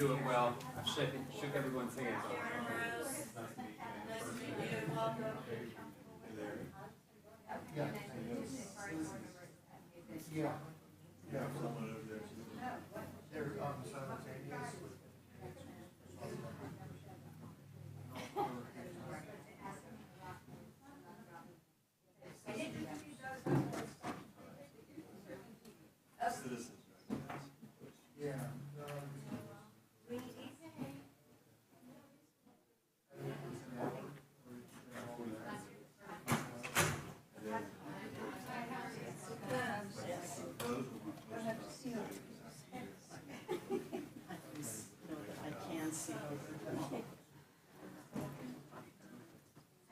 do it well. I shook everyone's hands. Yeah. Yeah. Yeah. They're simultaneous. Yeah.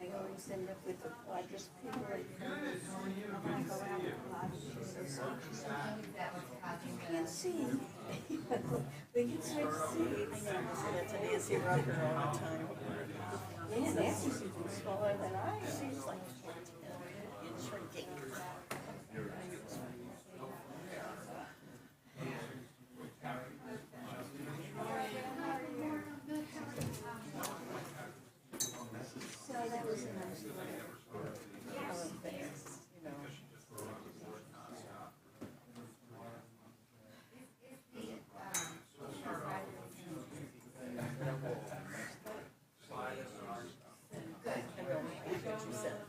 I always end up with the largest people when I go out with a lot of can't see. They can start to see. I know, so that's a Nancy Rucker all the time. Yeah, Nancy's even smaller than I am. She's like 14 and shrinking. So that was a nice thing, you know. Questions.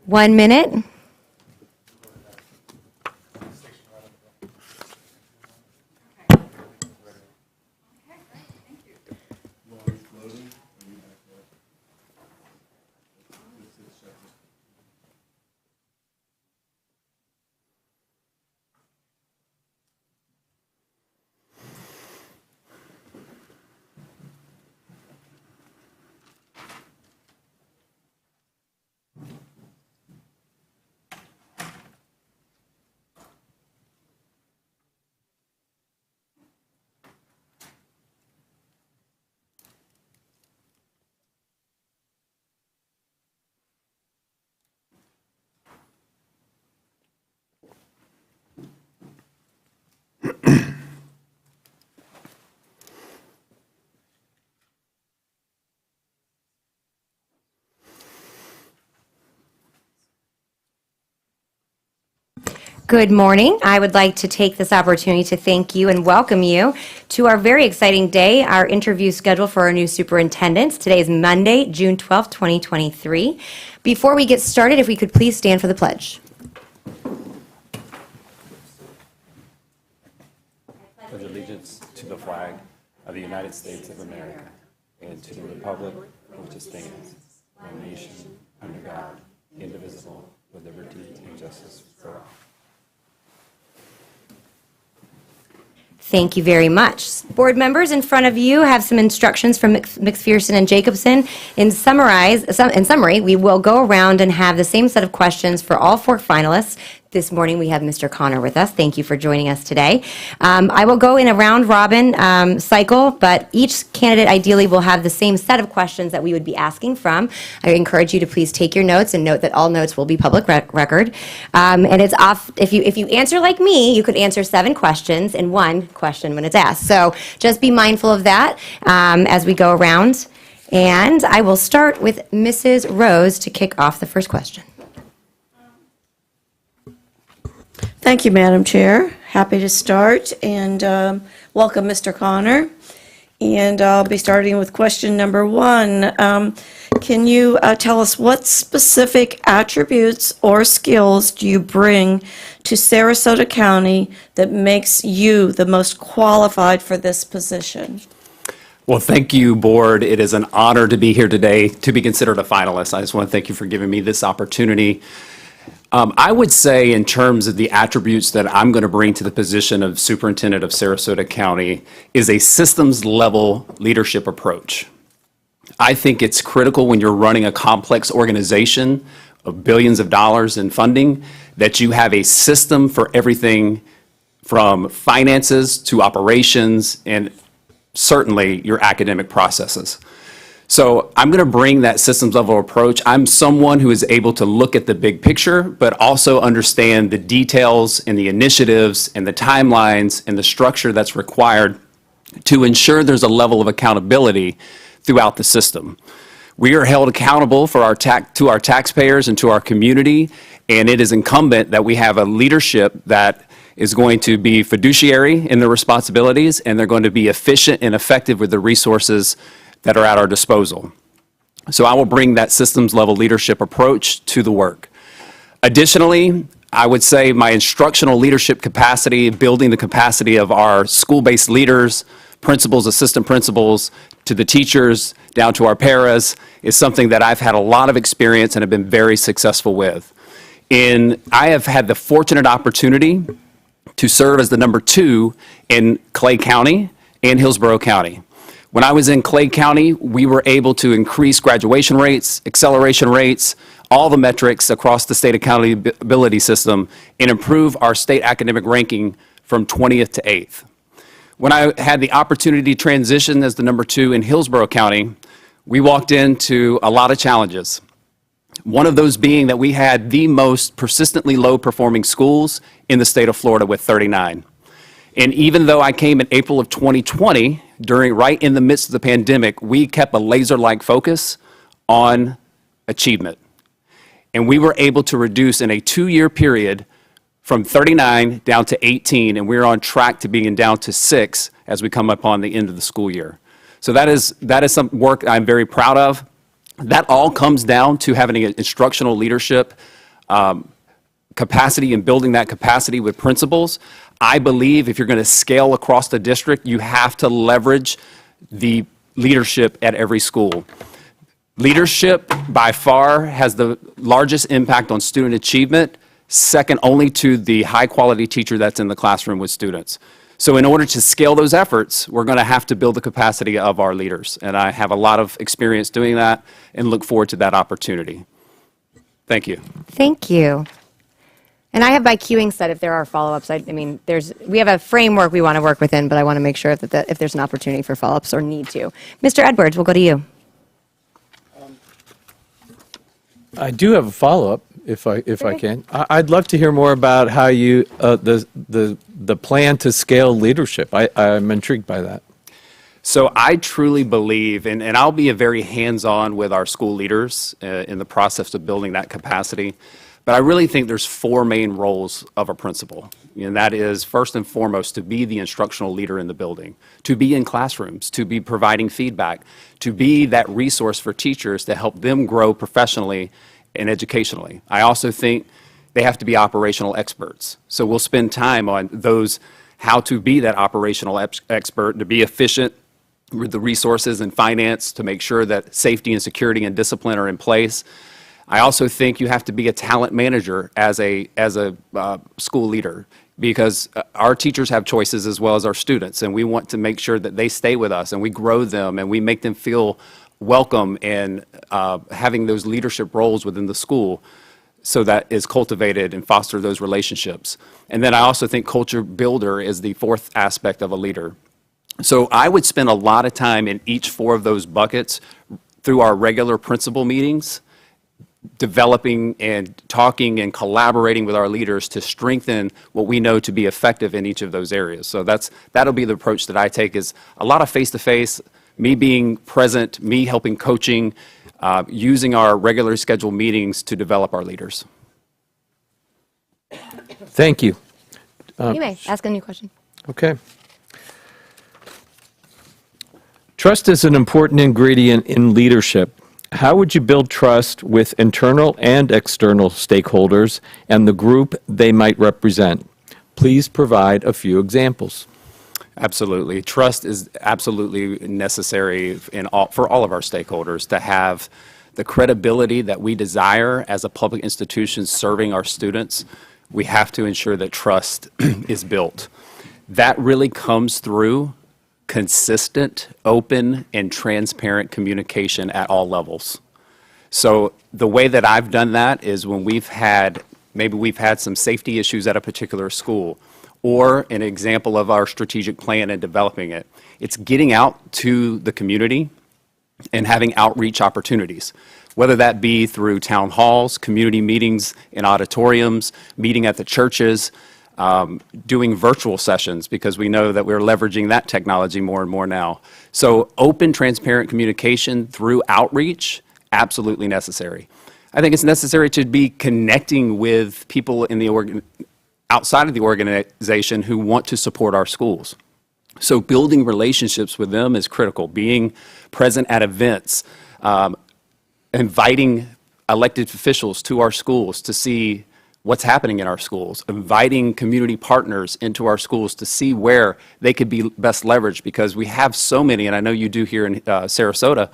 1 minute. Good morning. I would like to take this opportunity to thank you and welcome you to our very exciting day, our interview schedule for our new superintendents. Today is Monday, June 12th, 2023. Before we get started, if we could please stand for the pledge. Pledge allegiance to the flag of the United States of America and to the republic which stands, one nation, under God, indivisible, with liberty and justice for all. Thank you very much. Board members, in front of you have some instructions from McPherson and Jacobson. In summary, we will go around and have the same set of questions for all 4 finalists. This morning, we have Mr. Connor with us. Thank you for joining us today. I will go in a round-robin cycle, but each candidate ideally will have the same set of questions that we would be asking from. I encourage you to please take your notes and note that all notes will be public record. And it's off. If you answer like me, you could answer 7 questions in 1 question when it's asked. So just be mindful of that as we go around. And I will start with Mrs. Rose to kick off the first question. Thank you, Madam Chair. Happy to start, and welcome, Mr. Connor. And I'll be starting with question number 1. Can you tell us what specific attributes or skills do you bring to Sarasota County that makes you the most qualified for this position? Well, thank you, Board. It is an honor to be here today to be considered a finalist. I just want to thank you for giving me this opportunity. I would say in terms of the attributes that I'm going to bring to the position of Superintendent of Sarasota County is a systems-level leadership approach. I think it's critical when you're running a complex organization of billions of dollars in funding that you have a system for everything from finances to operations and certainly your academic processes. So I'm going to bring that systems level approach. I'm someone who is able to look at the big picture, but also understand the details and the initiatives and the timelines and the structure that's required to ensure there's a level of accountability throughout the system. We are held accountable for to our taxpayers and to our community, and it is incumbent that we have a leadership that is going to be fiduciary in their responsibilities, and they're going to be efficient and effective with the resources that are at our disposal. So I will bring that systems level leadership approach to the work. Additionally, I would say my instructional leadership capacity, building the capacity of our school-based leaders, principals, assistant principals, to the teachers, down to our paras, is something that I've had a lot of experience and have been very successful with. I have had the fortunate opportunity to serve as the number 2 in Clay County and Hillsborough County. When I was in Clay County, we were able to increase graduation rates, acceleration rates, all the metrics across the state accountability system, and improve our state academic ranking from 20th to 8th. When I had the opportunity to transition as the number 2 in Hillsborough County, we walked into a lot of challenges. One of those being that we had the most persistently low performing schools in the state of Florida with 39. And even though I came in April of 2020, right in the midst of the pandemic, we kept a laser-like focus on achievement. And we were able to reduce in a 2-year period from 39 down to 18, and we're on track to being down to 6 as we come upon the end of the school year. So that is some work I'm very proud of. That all comes down to having an instructional leadership capacity and building that capacity with principals. I believe if you're going to scale across the district, you have to leverage the leadership at every school. Leadership, by far, has the largest impact on student achievement, second only to the high-quality teacher that's in the classroom with students. So in order to scale those efforts, we're going to have to build the capacity of our leaders. And I have a lot of experience doing that and look forward to that opportunity. Thank you. Thank you. And I have by queuing said if there are follow-ups, we have a framework we want to work within, but I want to make sure that if there's an opportunity for follow-ups or need to. Mr. Edwards, we'll go to you. I do have a follow-up, if I can. I'd love to hear more about how you the plan to scale leadership. I'm intrigued by that. So I truly believe, and I'll be very hands-on with our school leaders in the process of building that capacity. But I really think there's 4 main roles of a principal, and that is first and foremost to be the instructional leader in the building, to be in classrooms, to be providing feedback, to be that resource for teachers to help them grow professionally and educationally. I also think they have to be operational experts. So we'll spend time on those, how to be that operational expert, to be efficient with the resources and finance, to make sure that safety and security and discipline are in place. I also think you have to be a talent manager as a school leader, because our teachers have choices as well as our students, and we want to make sure that they stay with us and we grow them and we make them feel welcome and having those leadership roles within the school, so that is cultivated and foster those relationships. And then I also think culture builder is the fourth aspect of a leader. So I would spend a lot of time in each four of those buckets through our regular principal meetings, developing and talking and collaborating with our leaders to strengthen what we know to be effective in each of those areas. So that'll be the approach that I take, is a lot of face-to-face, me being present, me helping coaching, using our regular scheduled meetings to develop our leaders. Thank you. You may ask a new question. Okay. Trust is an important ingredient in leadership. How would you build trust with internal and external stakeholders and the group they might represent? Please provide a few examples. Absolutely. Trust is absolutely necessary for all of our stakeholders to have the credibility that we desire as a public institution serving our students. We have to ensure that trust is built. That really comes through consistent, open, and transparent communication at all levels. So the way that I've done that is when maybe we've had some safety issues at a particular school, or an example of our strategic plan and developing it. It's getting out to the community and having outreach opportunities, whether that be through town halls, community meetings in auditoriums, meeting at the churches, doing virtual sessions, because we know that we're leveraging that technology more and more now. So open, transparent communication through outreach, absolutely necessary. I think it's necessary to be connecting with people in the outside of the organization who want to support our schools. So building relationships with them is critical. Being present at events, inviting elected officials to our schools to see what's happening in our schools, inviting community partners into our schools to see where they could be best leveraged, because we have so many, and I know you do here in Sarasota,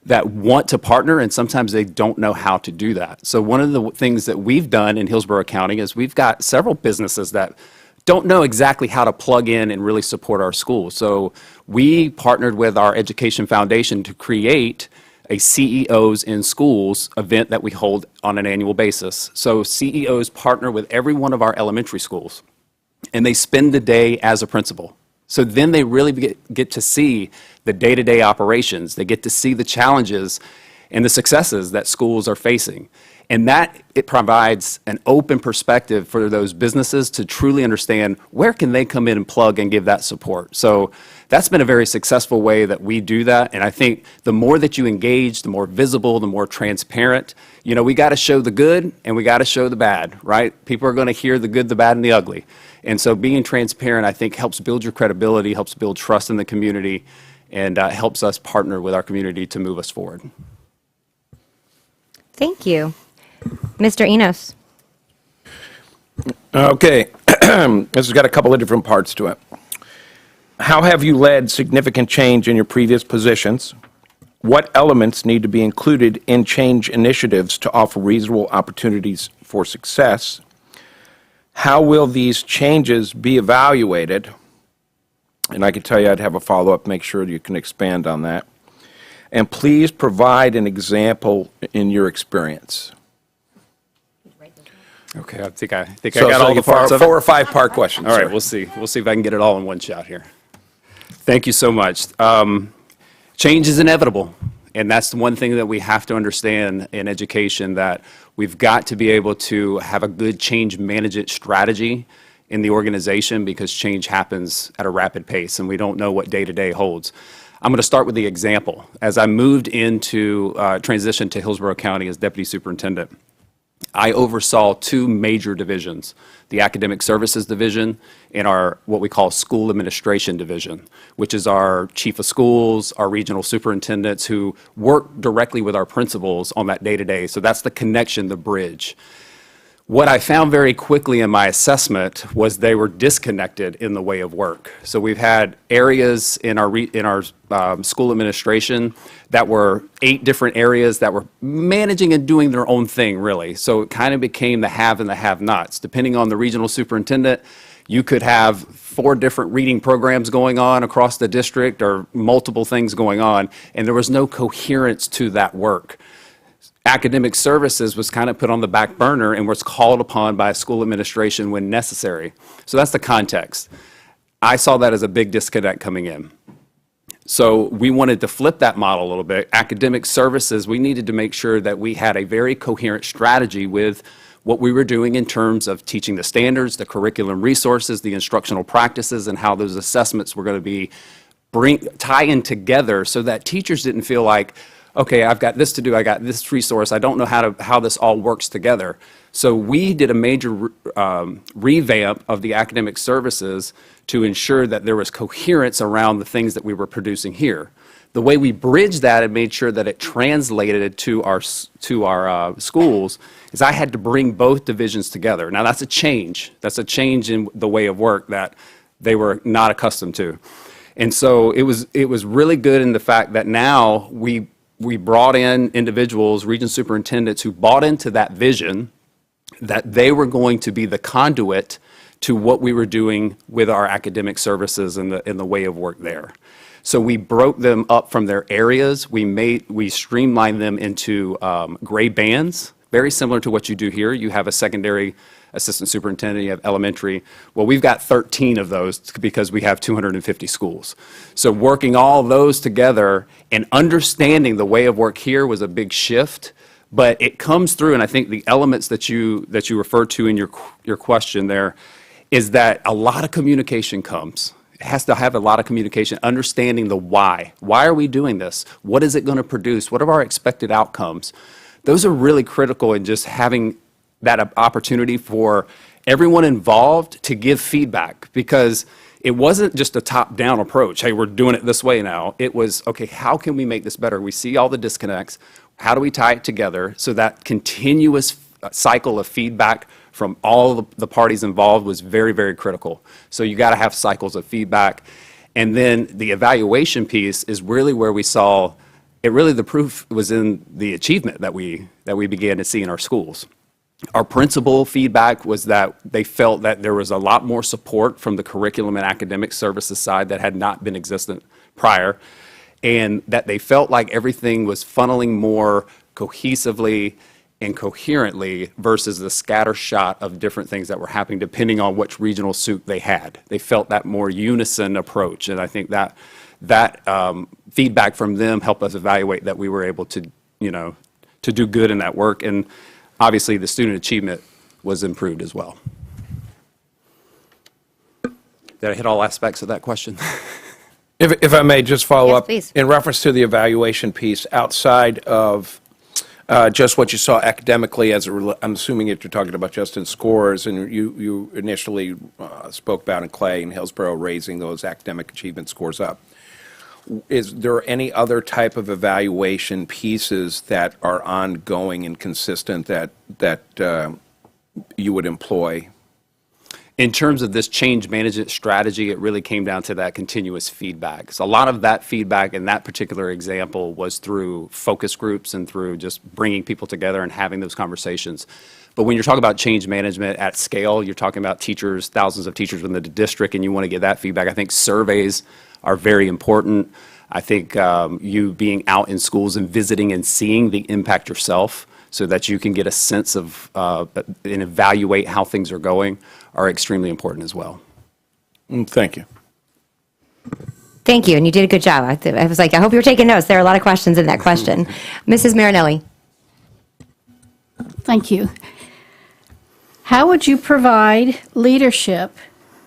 that want to partner, and sometimes they don't know how to do that. So one of the things that we've done in Hillsborough County is we've got several businesses that don't know exactly how to plug in and really support our schools. So we partnered with our Education Foundation to create a CEOs in Schools event that we hold on an annual basis. So CEOs partner with every one of our elementary schools, and they spend the day as a principal. So then they really get to see the day-to-day operations. They get to see the challenges and the successes that schools are facing. And that, it provides an open perspective for those businesses to truly understand where can they come in and plug and give that support. So that's been a very successful way that we do that. And I think the more that you engage, the more visible, the more transparent. You know, we got to show the good and we got to show the bad, right? People are going to hear the good, the bad, and the ugly. And so being transparent, I think, helps build your credibility, helps build trust in the community, and helps us partner with our community to move us forward. Thank you. Mr. Enos. Okay, this has got a couple of different parts to it. How have you led significant change in your previous positions? What elements need to be included in change initiatives to offer reasonable opportunities for success? How will these changes be evaluated? And I can tell you I'd have a follow-up, make sure you can expand on that. And please provide an example in your experience. Okay, I think I got all the parts of it. 4 or 5 part questions. All right, sir. we'll see. We'll see if I can get it all in one shot here. Thank you so much. Change is inevitable, and that's the one thing that we have to understand in education, that we've got to be able to have a good change management strategy in the organization, because change happens at a rapid pace, and we don't know what day-to-day holds. I'm going to start with the example. As I moved into transition to Hillsborough County as Deputy Superintendent, I oversaw 2 major divisions, the Academic Services Division and our what we call School Administration Division, which is our chief of schools, our regional superintendents who work directly with our principals on that day-to-day. So that's the connection, the bridge. What I found very quickly in my assessment was they were disconnected in the way of work. So we've had areas in our school administration that were 8 different areas that were managing and doing their own thing, really. So it kind of became the have and the have-nots. Depending on the regional superintendent, you could have 4 different reading programs going on across the district or multiple things going on, and there was no coherence to that work. Academic services was kind of put on the back burner and was called upon by a school administration when necessary. So that's the context. I saw that as a big disconnect coming in. So we wanted to flip that model a little bit. Academic services, we needed to make sure that we had a very coherent strategy with what we were doing in terms of teaching the standards, the curriculum resources, the instructional practices, and how those assessments were going to be tying together so that teachers didn't feel like, okay, I've got this to do, I got this resource, I don't know how this all works together. So we did a major revamp of the academic services to ensure that there was coherence around the things that we were producing here. The way we bridged that and made sure that it translated to our schools is I had to bring both divisions together. Now that's a change. That's a change in the way of work that they were not accustomed to. And so it was really good in the fact that now we brought in individuals, region superintendents, who bought into that vision that they were going to be the conduit to what we were doing with our academic services and the way of work there. So we broke them up from their areas. We streamlined them into grade bands, very similar to what you do here. You have a secondary assistant superintendent, you have elementary. Well, we've got 13 of those because we have 250 schools. So working all those together and understanding the way of work here was a big shift, but it comes through, and I think the elements that you referred to in your question there is that a lot of communication comes. It has to have a lot of communication, understanding the why. Why are we doing this? What is it going to produce? What are our expected outcomes? Those are really critical in just having that opportunity for everyone involved to give feedback, because it wasn't just a top-down approach. Hey, we're doing it this way now. It was, okay, how can we make this better? We see all the disconnects. How do we tie it together so that continuous cycle of feedback from all the parties involved was very, very critical. So you got to have cycles of feedback. And then the evaluation piece is really where we saw, the proof was in the achievement that we began to see in our schools. Our principal feedback was that they felt that there was a lot more support from the curriculum and academic services side that had not been existent prior, and that they felt like everything was funneling more cohesively and coherently versus the scatter shot of different things that were happening depending on which regional suit they had. They felt that more unison approach, and I think that feedback from them helped us evaluate that we were able to, to do good in that work. And obviously, the student achievement was improved as well. Did I hit all aspects of that question? If I may just follow Yes, up. please. In reference to the evaluation piece, outside of just what you saw academically, I'm assuming that you're talking about just in scores, and you initially spoke about in Clay and Hillsborough raising those academic achievement scores up. Is there any other type of evaluation pieces that are ongoing and consistent that you would employ? In terms of this change management strategy, it really came down to that continuous feedback. So a lot of that feedback in that particular example was through focus groups and through just bringing people together and having those conversations. But when you're talking about change management at scale, you're talking about teachers, thousands of teachers within the district, and you want to get that feedback. I think surveys are very important. I think you being out in schools and visiting and seeing the impact yourself so that you can get a sense of and evaluate how things are going are extremely important as well. Thank you. Thank you, and you did a good job. I was like, I hope you were taking notes. There are a lot of questions in that question. Mrs. Marinelli. Thank you. How would you provide leadership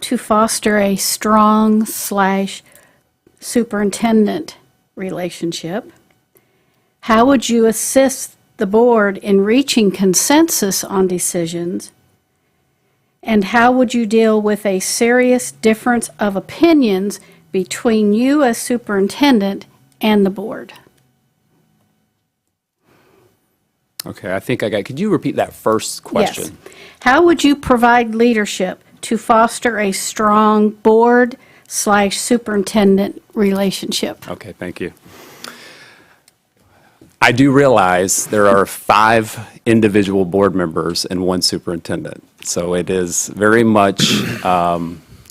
to foster a strong /superintendent relationship? How would you assist the board in reaching consensus on decisions? And how would you deal with a serious difference of opinions between you as superintendent and the board? Okay, I think I got, could you repeat that first question? Yes. How would you provide leadership to foster a strong board/superintendent relationship? Okay, thank you. I do realize there are 5 individual board members and 1 superintendent. So it is very much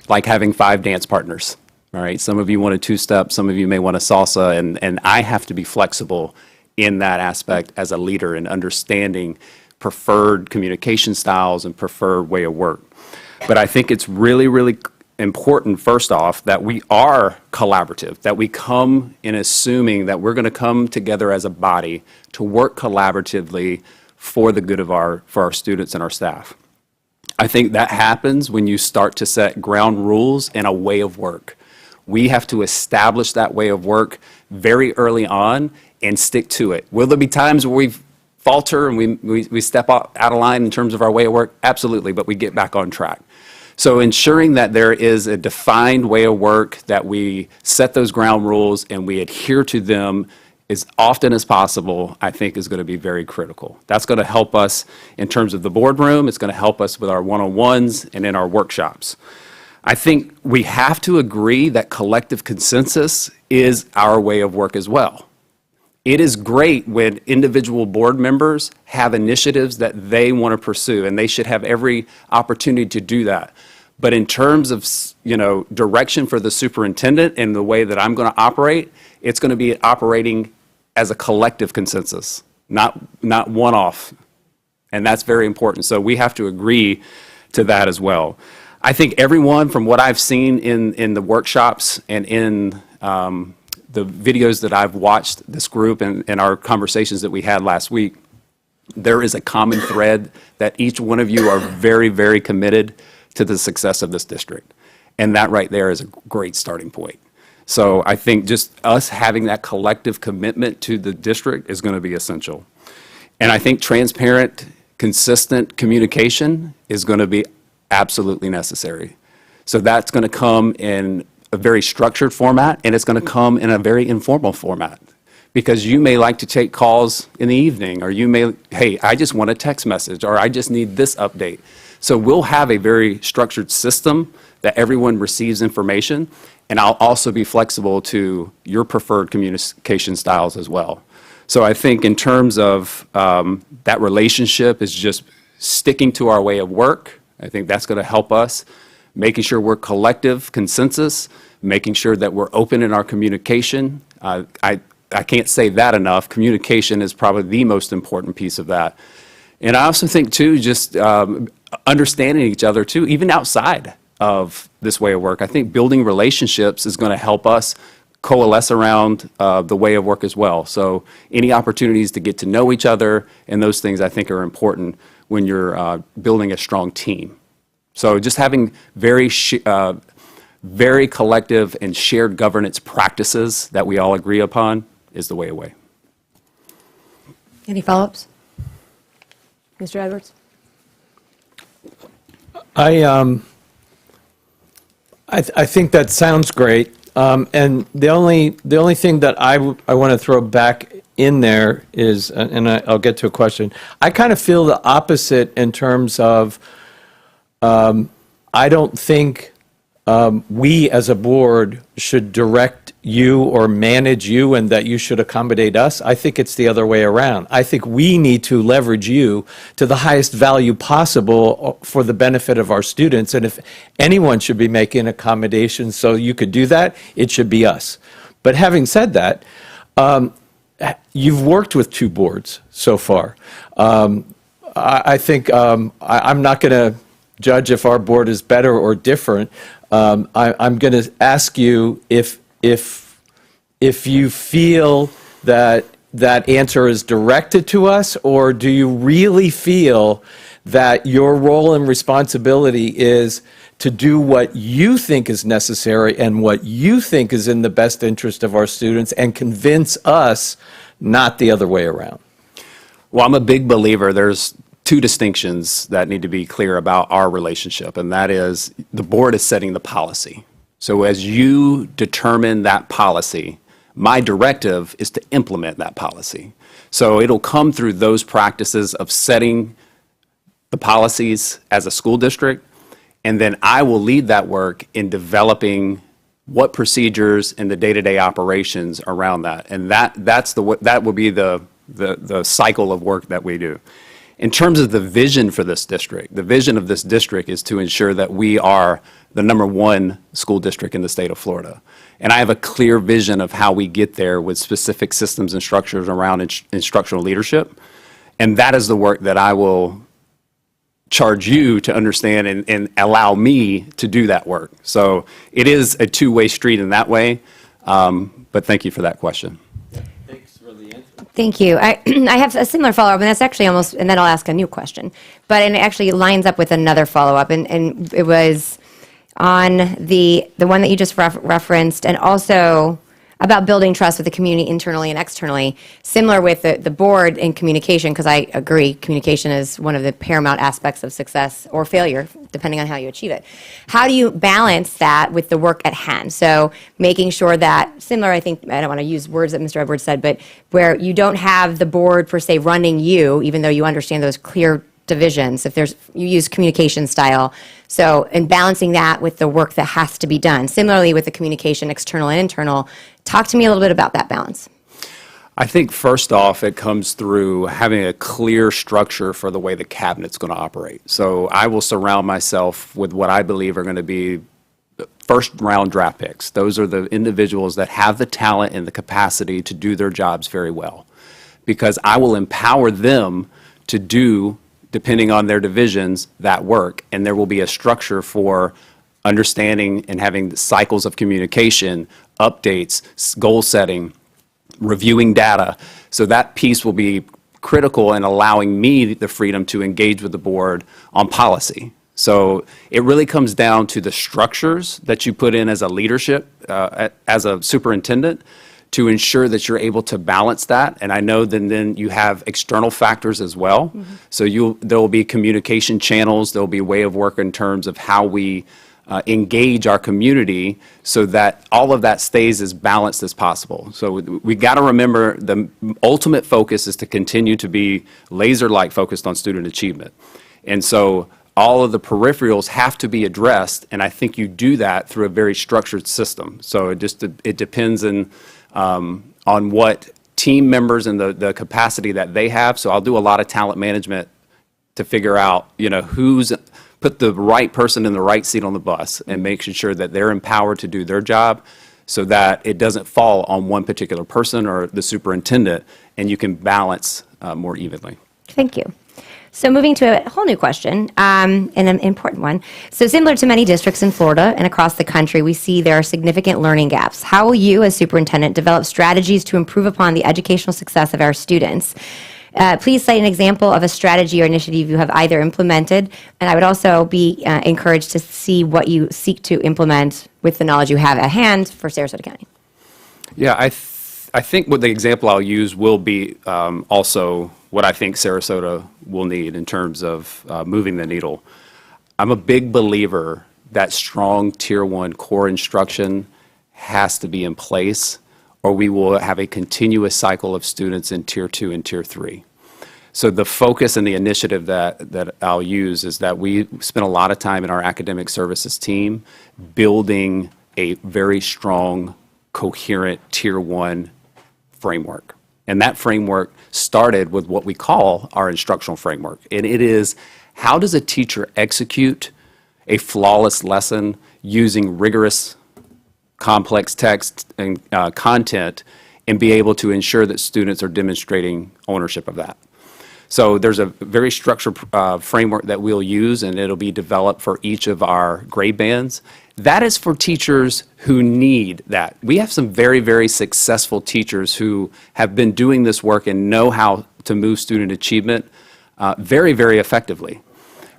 like having 5 dance partners. All right, some of you want a 2-step, some of you may want a salsa, and I have to be flexible in that aspect as a leader and understanding preferred communication styles and preferred way of work. But I think it's really, really important, first off, that we are collaborative, that we come in assuming that we're going to come together as a body to work collaboratively for the good of our students and our staff. I think that happens when you start to set ground rules and a way of work. We have to establish that way of work very early on and stick to it. Will there be times where we falter and we step out of line in terms of our way of work? Absolutely, but we get back on track. So ensuring that there is a defined way of work, that we set those ground rules and we adhere to them as often as possible, I think is going to be very critical. That's going to help us in terms of the boardroom. It's going to help us with our one-on-ones and in our workshops. I think we have to agree that collective consensus is our way of work as well. It is great when individual board members have initiatives that they want to pursue, and they should have every opportunity to do that. But in terms of, direction for the superintendent and the way that I'm going to operate, it's going to be operating as a collective consensus, not one-off. And that's very important. So we have to agree to that as well. I think everyone, from what I've seen in the workshops and in the videos that I've watched this group and our conversations that we had last week, there is a common thread that each one of you are very, very committed to the success of this district. And that right there is a great starting point. So I think just us having that collective commitment to the district is going to be essential. And I think transparent, consistent communication is going to be absolutely necessary. So that's going to come in a very structured format, and it's going to come in a very informal format. Because you may like to take calls in the evening, or you may, hey, I just want a text message, or I just need this update. So we'll have a very structured system that everyone receives information, and I'll also be flexible to your preferred communication styles as well. So I think in terms of that relationship is just sticking to our way of work. I think that's going to help us, making sure we're collective consensus, making sure that we're open in our communication. I can't say that enough. Communication is probably the most important piece of that. And I also think, too, just understanding each other, too, even outside of this way of work. I think building relationships is going to help us coalesce around the way of work as well. So any opportunities to get to know each other and those things, I think, are important when you're building a strong team. So just having very collective and shared governance practices that we all agree upon is the way away. Any follow-ups? Mr. Edwards? I think that sounds great. And the only thing that I want to throw back in there is, and I'll get to a question, I kind of feel the opposite in terms of I don't think we as a board should direct you or manage you and that you should accommodate us. I think it's the other way around. I think we need to leverage you to the highest value possible for the benefit of our students. And if anyone should be making accommodations so you could do that, it should be us. But having said that, you've worked with 2 boards so far. I think I'm not going to judge if our board is better or different. I'm going to ask you if you feel that that answer is directed to us, or do you really feel that your role and responsibility is to do what you think is necessary and what you think is in the best interest of our students and convince us, not the other way around? Well, I'm a big believer there's 2 distinctions that need to be clear about our relationship, and that is the board is setting the policy. So as you determine that policy, My directive is to implement that policy. So it'll come through those practices of setting the policies as a school district, and then I will lead that work in developing what procedures and the day-to-day operations around that. And that will be the cycle of work that we do. In terms of the vision for this district, the vision of this district is to ensure that we are the #1 school district in the state of Florida. And I have a clear vision of how we get there with specific systems and structures around instructional leadership. And that is the work that I will charge you to understand and allow me to do that work. So it is a two-way street in that way, but thank you for that question. Thanks for the answer. Thank you. I have a similar follow-up, and that's actually almost, and then I'll ask a new question. But it actually lines up with another follow-up, and it was on the one that you just referenced, and also about building trust with the community internally and externally, similar with the board in communication, because I agree, communication is one of the paramount aspects of success or failure, depending on how you achieve it. How do you balance that with the work at hand? So making sure that, similar, I think, I don't want to use words that Mr. Edwards said, but where you don't have the board per se running you, even though you understand those clear divisions, if you use communication style. So in balancing that with the work that has to be done. Similarly with the communication, external and internal, talk to me a little bit about that balance. I think first off, it comes through having a clear structure for the way the cabinet's going to operate. So I will surround myself with what I believe are going to be first round draft picks. Those are the individuals that have the talent and the capacity to do their jobs very well, because I will empower them to do, depending on their divisions, that work. And there will be a structure for understanding and having cycles of communication, updates, goal setting, reviewing data. So that piece will be critical in allowing me the freedom to engage with the board on policy. So it really comes down to the structures that you put in as a leadership, as a superintendent, to ensure that you're able to balance that. And I know then you have external factors as well. Mm-hmm. So there will be communication channels, there will be a way of work in terms of how we engage our community so that all of that stays as balanced as possible. So we got to remember the ultimate focus is to continue to be laser-like focused on student achievement. And so all of the peripherals have to be addressed, and I think you do that through a very structured system. So it depends on what team members and the capacity that they have. So I'll do a lot of talent management to figure out, who's put the right person in the right seat on the bus and making sure that they're empowered to do their job so that it doesn't fall on one particular person or the superintendent, and you can balance more evenly. Thank you. So moving to a whole new question, and an important one. So similar to many districts in Florida and across the country, we see there are significant learning gaps. How will you, as superintendent, develop strategies to improve upon the educational success of our students? Please cite an example of a strategy or initiative you have either implemented, and I would also be encouraged to see what you seek to implement with the knowledge you have at hand for Sarasota County. Yeah, I think what the example I'll use will be also what I think Sarasota will need in terms of moving the needle. I'm a big believer that strong Tier 1 core instruction has to be in place, or we will have a continuous cycle of students in Tier 2 and Tier 3. So the focus and the initiative that I'll use is that we spend a lot of time in our academic services team building a very strong, coherent Tier 1 framework. And that framework started with what we call our instructional framework. And it is, how does a teacher execute a flawless lesson using rigorous, complex text and content and be able to ensure that students are demonstrating ownership of that? So there's a very structured framework that we'll use, and it'll be developed for each of our grade bands. That is for teachers who need that. We have some very, very successful teachers who have been doing this work and know how to move student achievement very, very effectively.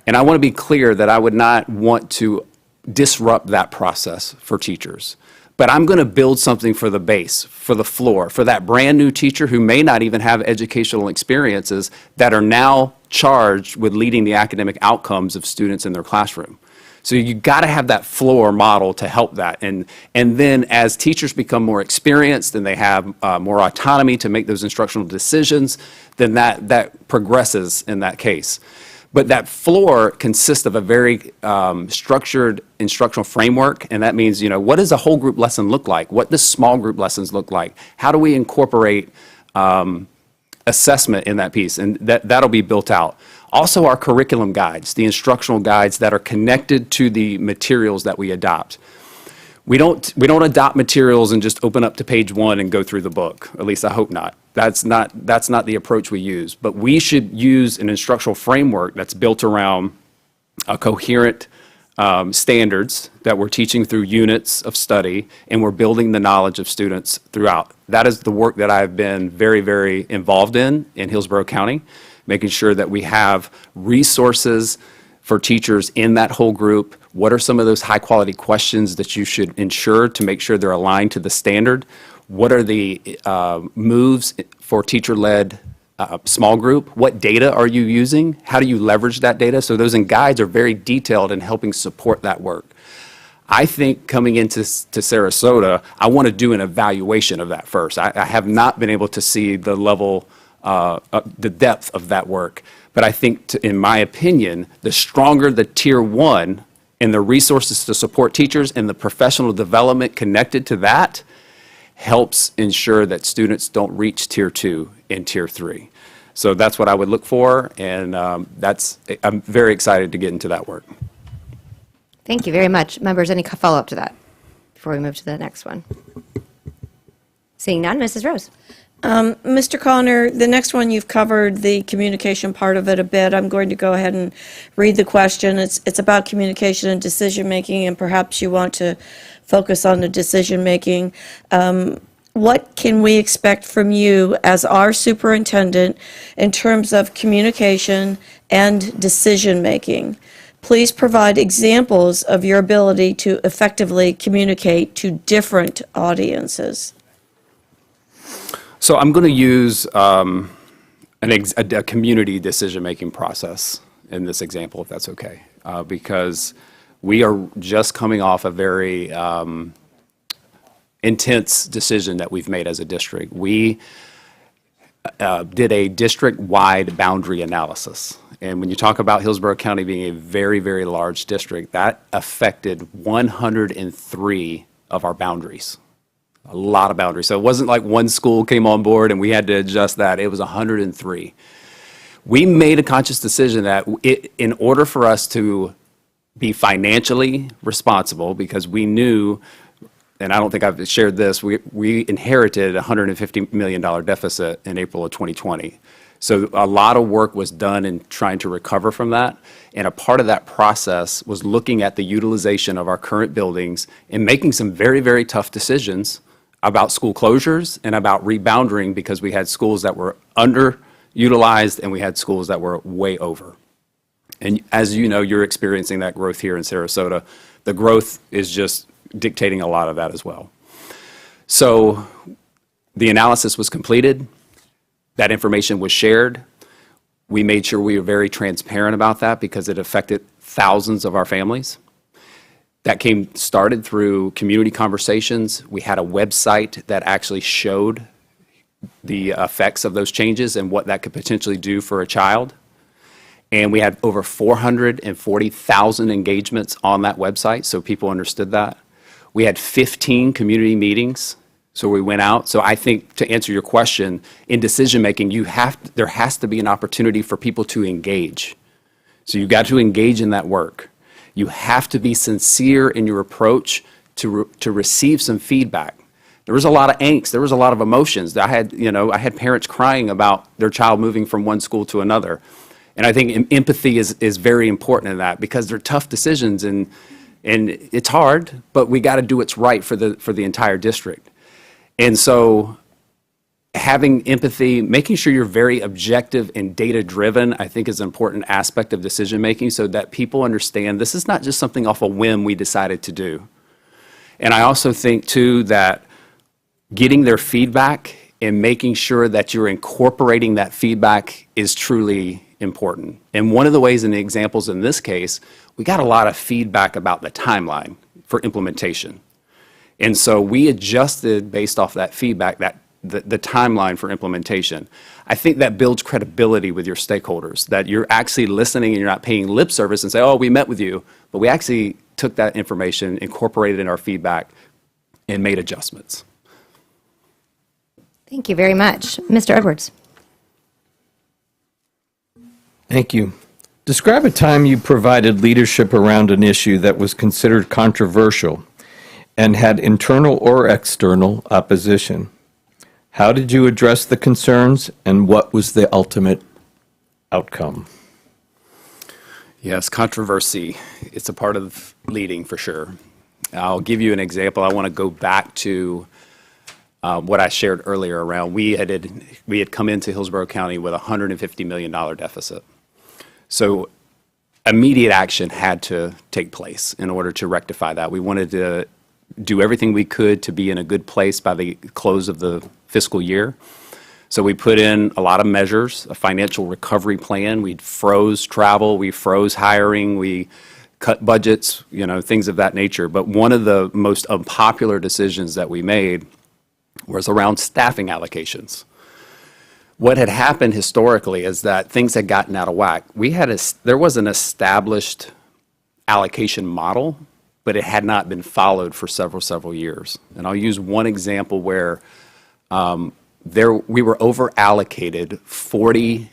And I want to be clear that I would not want to disrupt that process for teachers. But I'm going to build something for the base, for the floor, for that brand new teacher who may not even have educational experiences that are now charged with leading the academic outcomes of students in their classroom. So you got to have that floor model to help that. And then as teachers become more experienced and they have more autonomy to make those instructional decisions, then that progresses in that case. But that floor consists of a very structured instructional framework, and that means, what does a whole group lesson look like? What does small group lessons look like? How do we incorporate assessment in that piece? And that'll be built out. Also, our curriculum guides, the instructional guides that are connected to the materials that we adopt. We don't adopt materials and just open up to page 1 and go through the book. At least I hope not. That's not the approach we use. But we should use an instructional framework that's built around a coherent standards that we're teaching through units of study, and we're building the knowledge of students throughout. That is the work that I've been very, very involved in Hillsborough County, making sure that we have resources for teachers in that whole group. What are some of those high-quality questions that you should ensure to make sure they're aligned to the standard? What are the moves for teacher-led small group? What data are you using? How do you leverage that data? So those guides are very detailed in helping support that work. I think coming into Sarasota, I want to do an evaluation of that first. I have not been able to see the level, the depth of that work. But I think, in my opinion, the stronger the Tier 1 and the resources to support teachers and the professional development connected to that helps ensure that students don't reach Tier 2 and Tier 3. So that's what I would look for, and I'm very excited to get into that work. Thank you very much. Members, any follow-up to that before we move to the next one? Seeing none, Mrs. Rose. Mr. Connor, the next one you've covered the communication part of it a bit. I'm going to go ahead and read the question. It's about communication and decision-making, and perhaps you want to focus on the decision-making. What can we expect from you as our superintendent in terms of communication and decision-making? Please provide examples of your ability to effectively communicate to different audiences. So I'm going to use a community decision-making process in this example, if that's okay, because we are just coming off a very intense decision that we've made as a district. We did a district-wide boundary analysis. And when you talk about Hillsborough County being a very, very large district, that affected 103 of our boundaries. A lot of boundaries. So it wasn't like one school came on board and we had to adjust that. It was 103. We made a conscious decision that in order for us to be financially responsible, because we knew, and I don't think I've shared this, we inherited a $150 million deficit in April of 2020. So a lot of work was done in trying to recover from that. And a part of that process was looking at the utilization of our current buildings and making some very, very tough decisions about school closures and about rebounding, because we had schools that were underutilized and we had schools that were way over. And as you know, you're experiencing that growth here in Sarasota. The growth is just dictating a lot of that as well. So the analysis was completed. That information was shared. We made sure we were very transparent about that because it affected thousands of our families. That started through community conversations. We had a website that actually showed the effects of those changes and what that could potentially do for a child. And we had over 440,000 engagements on that website, so people understood that. We had 15 community meetings, so we went out. So I think, to answer your question, in decision-making, there has to be an opportunity for people to engage. So you've got to engage in that work. You have to be sincere in your approach to receive some feedback. There was a lot of angst. There was a lot of emotions. I had parents crying about their child moving from one school to another. And I think empathy is very important in that, because they're tough decisions and it's hard, but we got to do what's right for the entire district. And so having empathy, making sure you're very objective and data-driven, I think is an important aspect of decision-making, so that people understand this is not just something off a whim we decided to do. And I also think, too, that getting their feedback and making sure that you're incorporating that feedback is truly important. And one of the ways in the examples in this case, we got a lot of feedback about the timeline for implementation. And so we adjusted based off that feedback, the timeline for implementation. I think that builds credibility with your stakeholders, that you're actually listening and you're not paying lip service and say, oh, we met with you, but we actually took that information, incorporated it in our feedback, and made adjustments. Thank you very much. Mr. Edwards. Thank you. Describe a time you provided leadership around an issue that was considered controversial and had internal or external opposition. How did you address the concerns, and what was the ultimate outcome? Yes, controversy. It's a part of leading for sure. I'll give you an example. I want to go back to what I shared earlier around we had come into Hillsborough County with a $150 million deficit. So immediate action had to take place in order to rectify that. We wanted to do everything we could to be in a good place by the close of the fiscal year. So we put in a lot of measures, a financial recovery plan. We froze travel, we froze hiring, we cut budgets, things of that nature. But one of the most unpopular decisions that we made was around staffing allocations. What had happened historically is that things had gotten out of whack. There was an established allocation model, but it had not been followed for several years. And I'll use one example where we were over allocated 40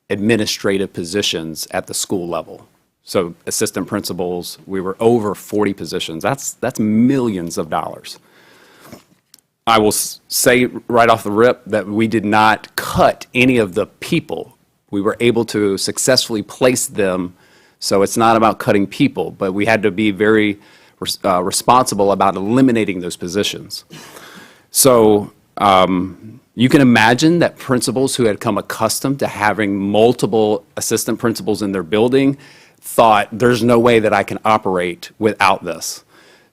administrative positions at the school level. So assistant principals, we were over 40 positions. That's millions of dollars. I will say right off the rip that we did not cut any of the people. We were able to successfully place them. So it's not about cutting people, but we had to be very responsible about eliminating those positions. So you can imagine that principals who had come accustomed to having multiple assistant principals in their building thought, there's no way that I can operate without this.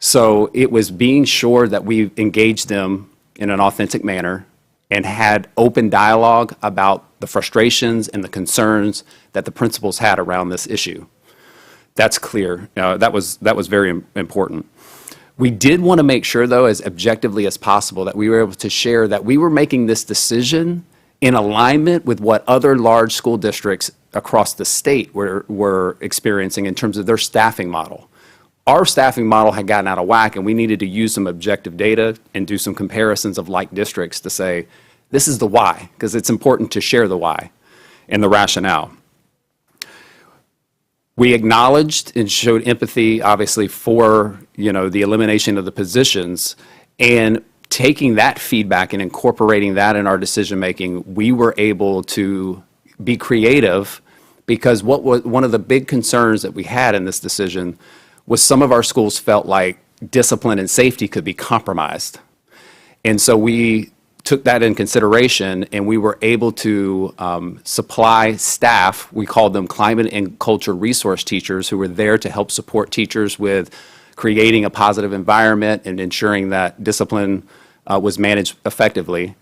So it was being sure that we engaged them in an authentic manner and had open dialogue about the frustrations and the concerns that the principals had around this issue. That's clear. That was very important. We did want to make sure, though, as objectively as possible, that we were able to share that we were making this decision in alignment with what other large school districts across the state were experiencing in terms of their staffing model. Our staffing model had gotten out of whack, and we needed to use some objective data and do some comparisons of like districts to say, this is the why, because it's important to share the why and the rationale. We acknowledged and showed empathy, obviously, for the elimination of the positions, and taking that feedback and incorporating that in our decision making, we were able to be creative, because what was one of the big concerns that we had in this decision was some of our schools felt like discipline and safety could be compromised. And so we took that in consideration, and we were able to supply staff. We called them climate and culture resource teachers, who were there to help support teachers with creating a positive environment and ensuring that discipline was managed effectively.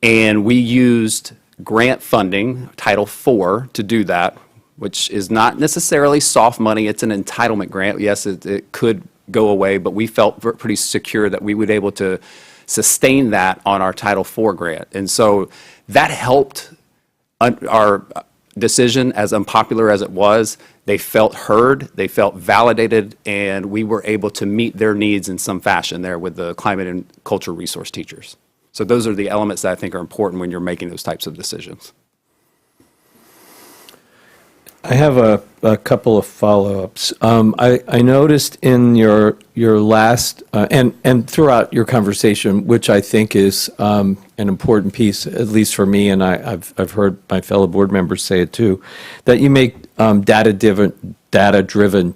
And we used grant funding, Title IV, to do that, which is not necessarily soft money. It's an entitlement grant. Yes, it could go away, but we felt pretty secure that we would be able to sustain that on our Title IV grant. And so that helped our decision, as unpopular as it was. They felt heard, they felt validated, and we were able to meet their needs in some fashion there with the climate and culture resource teachers. So those are the elements that I think are important when you're making those types of decisions. I have a couple of follow-ups. I noticed in your last, and throughout your conversation, which I think is an important piece, at least for me, and I've heard my fellow board members say it too, that you make data-driven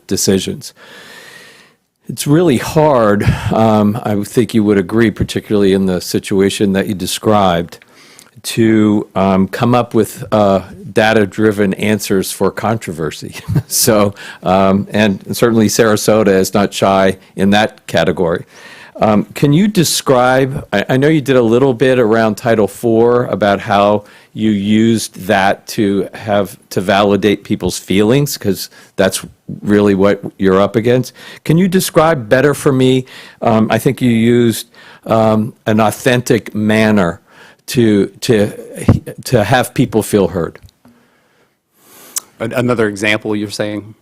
decisions. It's really hard, I would think you would agree, particularly in the situation that you described, to come up with data-driven answers for controversy. So, and certainly Sarasota is not shy in that category. Can you describe, I know you did a little bit around Title IV about how you used that to validate people's feelings, because that's really what you're up against. Can you describe better for me, I think you used an authentic manner to have people feel heard? Another example you're saying?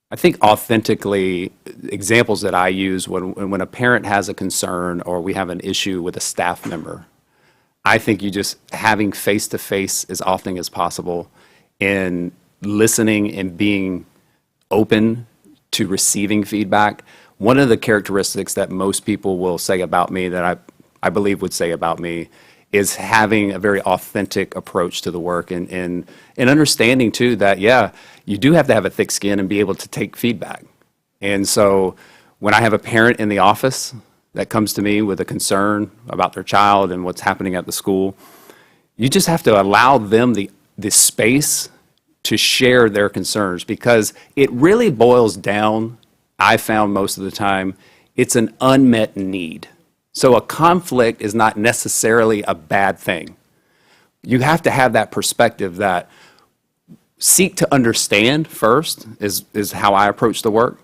I think authentically, examples that I use when a parent has a concern or we have an issue with a staff member, I think you just having face-to-face as often as possible and listening and being open to receiving feedback. One of the characteristics that most people will say about me, that I believe would say about me, is having a very authentic approach to the work and understanding too that, yeah, you do have to have a thick skin and be able to take feedback. And so when I have a parent in the office that comes to me with a concern about their child and what's happening at the school, you just have to allow them the space to share their concerns, because it really boils down, I found most of the time, it's an unmet need. So a conflict is not necessarily a bad thing. You have to have that perspective that seek to understand first is how I approach the work.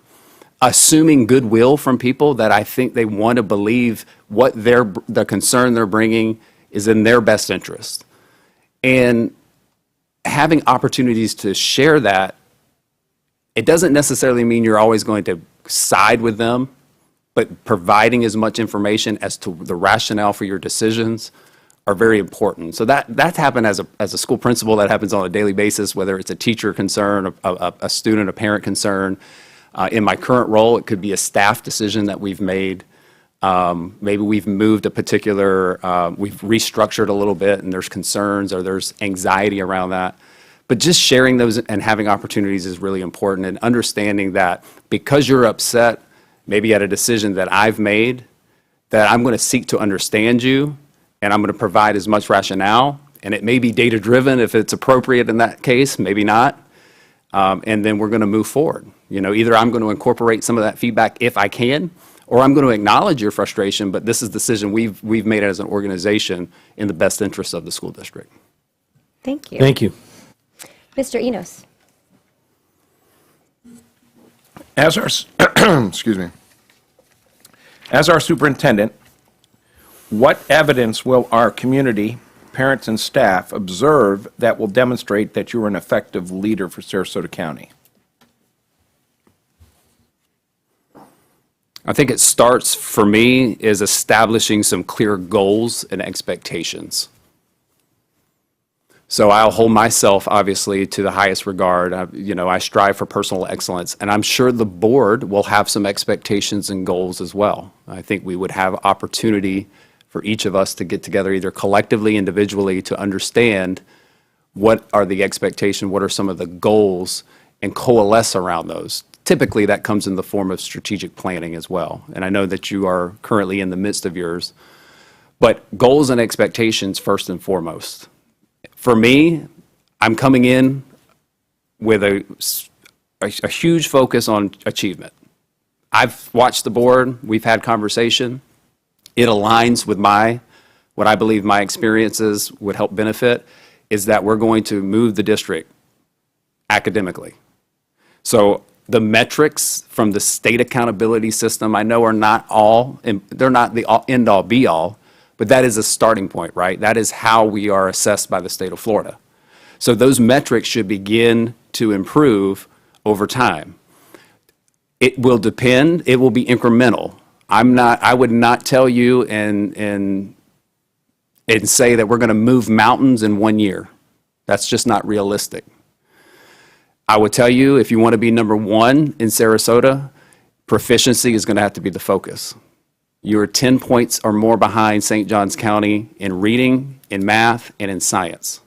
Assuming goodwill from people that I think they want to believe what the concern they're bringing is in their best interest. And having opportunities to share that, it doesn't necessarily mean you're always going to side with them, but providing as much information as to the rationale for your decisions are very important. So that's happened as a school principal. That happens on a daily basis, whether it's a teacher concern, a student, a parent concern. In my current role, it could be a staff decision that we've made. Maybe we've moved a particular, we've restructured a little bit and there's concerns or there's anxiety around that. But just sharing those and having opportunities is really important, and understanding that because you're upset maybe at a decision that I've made, that I'm going to seek to understand you and I'm going to provide as much rationale, and it may be data-driven if it's appropriate in that case, maybe not, and then we're going to move forward. You know, either I'm going to incorporate some of that feedback if I can, or I'm going to acknowledge your frustration, but this is the decision we've made as an organization in the best interest of the school district. Thank you. Thank you. Mr. Enos. As our, excuse me, as our superintendent, what evidence will our community, parents and staff, observe that will demonstrate that you're an effective leader for Sarasota County? I think it starts, for me, is establishing some clear goals and expectations. So I'll hold myself, obviously, to the highest regard. I strive for personal excellence, and I'm sure the board will have some expectations and goals as well. I think we would have opportunity for each of us to get together, either collectively, individually, to understand what are the expectations, what are some of the goals, and coalesce around those. Typically, that comes in the form of strategic planning as well, and I know that you are currently in the midst of yours. But goals and expectations first and foremost. For me, I'm coming in with a huge focus on achievement. I've watched the board, we've had conversation. It aligns with what I believe my experiences would help benefit, is that we're going to move the district academically. So the metrics from the state accountability system, I know are not all, they're not the end-all be-all, but that is a starting point, right? That is how we are assessed by the state of Florida. So those metrics should begin to improve over time. It will depend, it will be incremental. I would not tell you and say that we're going to move mountains in 1 year. That's just not realistic. I would tell you, if you want to be number one in Sarasota, proficiency is going to have to be the focus. You're 10 points or more behind St. Johns County in reading, in math, and in science.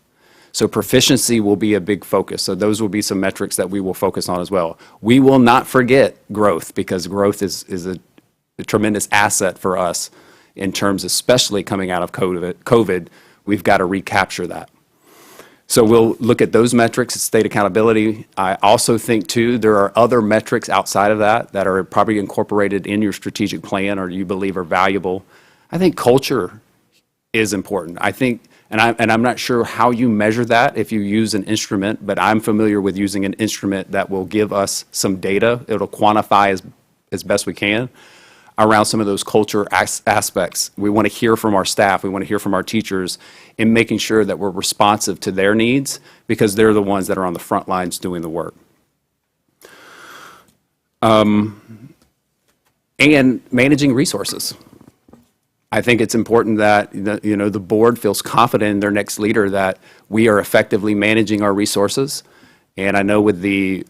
So proficiency will be a big focus. So those will be some metrics that we will focus on as well. We will not forget growth, because growth is a tremendous asset for us in terms, especially coming out of COVID. We've got to recapture that. So we'll look at those metrics, state accountability. I also think, too, there are other metrics outside of that that are probably incorporated in your strategic plan or you believe are valuable. I think culture is important. I think, and I'm not sure how you measure that if you use an instrument, but I'm familiar with using an instrument that will give us some data. It'll quantify as best we can around some of those culture aspects. We want to hear from our staff. We want to hear from our teachers in making sure that we're responsive to their needs because they're the ones that are on the front lines doing the work. And managing resources. I think it's important that the board feels confident in their next leader that we are effectively managing our resources. And I know with the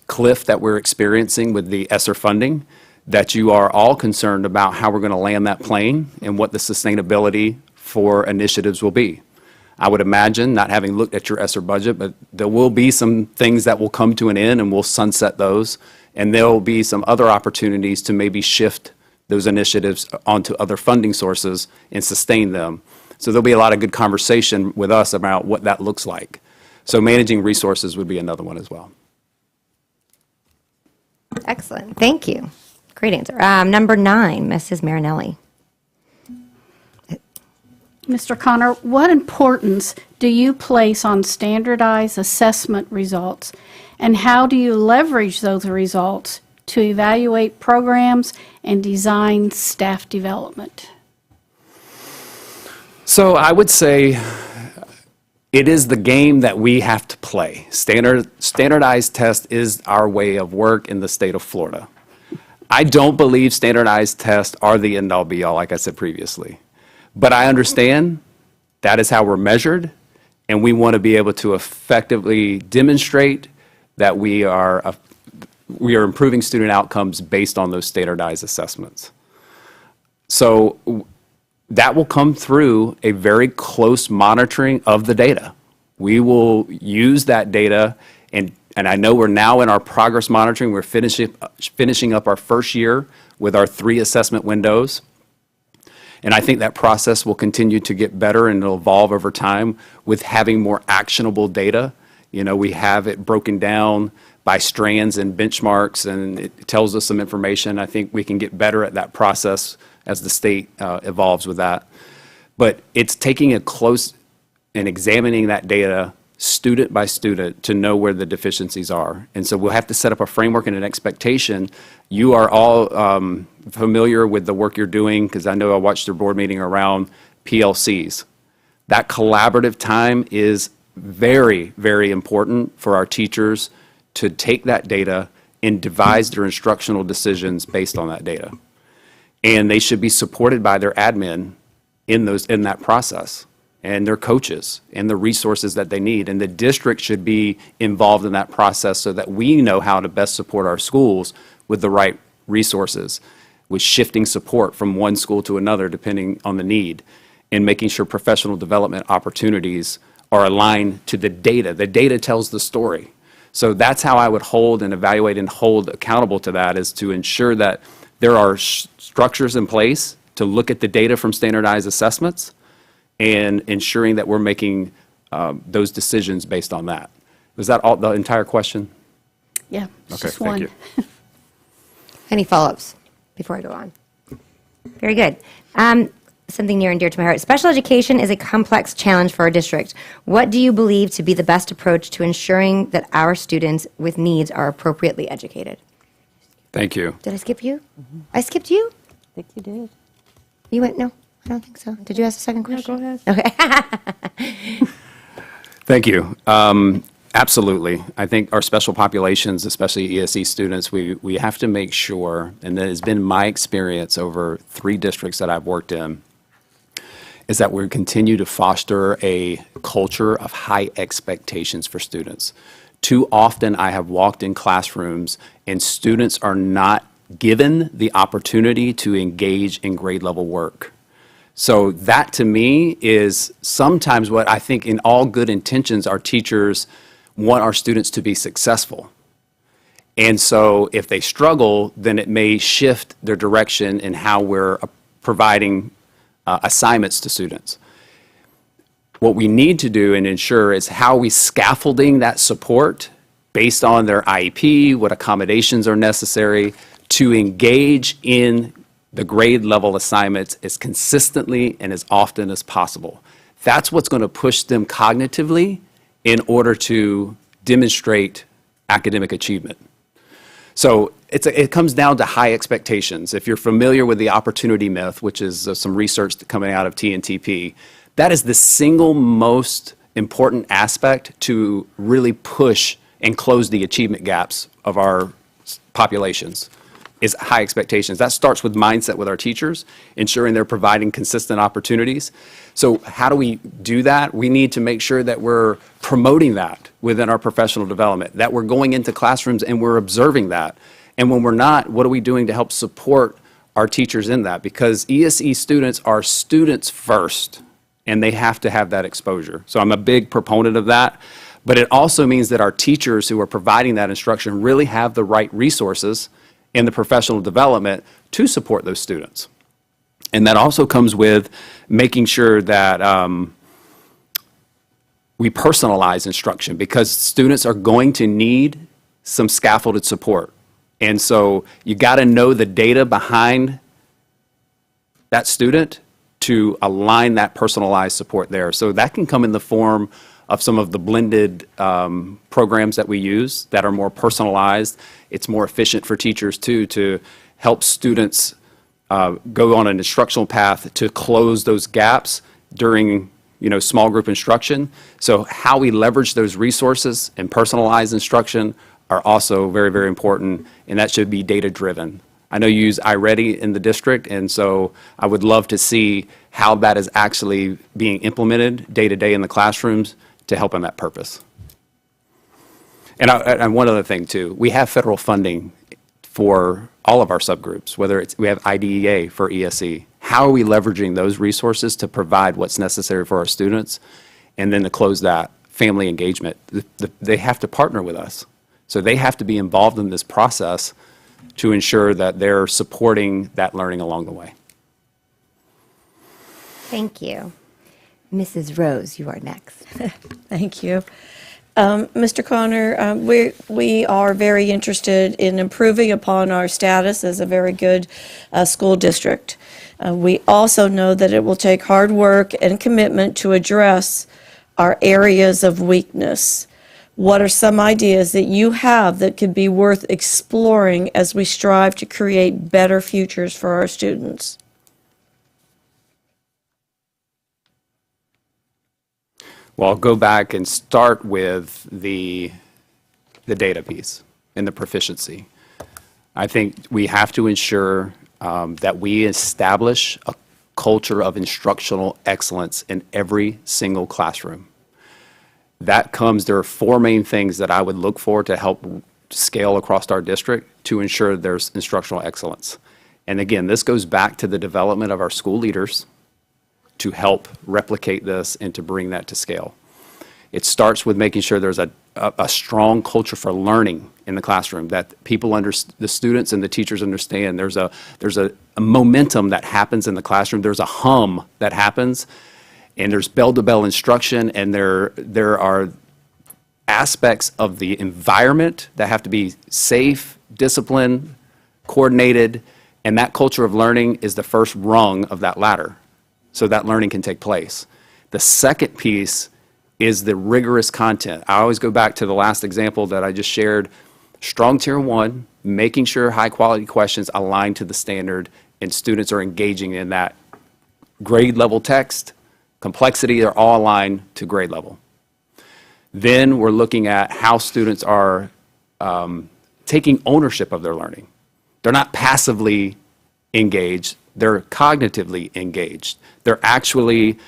cliff that we're experiencing with the ESSER funding, that you are all concerned about how we're going to land that plane and what the sustainability for initiatives will be. I would imagine, not having looked at your ESSER budget, but there will be some things that will come to an end and we'll sunset those. And there will be some other opportunities to maybe shift those initiatives onto other funding sources and sustain them. So there'll be a lot of good conversation with us about what that looks like. So managing resources would be another one as well. Excellent. Thank you. Great answer. Number 9, Mrs. Marinelli. Mr. Connor, what importance do you place on standardized assessment results, and how do you leverage those results to evaluate programs and design staff development? So I would say it is the game that we have to play. Standardized test is our way of work in the state of Florida. I don't believe standardized tests are the end-all be-all, like I said previously. But I understand that is how we're measured, and we want to be able to effectively demonstrate that we are improving student outcomes based on those standardized assessments. So that will come through a very close monitoring of the data. We will use that data, and I know we're now in our progress monitoring. We're finishing up our first year with our 3 assessment windows. And I think that process will continue to get better and it'll evolve over time with having more actionable data. We have it broken down by strands and benchmarks, and it tells us some information. I think we can get better at that process as the state evolves with that. But it's taking a close and examining that data student by student to know where the deficiencies are. And so we'll have to set up a framework and an expectation. You are all familiar with the work you're doing, because I know I watched your board meeting around PLCs. That collaborative time is very, very important for our teachers to take that data and devise their instructional decisions based on that data. And they should be supported by their admin in that process, and their coaches and the resources that they need. And the district should be involved in that process so that we know how to best support our schools with the right resources, with shifting support from one school to another depending on the need, and making sure professional development opportunities are aligned to the data. The data tells the story. So that's how I would hold and evaluate and hold accountable to that, is to ensure that there are structures in place to look at the data from standardized assessments and ensuring that we're making those decisions based on that. Was that all, the entire question? Yeah, it's Okay, just thank one. you. Any follow-ups before I go on? Very good. Something near and dear to my heart. Special education is a complex challenge for our district. What do you believe to be the best approach to ensuring that our students with needs are appropriately educated? Thank you. Did I skip you? I skipped you? I think you did. You went, no, I don't think so. Did you ask a second question? go ahead. Okay. Thank you. Absolutely. I think our special populations, especially ESE students, we have to make sure, and that has been my experience over 3 districts that I've worked in, is that we continue to foster a culture of high expectations for students. Too often I have walked in classrooms and students are not given the opportunity to engage in grade level work. So that to me is sometimes what I think, in all good intentions, our teachers want our students to be successful. And so if they struggle, then it may shift their direction in how we're providing assignments to students. What we need to do and ensure is how we scaffolding that support based on their IEP, what accommodations are necessary to engage in the grade level assignments as consistently and as often as possible. That's what's going to push them cognitively in order to demonstrate academic achievement. So it comes down to high expectations. If you're familiar with the opportunity myth, which is some research coming out of TNTP, that is the single most important aspect to really push and close the achievement gaps of our populations, is high expectations. That starts with mindset with our teachers, ensuring they're providing consistent opportunities. So how do we do that? We need to make sure that we're promoting that within our professional development, that we're going into classrooms and we're observing that. And when we're not, what are we doing to help support our teachers in that? Because ESE students are students first, and they have to have that exposure. So I'm a big proponent of that. But it also means that our teachers who are providing that instruction really have the right resources in the professional development to support those students. And that also comes with making sure that we personalize instruction, because students are going to need some scaffolded support. And so you got to know the data behind that student to align that personalized support there. So that can come in the form of some of the blended programs that we use that are more personalized. It's more efficient for teachers too to help students go on an instructional path to close those gaps during small group instruction. So how we leverage those resources and personalized instruction are also very, very important, and that should be data driven. I know you use iReady in the district, and so I would love to see how that is actually being implemented day to day in the classrooms to help in that purpose. And one other thing too, we have federal funding for all of our subgroups, whether we have IDEA for ESE. How are we leveraging those resources to provide what's necessary for our students, and then to close that family engagement? They have to partner with us. So they have to be involved in this process to ensure that they're supporting that learning along the way. Thank you. Mrs. Rose, you are next. Thank you. Mr. Connor, we are very interested in improving upon our status as a very good school district. We also know that it will take hard work and commitment to address our areas of weakness. What are some ideas that you have that could be worth exploring as we strive to create better futures for our students? Well, I'll go back and start with the data piece and the proficiency. I think we have to ensure that we establish a culture of instructional excellence in every single classroom. There are four main things that I would look for to help scale across our district to ensure there's instructional excellence. And again, this goes back to the development of our school leaders to help replicate this and to bring that to scale. It starts with making sure there's a strong culture for learning in the classroom, that the students and the teachers understand there's a momentum that happens in the classroom, there's a hum that happens, and there's bell-to-bell instruction, and there are aspects of the environment that have to be safe, disciplined, coordinated, and that culture of learning is the first rung of that ladder, so that learning can take place. The second piece is the rigorous content. I always go back to the last example that I just shared. Strong Tier 1, making sure high-quality questions align to the standard, and students are engaging in that. Grade level text, complexity are all aligned to grade level. Then we're looking at how students are taking ownership of their learning. They're not passively engaged, they're cognitively engaged. They're actually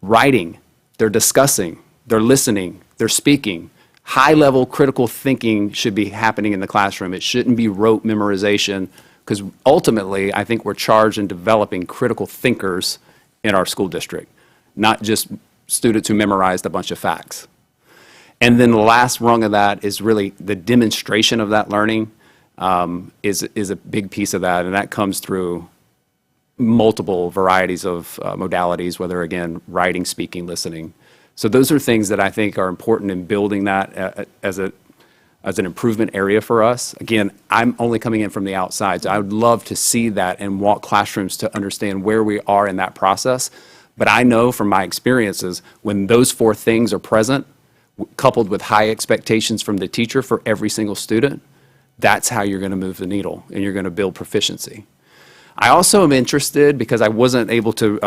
writing, they're discussing, they're listening, they're speaking. High-level critical thinking should be happening in the classroom. It shouldn't be rote memorization, because ultimately I think we're charged in developing critical thinkers in our school district, not just students who memorized a bunch of facts. And then the last rung of that is really the demonstration of that learning is a big piece of that, and that comes through multiple varieties of modalities, whether, again, writing, speaking, listening. So those are things that I think are important in building that as an improvement area for us. Again, I'm only coming in from the outside, so I would love to see that and walk classrooms to understand where we are in that process. But I know from my experiences, when those four things are present, coupled with high expectations from the teacher for every single student, that's how you're going to move the needle and you're going to build proficiency. I also am interested, because I wasn't able to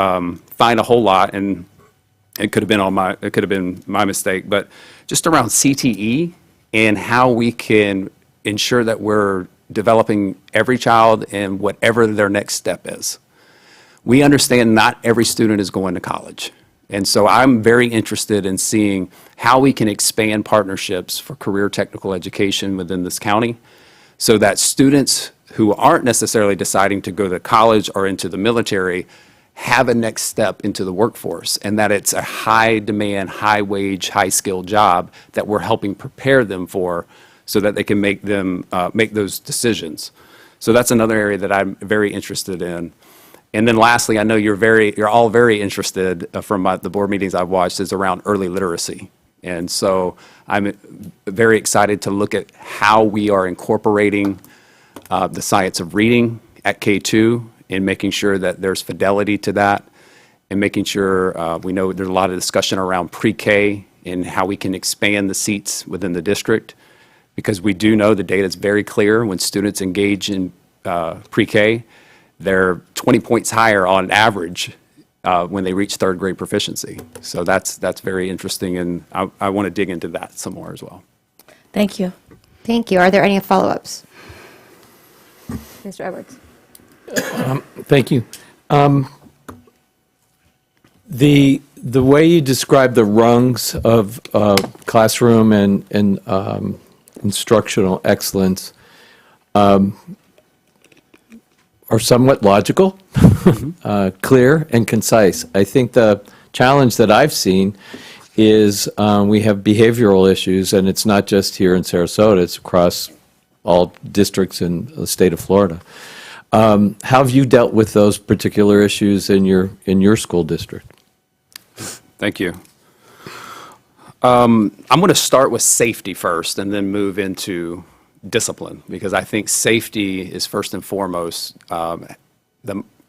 find a whole lot, and it could have been my mistake, but just around CTE and how we can ensure that we're developing every child in whatever their next step is. We understand not every student is going to college. And so I'm very interested in seeing how we can expand partnerships for career technical education within this county, so that students who aren't necessarily deciding to go to college or into the military have a next step into the workforce, and that it's a high demand, high wage, high skilled job that we're helping prepare them for, so that they can make those decisions. So that's another area that I'm very interested in. And then lastly, I know you're all very interested from the board meetings I've watched, is around early literacy. And so I'm very excited to look at how we are incorporating the science of reading at K2, and making sure that there's fidelity to that, and making sure we know there's a lot of discussion around pre-K and how we can expand the seats within the district, because we do know the data is very clear. When students engage in pre-K, they're 20 points higher on average when they reach third grade proficiency. So that's very interesting, and I want to dig into that some more as well. Thank you. Thank you. Are there any follow-ups? Mr. Edwards. Thank you. The way you describe the rungs of classroom and instructional excellence are somewhat logical, clear, and concise. I think the challenge that I've seen is we have behavioral issues, and it's not just here in Sarasota, it's across all districts in the state of Florida. How have you dealt with those particular issues in your school district? Thank you. I'm going to start with safety first and then move into discipline, because I think safety is first and foremost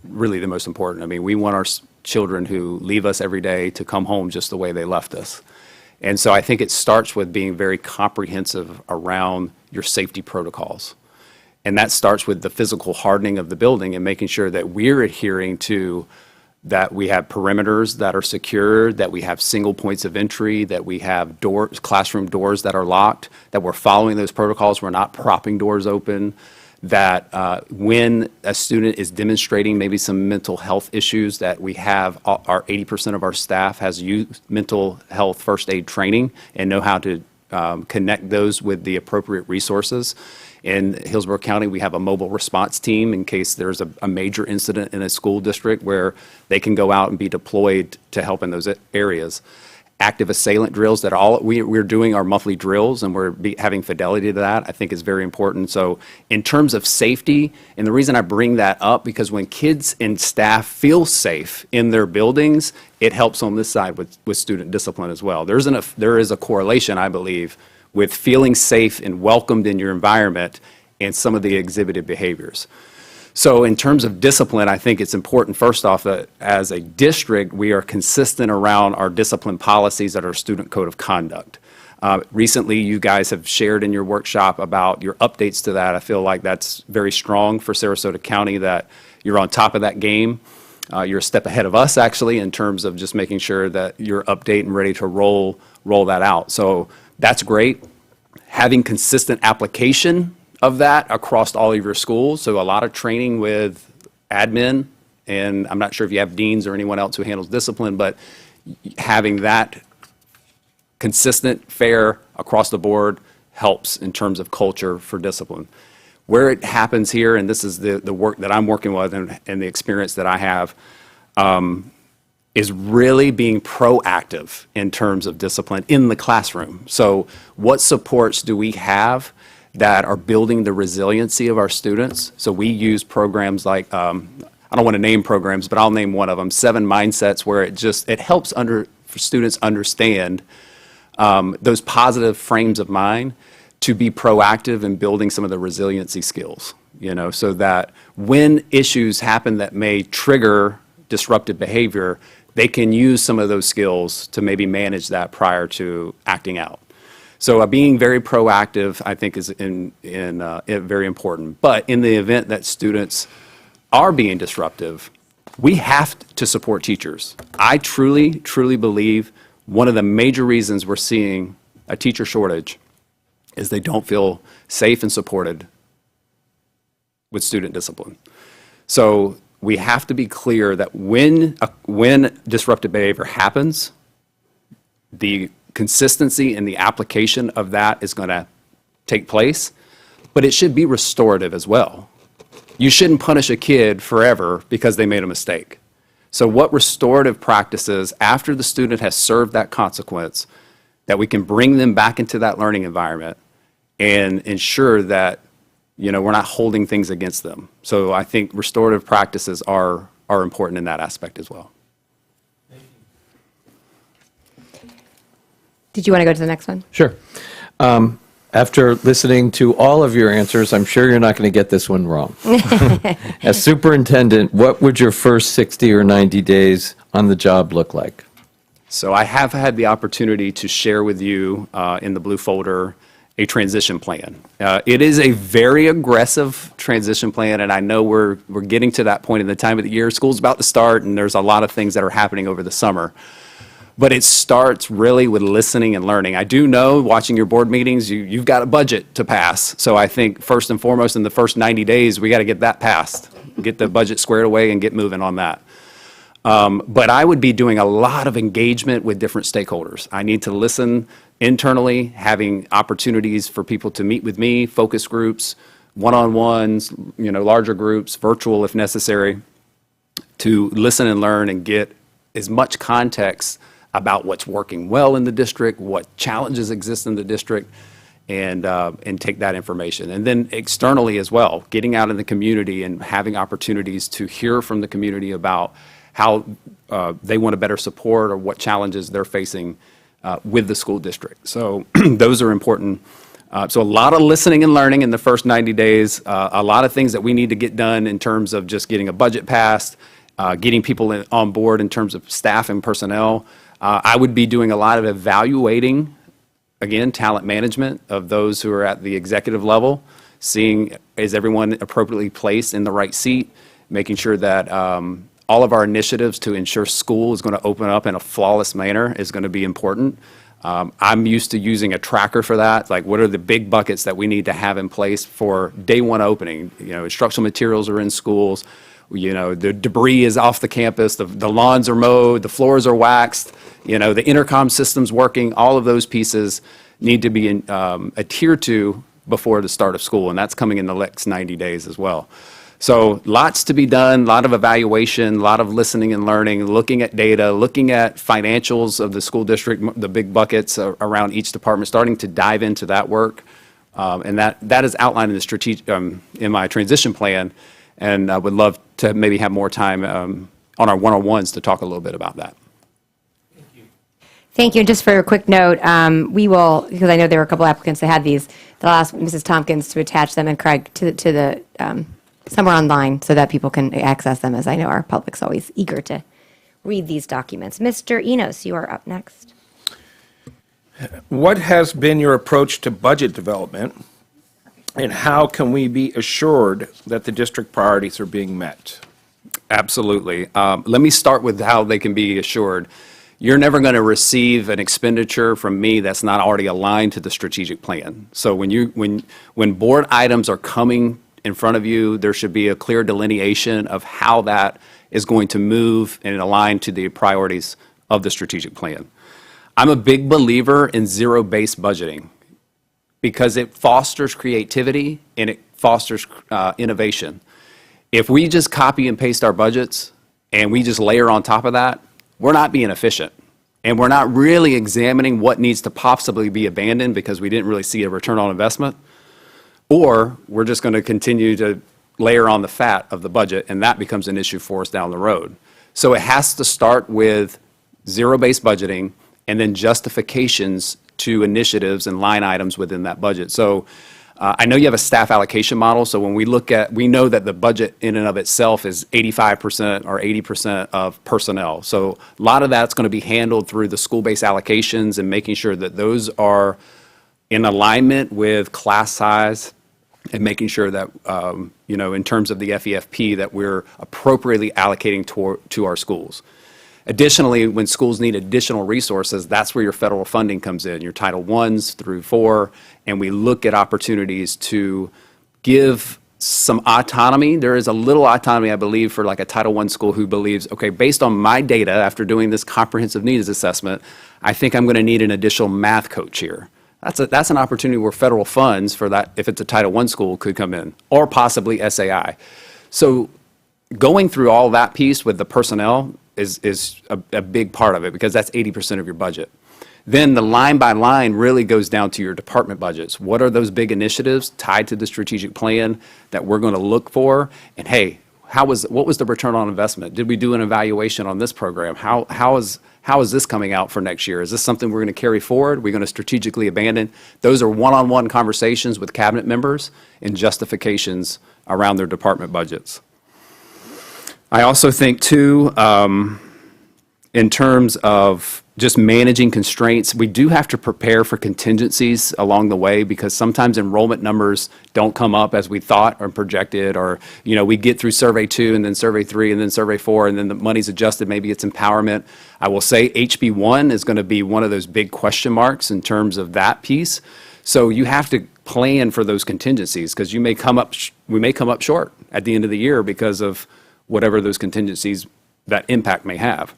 really the most important. I mean, we want our children who leave us every day to come home just the way they left us. And so I think it starts with being very comprehensive around your safety protocols. And that starts with the physical hardening of the building and making sure that we're adhering to that. We have perimeters that are secure, that we have single points of entry, that we have doors, classroom doors that are locked, that we're following those protocols, we're not propping doors open, that when a student is demonstrating maybe some mental health issues, that we have our 80% of our staff has used mental health first aid training and know how to connect those with the appropriate resources. In Hillsborough County, we have a mobile response team in case there's a major incident in a school district where they can go out and be deployed to help in those areas. Active assailant drills, that we're doing our monthly drills, and we're having fidelity to that, I think is very important. So in terms of safety, and the reason I bring that up, because when kids and staff feel safe in their buildings, it helps on this side with student discipline as well. There is a correlation, I believe, with feeling safe and welcomed in your environment and some of the exhibited behaviors. So in terms of discipline, I think it's important, first off, that as a district, we are consistent around our discipline policies at our student code of conduct. Recently, you guys have shared in your workshop about your updates to that. I feel like that's very strong for Sarasota County, that you're on top of that game. You're a step ahead of us, actually, in terms of just making sure that you're updated and ready to roll that out. So that's great. Having consistent application of that across all of your schools, so a lot of training with admin, and I'm not sure if you have deans or anyone else who handles discipline, but having that consistent, fair, across the board helps in terms of culture for discipline. Where it happens here, and this is the work that I'm working with and the experience that I have, is really being proactive in terms of discipline in the classroom. So what supports do we have that are building the resiliency of our students? So we use programs like, I I don't want to name programs, but I'll name one of them, 7 Mindsets, where it helps for students understand those positive frames of mind to be proactive in building some of the resiliency skills, so that when issues happen that may trigger disruptive behavior, they can use some of those skills to maybe manage that prior to acting out. So being very proactive, I think, is very important. But in the event that students are being disruptive, we have to support teachers. I truly, truly believe one of the major reasons we're seeing a teacher shortage is they don't feel safe and supported with student discipline. So we have to be clear that when disruptive behavior happens, the consistency in the application of that is going to take place, but it should be restorative as well. You shouldn't punish a kid forever because they made a mistake. So what restorative practices after the student has served that consequence, that we can bring them back into that learning environment and ensure that we're not holding things against them. So I think restorative practices are important in that aspect as well. Did you want to go to the next one? Sure. After listening to all of your answers, I'm sure you're not going to get this one wrong. As superintendent, what would your first 60 or 90 days on the job look like? So I have had the opportunity to share with you in the blue folder a transition plan. It is a very aggressive transition plan, and I know we're getting to that point in the time of the year. School's about to start, and there's a lot of things that are happening over the summer. But it starts really with listening and learning. I do know, watching your board meetings, you've got a budget to pass. So I think first and foremost, in the first 90 days, we got to get that passed, get the budget squared away and get moving on that. But I would be doing a lot of engagement with different stakeholders. I need to listen internally, having opportunities for people to meet with me, focus groups, one-on-ones, larger groups, virtual if necessary, to listen and learn and get as much context about what's working well in the district, what challenges exist in the district, and take that information. And then externally as well, getting out in the community and having opportunities to hear from the community about how they want to better support or what challenges they're facing with the school district. So those are important. So a lot of listening and learning in the first 90 days, a lot of things that we need to get done in terms of just getting a budget passed, getting people on board in terms of staff and personnel. I would be doing a lot of evaluating, again, talent management of those who are at the executive level, seeing is everyone appropriately placed in the right seat, making sure that all of our initiatives to ensure school is going to open up in a flawless manner is going to be important. I'm used to using a tracker for that, like what are the big buckets that we need to have in place for day one opening. Instructional materials are in schools. The debris is off the campus, the lawns are mowed, the floors are waxed, the intercom system's working. All of those pieces need to be adhered to before the start of school, and that's coming in the next 90 days as well. So lots to be done, a lot of evaluation, a lot of listening and learning, looking at data, looking at financials of the school district, the big buckets around each department, starting to dive into that work. And that is outlined in the strategic, in my transition plan. And I would love to maybe have more time on our one-on-ones to talk a little bit about that. Thank you. And just for a quick note, we will, because I know there were a couple applicants that had these, they'll ask Mrs. Tompkins to attach them and Craig to the somewhere online so that people can access them, as I know our public's always eager to read these documents. Mr. Enos, you are up next. What has been your approach to budget development, and how can we be assured that the district priorities are being met? Absolutely. Let me start with how they can be assured. You're never going to receive an expenditure from me that's not already aligned to the strategic plan. So when board items are coming in front of you, there should be a clear delineation of how that is going to move and align to the priorities of the strategic plan. I'm a big believer in zero-based budgeting because it fosters creativity and it fosters innovation. If we just copy and paste our budgets and we just layer on top of that, we're not being efficient. And we're not really examining what needs to possibly be abandoned because we didn't really see a return on investment. Or we're just going to continue to layer on the fat of the budget, and that becomes an issue for us down the road. So it has to start with zero-based budgeting and then justifications to initiatives and line items within that budget. So I know you have a staff allocation model, so when we look at, we know that the budget in and of itself is 85% or 80% of personnel. So a lot of that's going to be handled through the school-based allocations and making sure that those are in alignment with class size and making sure that, you know, in terms of the FEFP, that we're appropriately allocating to our schools. Additionally, when schools need additional resources, that's where your federal funding comes in, your Title Is through 4, and we look at opportunities to give some autonomy. There is a little autonomy, I believe, for like a Title I school who believes, okay, based on my data, after doing this comprehensive needs assessment, I think I'm going to need an additional math coach here. That's an opportunity where federal funds for that, if it's a Title I school, could come in, or possibly SAI. So going through all that piece with the personnel is a big part of it, because that's 80% of your budget. Then the line by line really goes down to your department budgets. What are those big initiatives tied to the strategic plan that we're going to look for? And hey, what was the return on investment? Did we do an evaluation on this program? How is this coming out for next year? Is this something we're going to carry forward? We're going to strategically abandon? Those are one-on-one conversations with cabinet members and justifications around their department budgets. I also think, too, in terms of just managing constraints, we do have to prepare for contingencies along the way, because sometimes enrollment numbers don't come up as we thought or projected, or, you know, we get through Survey 2 and then Survey 3 and then Survey 4, and then the money's adjusted, maybe it's empowerment. I will say HB1 is going to be one of those big question marks in terms of that piece. So you have to plan for those contingencies, because we may come up short at the end of the year because of whatever those contingencies, that impact may have.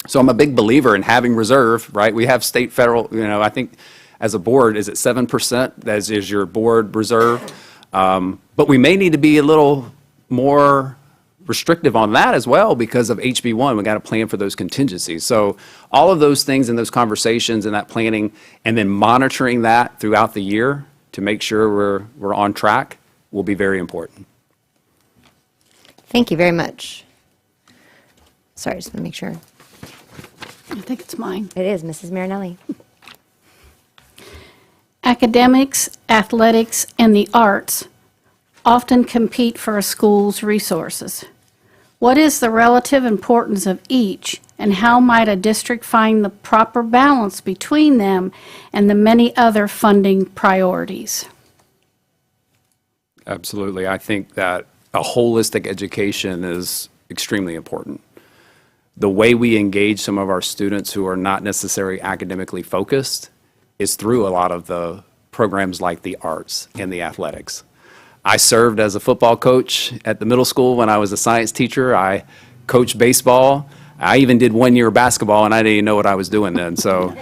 So I'm a big believer in having reserve, right? We have state, federal, you know, I think as a board, is it 7% as is your board reserve? But we may need to be a little more restrictive on that as well because of HB1. We got to plan for those contingencies. So all of those things in those conversations and that planning, and then monitoring that throughout the year to make sure we're on track, will be very important. Thank you very much. Sorry, just want to make sure. I think it's mine. It is Mrs. Marinelli. Academics, athletics, and the arts often compete for a school's resources. What is the relative importance of each, and how might a district find the proper balance between them and the many other funding priorities? Absolutely. I think that a holistic education is extremely important. The way we engage some of our students who are not necessarily academically focused is through a lot of the programs like the arts and the athletics. I served as a football coach at the middle school when I was a science teacher. I coached baseball. I even did 1 year of basketball, and I didn't even know what I was doing then. So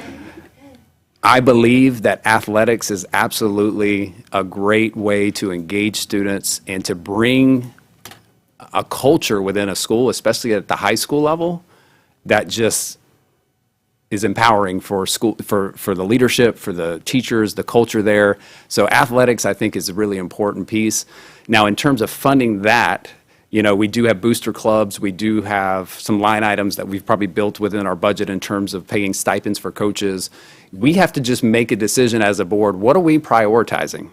I believe that athletics is absolutely a great way to engage students and to bring a culture within a school, especially at the high school level, that just is empowering for school, for the leadership, for the teachers, the culture there. So athletics, I think, is a really important piece. Now, in terms of funding that, you know, we do have booster clubs. We do have some line items that we've probably built within our budget in terms of paying stipends for coaches. We have to just make a decision as a board. What are we prioritizing?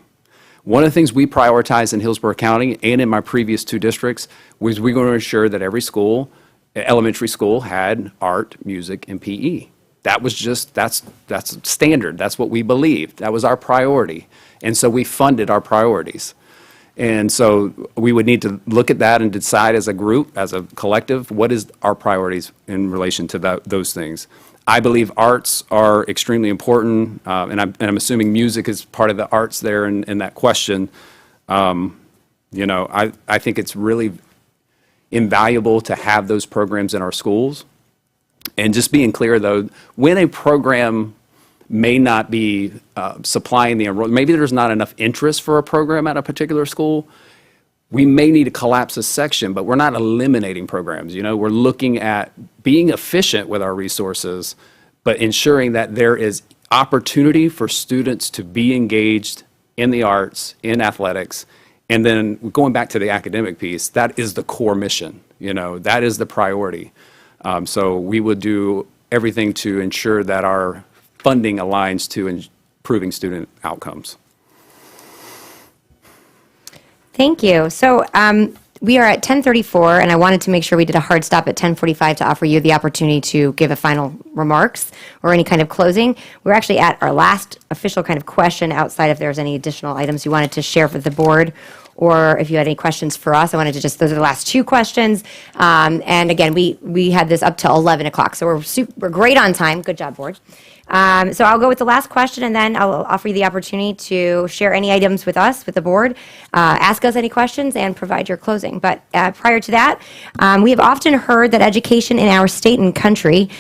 One of the things we prioritize in Hillsborough County and in my previous 2 districts was we're going to ensure that every school, elementary school, had art, music, and PE. That was just, that's standard. That's what we believed. That was our priority. And so we funded our priorities. And so we would need to look at that and decide as a group, as a collective, what is our priorities in relation to those things. I believe arts are extremely important, and I'm assuming music is part of the arts there in that question. You know, I think it's really invaluable to have those programs in our schools. And just being clear, though, when a program may not be supplying the enrollment, maybe there's not enough interest for a program at a particular school, we may need to collapse a section, but we're not eliminating programs. You know, we're looking at being efficient with our resources, but ensuring that there is opportunity for students to be engaged in the arts, in athletics, And then going back to the academic piece, that is the core mission, that is the priority. So we would do everything to ensure that our funding aligns to improving student outcomes. Thank you. So we are at 10:34, and I wanted to make sure we did a hard stop at 10:45 to offer you the opportunity to give a final remarks or any kind of closing. We're actually at our last official kind of question outside if there's any additional items you wanted to share with the board, or if you had any questions for us. I wanted to just, those are the last two questions. And again, we had this up till 11 o'clock, so we're great on time. Good job, board. So I'll go with the last question, and then I'll offer you the opportunity to share any items with us, with the board, ask us any questions, and provide your closing. But prior to that, we have often heard that education in our state and country,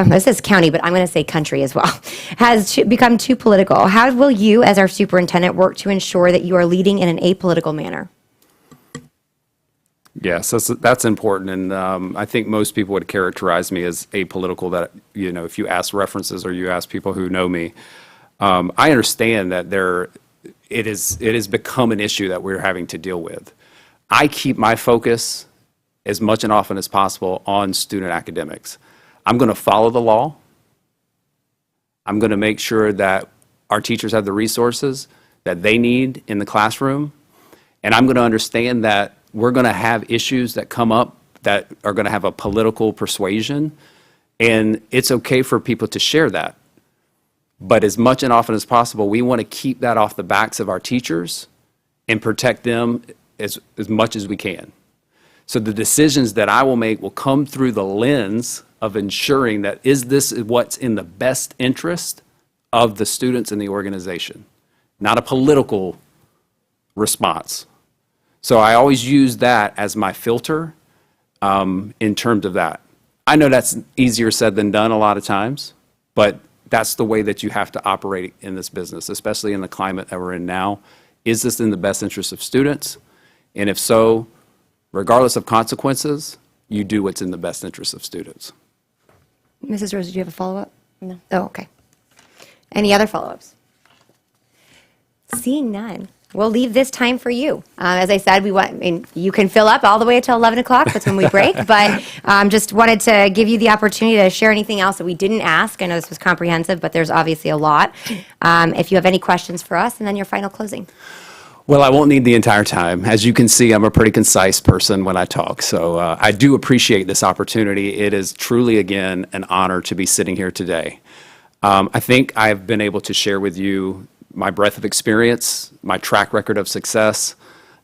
this says county, but I'm going to say country as well, has become too political. How will you, as our superintendent, work to ensure that you are leading in an apolitical manner? Yes, that's important, and I think most people would characterize me as apolitical. That if you ask references or you ask people who know me, I understand that it has become an issue that we're having to deal with. I keep my focus as much and often as possible on student academics. I'm going to follow the law. I'm going to make sure that our teachers have the resources that they need in the classroom, and I'm going to understand that we're going to have issues that come up that are going to have a political persuasion, and it's okay for people to share that. But as much and often as possible, we want to keep that off the backs of our teachers and protect them as much as we can. So the decisions that I will make will come through the lens of ensuring that is this what's in the best interest of the students in the organization, not a political response. So I always use that as my filter in terms of that. I know that's easier said than done a lot of times, but that's the way that you have to operate in this business, especially in the climate that we're in now. Is this in the best interest of students? And if so, regardless of consequences, you do what's in the best interest of students. Mrs. Rose, did you have a follow-up? No. Oh, okay. Any other follow-ups? Seeing none. We'll leave this time for you. As I said, you can fill up all the way until 11 o'clock. That's when we break. But just wanted to give you the opportunity to share anything else that we didn't ask. I know this was comprehensive, but there's obviously a lot. If you have any questions for us, and then your final closing. Well, I won't need the entire time. As you can see, I'm a pretty concise person when I talk. So I do appreciate this opportunity. It is truly, again, an honor to be sitting here today. I think I've been able to share with you my breadth of experience, my track record of success.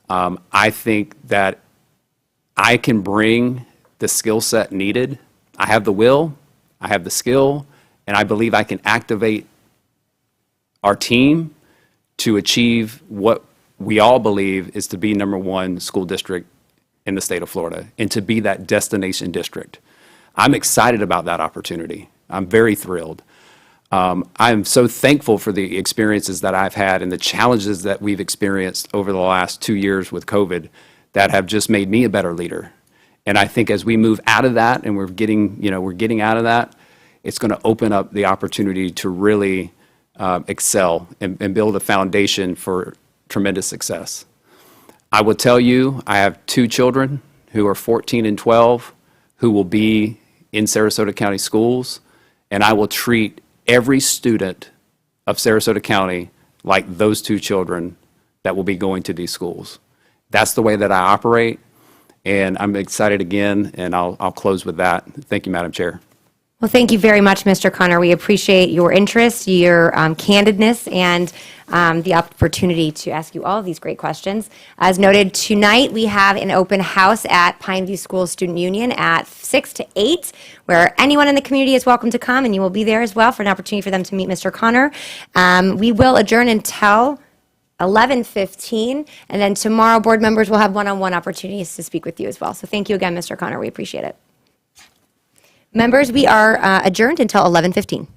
I think that I can bring the skill set needed. I have the will, I have the skill, and I believe I can activate our team to achieve what we all believe is to be #1 school district in the state of Florida and to be that destination district. I'm excited about that opportunity. I'm very thrilled. I'm so thankful for the experiences that I've had and the challenges that we've experienced over the last 2 years with COVID that have just made me a better leader. And I think as we move out of that and we're getting out of that, it's going to open up the opportunity to really excel and build a foundation for tremendous success. I will tell you, I have 2 children who are 14 and 12 who will be in Sarasota County schools, and I will treat every student of Sarasota County like those 2 children that will be going to these schools. That's the way that I operate, and I'm excited again, and I'll close with that. Thank you, Madam Chair. Well, thank you very much, Mr. Connor. We appreciate your interest, your candidness, and the opportunity to ask you all of these great questions. As noted, tonight we have an open house at Pineview School Student Union at 6 to 8, where anyone in the community is welcome to come, and you will be there as well for an opportunity for them to meet Mr. Connor. We will adjourn until 11:15, and then tomorrow board members will have one-on-one opportunities to speak with you as well. So thank you again, Mr. Connor. We appreciate it. Members, we are adjourned until 11:15.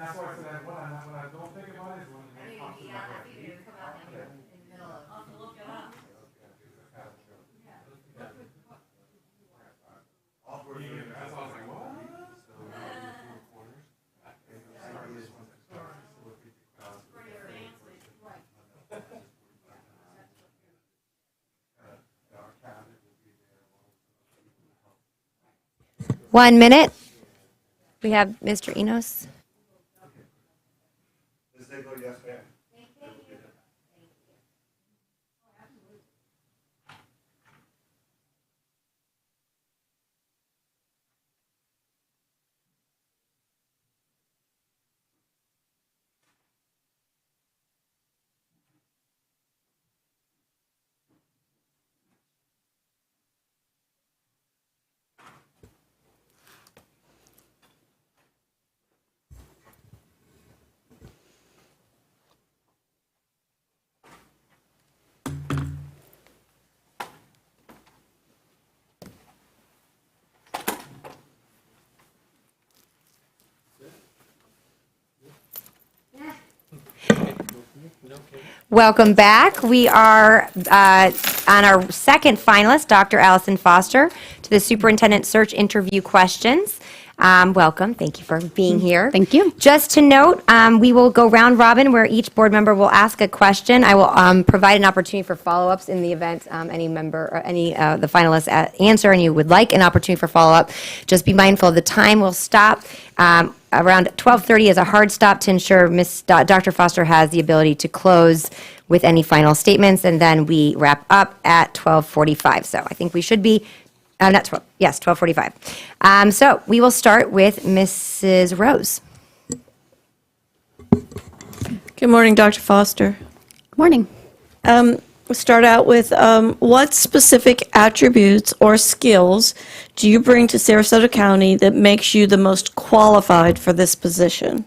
That's why I said, when I don't think about it, is when it pops in my head. That's why I was like, what? One minute. We have Mr. Enos. Welcome back. We are on our second finalist, Dr. Allison Foster, to the Superintendent Search Interview Questions. Welcome. Thank you for being here. Thank you. Just to note, we will go round robin where each board member will ask a question. I will provide an opportunity for follow-ups in the event any member or any the finalists answer and you would like an opportunity for follow-up. Just be mindful of the time. We'll stop around 12:30 is a hard stop to ensure Dr. Foster has the ability to close with any final statements, and then we wrap up at 12:45. So I think we should be not 12. Yes, 12:45. So we will start with Mrs. Rose. Good morning, Dr. Foster. Morning. We'll start out with what specific attributes or skills do you bring to Sarasota County that makes you the most qualified for this position?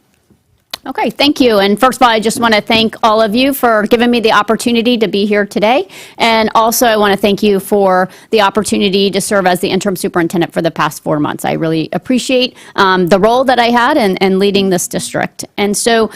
Okay, thank you. And first of all, I just want to thank all of you for giving me the opportunity to be here today. And also, I want to thank you for the opportunity to serve as the interim superintendent for the past 4 months. I really appreciate the role that I had in leading this district. And so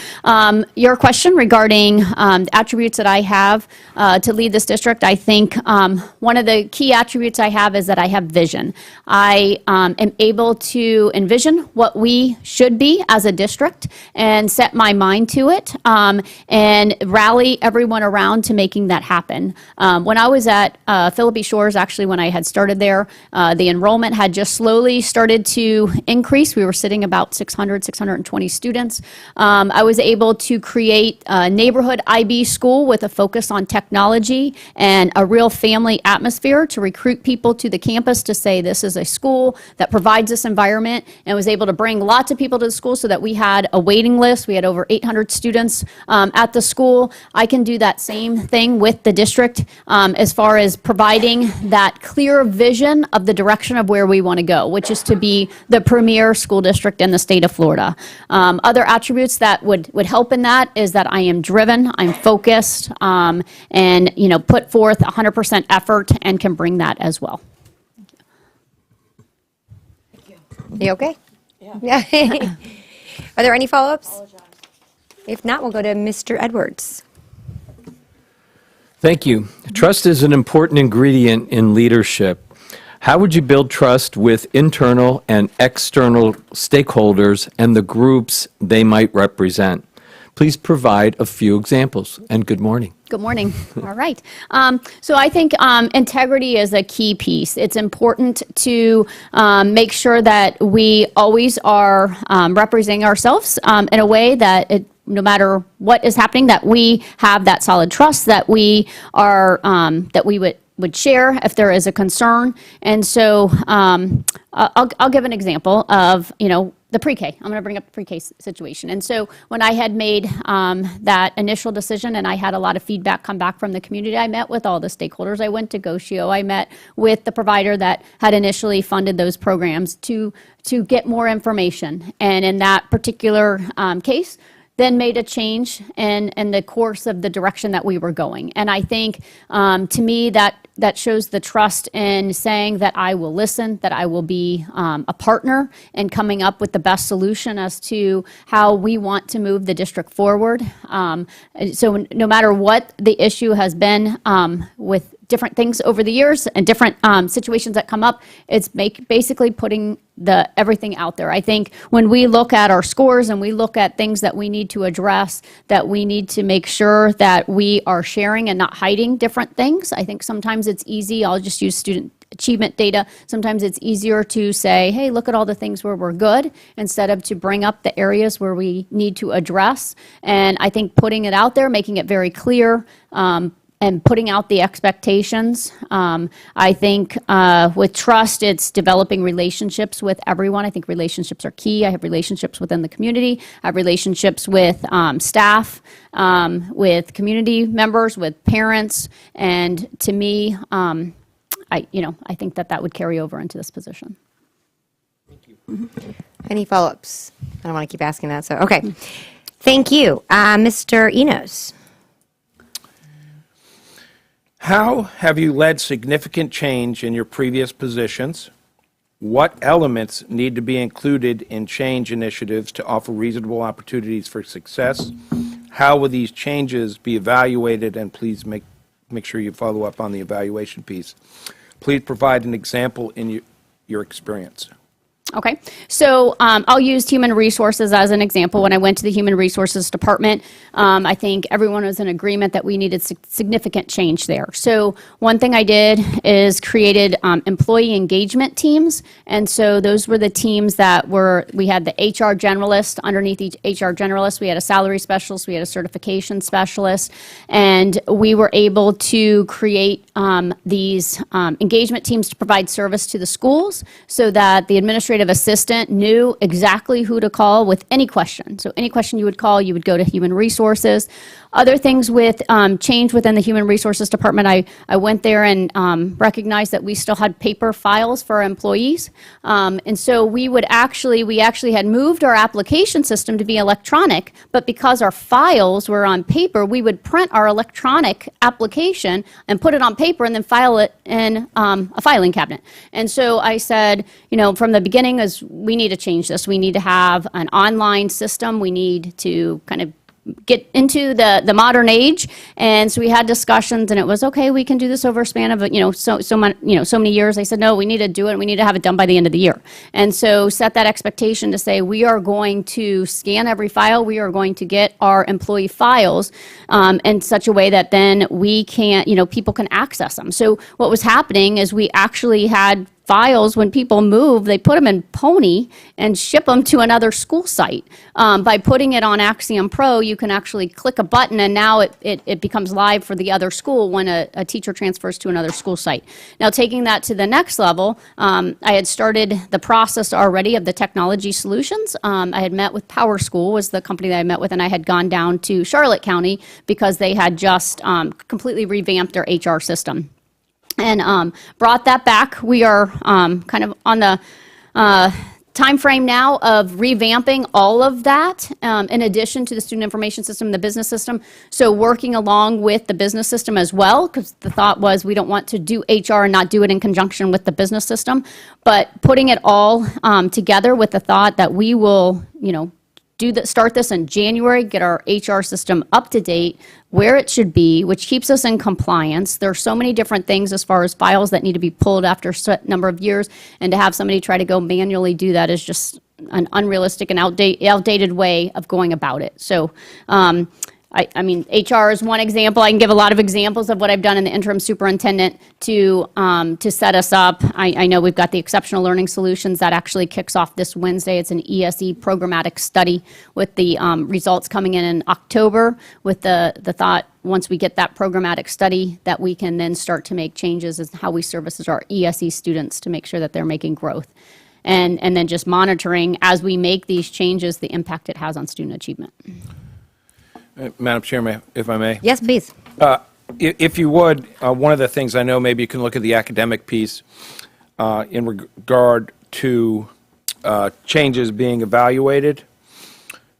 your question regarding the attributes that I have to lead this district, I think one of the key attributes I have is that I have vision. I am able to envision what we should be as a district and set my mind to it and rally everyone around to making that happen. When I was at Philippi Shores, actually when I had started there, the enrollment had just slowly started to increase. We were sitting about 620 students. I was able to create a neighborhood IB school with a focus on technology and a real family atmosphere to recruit people to the campus to say this is a school that provides this environment, and was able to bring lots of people to the school so that we had a waiting list. We had over 800 students at the school. I can do that same thing with the district as far as providing that clear vision of the direction of where we want to go, which is to be the premier school district in the state of Florida. Other attributes that would help in that is that I am driven, I'm focused, and put forth 100% effort and can bring that as well. You okay? Yeah. Are there any follow-ups? If not, we'll go to Mr. Edwards. Thank you. Trust is an important ingredient in leadership. How would you build trust with internal and external stakeholders and the groups they might represent? Please provide a few examples, and good morning. Good morning. All right. So I think integrity is a key piece. It's important to make sure that we always are representing ourselves in a way that no matter what is happening, that we have that solid trust, that we are that we would share if there is a concern. And so I'll give an example of the pre-K. I'm going to bring up the pre-K situation. And so when I had made that initial decision and I had a lot of feedback come back from the community, I met with all the stakeholders. I went to Goshio. I met with the provider that had initially funded those programs to get more information. And in that particular case, then made a change in the course of the direction that we were going. And I think, to me, that that shows the trust in saying that I will listen, that I will be a partner in coming up with the best solution as to how we want to move the district forward. So no matter what the issue has been with different things over the years and different situations that come up, it's basically putting everything out there. I think when we look at our scores and we look at things that we need to address, that we need to make sure that we are sharing and not hiding different things. I think sometimes it's easy, I'll just use student achievement data. Sometimes it's easier to say, hey, look at all the things where we're good, instead of to bring up the areas where we need to address. And I think putting it out there, making it very clear, and putting out the expectations. I think with trust, it's developing relationships with everyone. I think relationships are key. I have relationships within the community. I have relationships with staff, with community members, with parents. And to me, I think that would carry over into this position. Any follow-ups? I don't want to keep asking that, so, okay. Thank you. Mr. Enos. How have you led significant change in your previous positions? What elements need to be included in change initiatives to offer reasonable opportunities for success? How will these changes be evaluated? And please make sure you follow up on the evaluation piece. Please provide an example in your experience. Okay, so I'll use human resources as an example. When I went to the human resources department, I think everyone was in agreement that we needed significant change there. So one thing I did is created employee engagement teams. And so those were the teams that we had the HR generalist. Underneath each HR generalist, we had a salary specialist, we had a certification specialist, and we were able to create these engagement teams to provide service to the schools so that the administrative assistant knew exactly who to call with any question. So any question you would call, you would go to human resources. Other things with change within the human resources department, I went there and recognized that we still had paper files for our employees. And so we actually had moved our application system to be electronic, but because our files were on paper, we would print our electronic application and put it on paper and then file it in a filing cabinet. And so I said, from the beginning, is we need to change this. We need to have an online system. We need to kind of get into the modern age. And so we had discussions, and it was, okay, we can do this over a span of, so many years. I said, no, we need to do it, and we need to have it done by the end of the year. And so set that expectation to say, we are going to scan every file. We are going to get our employee files in such a way that then we can, people can access them. So what was happening is we actually had files, when people move, they put them in Pony and ship them to another school site. By putting it on Axiom Pro, you can actually click a button, and now it becomes live for the other school when a teacher transfers to another school site. Now, taking that to the next level, I had started the process already of the technology solutions. I had met with Power School, was the company that I met with, and I had gone down to Charlotte County because they had just completely revamped their HR system. And brought that back. We are kind of on the time frame now of revamping all of that, in addition to the student information system, the business system. So working along with the business system as well, because the thought was we don't want to do HR and not do it in conjunction with the business system, but putting it all together with the thought that we will, start this in January, get our HR system up to date, where it should be, which keeps us in compliance. There are so many different things as far as files that need to be pulled after a certain number of years, and to have somebody try to go manually do that is just an unrealistic and outdated way of going about it. So I mean, HR is one example. I can give a lot of examples of what I've done in the interim superintendent to set us up. I know we've got the Exceptional Learning Solutions that actually kicks off this Wednesday. It's an ESE programmatic study with the results coming in October, with the thought, once we get that programmatic study, that we can then start to make changes in how we service our ESE students to make sure that they're making growth. And then just monitoring, as we make these changes, the impact it has on student achievement. Madam Chairman, if I may. Yes, please. If you would, one of the things I know, maybe you can look at the academic piece in regard to changes being evaluated.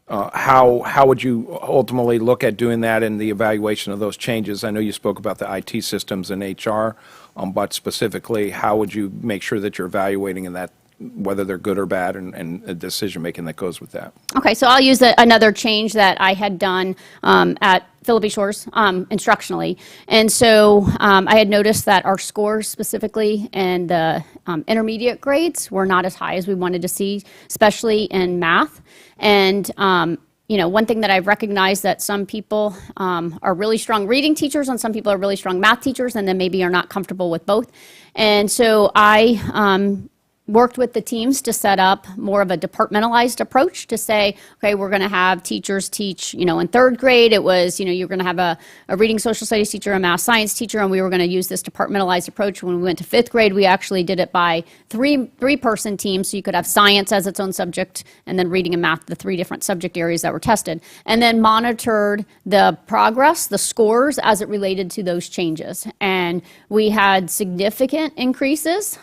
How would you ultimately look at doing that in the evaluation of those changes? I know you spoke about the IT systems and HR. But specifically, how would you make sure that you're evaluating in that, whether they're good or bad, and the decision-making that goes with that? Okay, so I'll use another change that I had done at Philippi Shores instructionally. And so I had noticed that our scores specifically in the intermediate grades were not as high as we wanted to see, especially in math. And one thing that I've recognized that some people are really strong reading teachers and some people are really strong math teachers, and then maybe are not comfortable with both. And so I worked with the teams to set up more of a departmentalized approach to say, okay, we're going to have teachers teach, in third grade, it was, you're going to have a reading social studies teacher, a math science teacher, and we were going to use this departmentalized approach. When we went to fifth grade, we actually did it by three-person teams, so you could have science as its own subject, and then reading and math, the three different subject areas that were tested, and then monitored the progress, the scores, as it related to those changes. And we had significant increases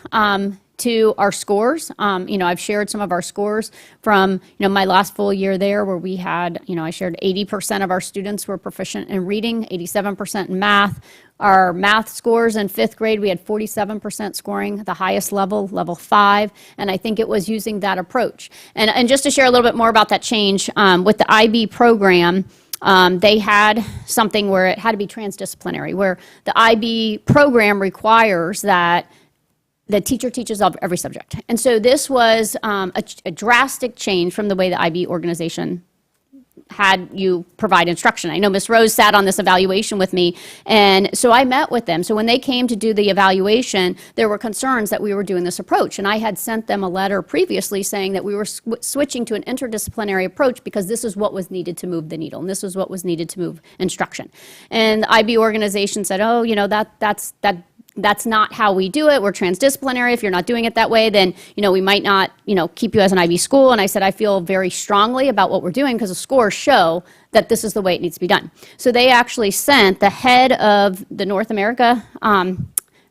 to our scores. I've shared some of our scores from, my last full year there, where we had, I shared 80% of our students were proficient in reading, 87% in math. Our math scores in fifth grade, we had 47% scoring, the highest level, level 5, and I think it was using that approach. And just to share a little bit more about that change, with the IB program, they had something where it had to be transdisciplinary, where the IB program requires that the teacher teaches every subject. And so this was a drastic change from the way the IB organization had you provide instruction. I know Ms. Rose sat on this evaluation with me, and so I met with them. So when they came to do the evaluation, there were concerns that we were doing this approach, and I had sent them a letter previously saying that we were switching to an interdisciplinary approach because this is what was needed to move the needle, and this is what was needed to move instruction. And the IB organization said, oh, that's not how we do it. We're transdisciplinary. If you're not doing it that way, then, we might not, keep you as an IB school. And I said, I feel very strongly about what we're doing because the scores show that this is the way it needs to be done. So they actually sent the head of the North America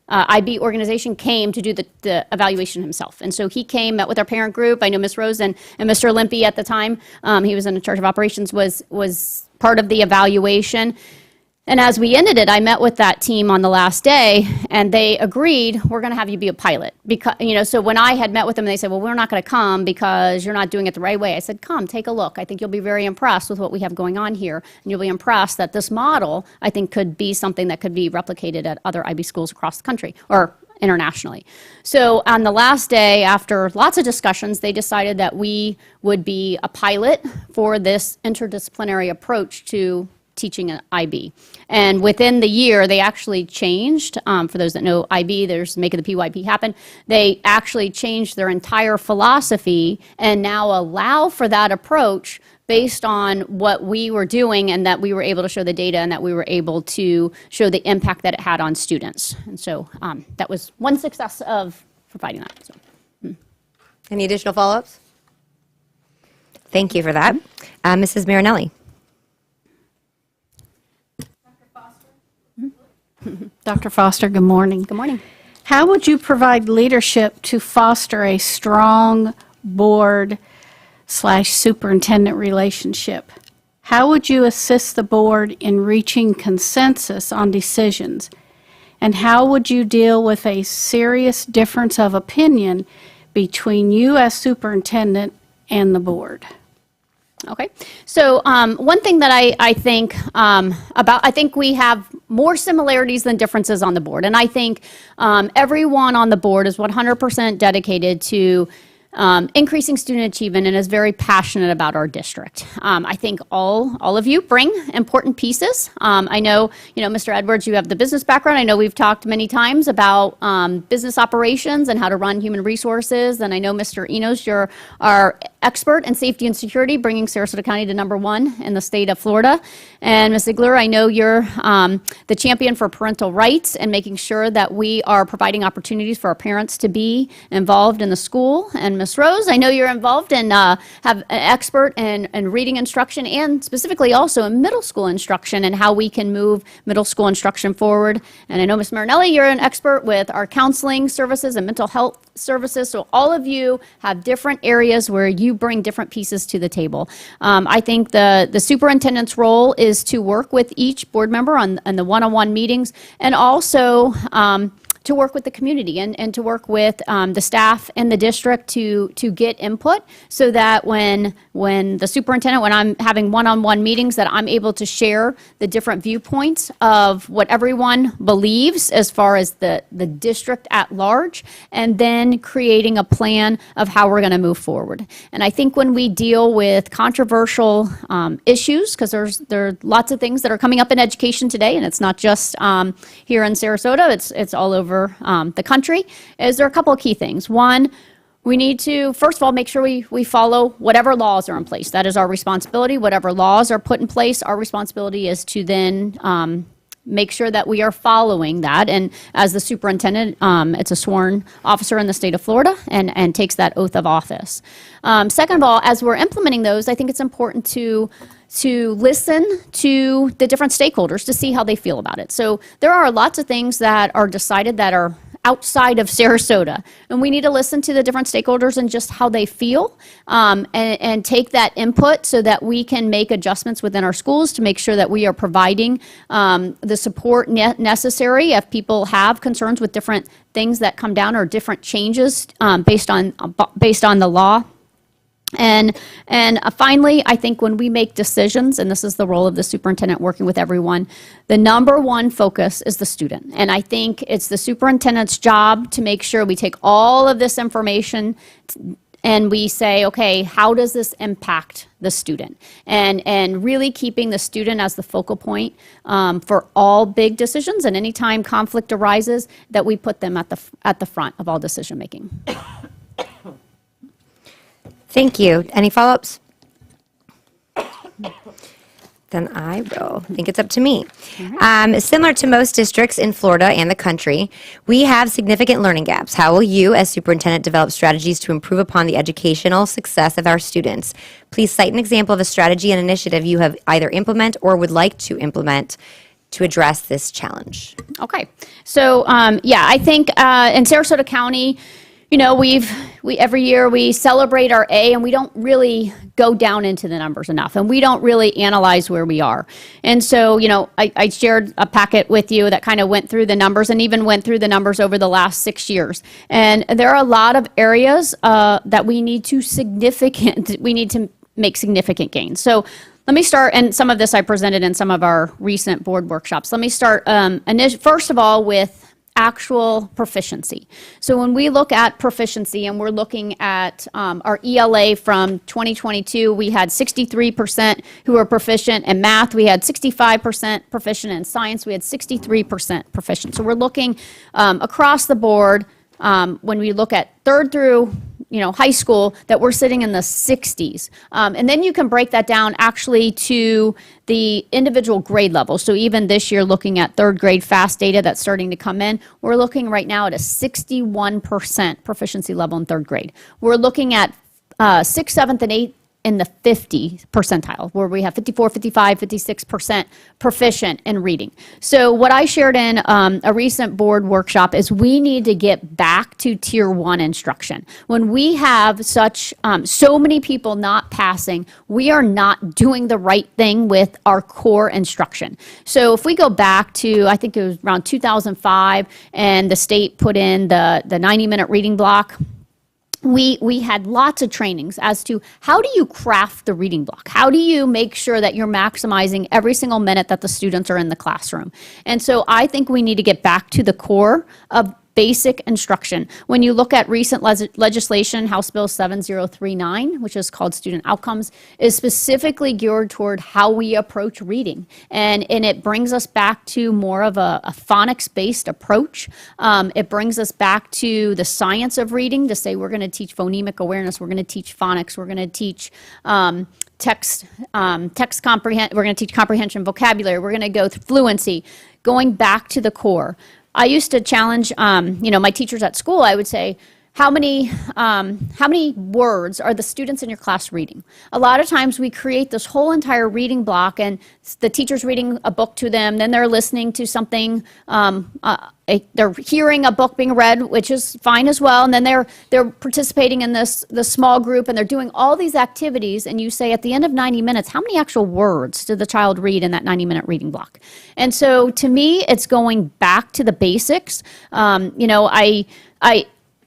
IB organization came to do the evaluation himself. And so he came, met with our parent group. I know Ms. Rose and Mr. Limpy at the time, he was in charge of operations, was part of the evaluation. And as we ended it, I met with that team on the last day, and they agreed, we're going to have you be a pilot. Because, so when I had met with them, they said, well, we're not going to come because you're not doing it the right way. I said, come, take a look. I think you'll be very impressed with what we have going on here, and you'll be impressed that this model, I think, could be something that could be replicated at other IB schools across the country, or internationally. So on the last day, after lots of discussions, they decided that we would be a pilot for this interdisciplinary approach to teaching an IB. And within the year, they actually changed, for those that know IB, there's making the PYP happen, they actually changed their entire philosophy and now allow for that approach based on what we were doing, and that we were able to show the data, and that we were able to show the impact that it had on students. And so that was one success of providing that. So. Any additional follow-ups? Thank you for that. Mrs. Marinelli. Dr. Foster, good morning. Good morning. How would you provide leadership to foster a strong board/superintendent relationship? How would you assist the board in reaching consensus on decisions? And how would you deal with a serious difference of opinion between you as superintendent and the board? Okay, so one thing that I think I think we have more similarities than differences on the board, and I think everyone on the board is 100% dedicated to increasing student achievement and is very passionate about our district. I think all of you bring important pieces. I know, Mr. Edwards, you have the business background. I know we've talked many times about business operations and how to run human resources. And I know, Mr. Enos, you're our expert in safety and security, bringing Sarasota County to #1 in the state of Florida. And Ms. Ziegler, I know you're the champion for parental rights and making sure that we are providing opportunities for our parents to be involved in the school. And Ms. Rose, I know you're involved and have an expert in reading instruction, and specifically also in middle school instruction and how we can move middle school instruction forward. And I know, Ms. Marinelli, you're an expert with our counseling services and mental health services. So all of you have different areas where you bring different pieces to the table. I think the superintendent's role is to work with each board member on the one-on-one meetings, and also to work with the community and to work with the staff and the district to get input so that when the superintendent, when I'm having one-on-one meetings, that I'm able to share the different viewpoints of what everyone believes as far as the district at large, and then creating a plan of how we're going to move forward. And I think when we deal with controversial issues, because there are lots of things that are coming up in education today, and it's not just here in Sarasota, it's all over the country, is there are a couple of key things. One, we need to, first of all, make sure we follow whatever laws are in place. That is our responsibility. Whatever laws are put in place, our responsibility is to then make sure that we are following that. And as the superintendent, it's a sworn officer in the state of Florida and takes that oath of office. Second of all, as we're implementing those, I think it's important to listen to the different stakeholders to see how they feel about it. So there are lots of things that are decided that are outside of Sarasota, and we need to listen to the different stakeholders and just how they feel, and take that input so that we can make adjustments within our schools to make sure that we are providing the support necessary if people have concerns with different things that come down or different changes based on the law. And finally, I think when we make decisions, and this is the role of the superintendent working with everyone, the number one focus is the student. And I think it's the superintendent's job to make sure we take all of this information and we say, okay, how does this impact the student? And really keeping the student as the focal point for all big decisions, and anytime conflict arises, that we put them at the front of all decision making. Thank you. Any follow-ups? Then I will. I think it's up to me. Similar to most districts in Florida and the country, we have significant learning gaps. How will you, as superintendent, develop strategies to improve upon the educational success of our students? Please cite an example of a strategy and initiative you have either implemented or would like to implement to address this challenge. Okay. So, I think in Sarasota County, you know, we every year we celebrate our A, and we don't really go down into the numbers enough, and we don't really analyze where we are. And so, you know, I shared a packet with you that kind of went through the numbers and even went through the numbers over the last 6 years. And there are a lot of areas that we need to make significant gains. So let me start, and some of this I presented in some of our recent board workshops. Let me start first of all with actual proficiency. So when we look at proficiency and we're looking at our ELA from 2022, we had 63% who were proficient in math. We had 65% proficient in science. We had 63% proficient. So we're looking across the board when we look at third through high school, that we're sitting in the 60s. And then you can break that down actually to the individual grade level. So even this year, looking at third grade FAST data that's starting to come in, we're looking right now at a 61% proficiency level in third grade. We're looking at 6th, 7th, and 8th in the 50 percentile, where we have 54, 55, 56% proficient in reading. So what I shared in a recent board workshop is we need to get back to tier 1 instruction. When we have so many people not passing, we are not doing the right thing with our core instruction. So if we go back to, I think it was around 2005, and the state put in the 90-minute reading block, we had lots of trainings as to how do you craft the reading block? How do you make sure that you're maximizing every single minute that the students are in the classroom? And so I think we need to get back to the core of basic instruction. When you look at recent legislation, House Bill 7039, which is called Student Outcomes, is specifically geared toward how we approach reading. And it brings us back to more of a phonics-based approach. It brings us back to the science of reading to say we're going to teach phonemic awareness, we're going to teach phonics, we're going to teach text comprehend. We're going to teach comprehension, vocabulary. We're going to go through fluency, going back to the core. I used to challenge, my teachers at school. I would say, how many words are the students in your class reading? A lot of times we create this whole entire reading block, and the teacher's reading a book to them, then they're listening to something, they're hearing a book being read, which is fine as well, and then they're participating in this small group, and they're doing all these activities, and you say at the end of 90 minutes, how many actual words did the child read in that 90-minute reading block? And so to me, it's going back to the basics.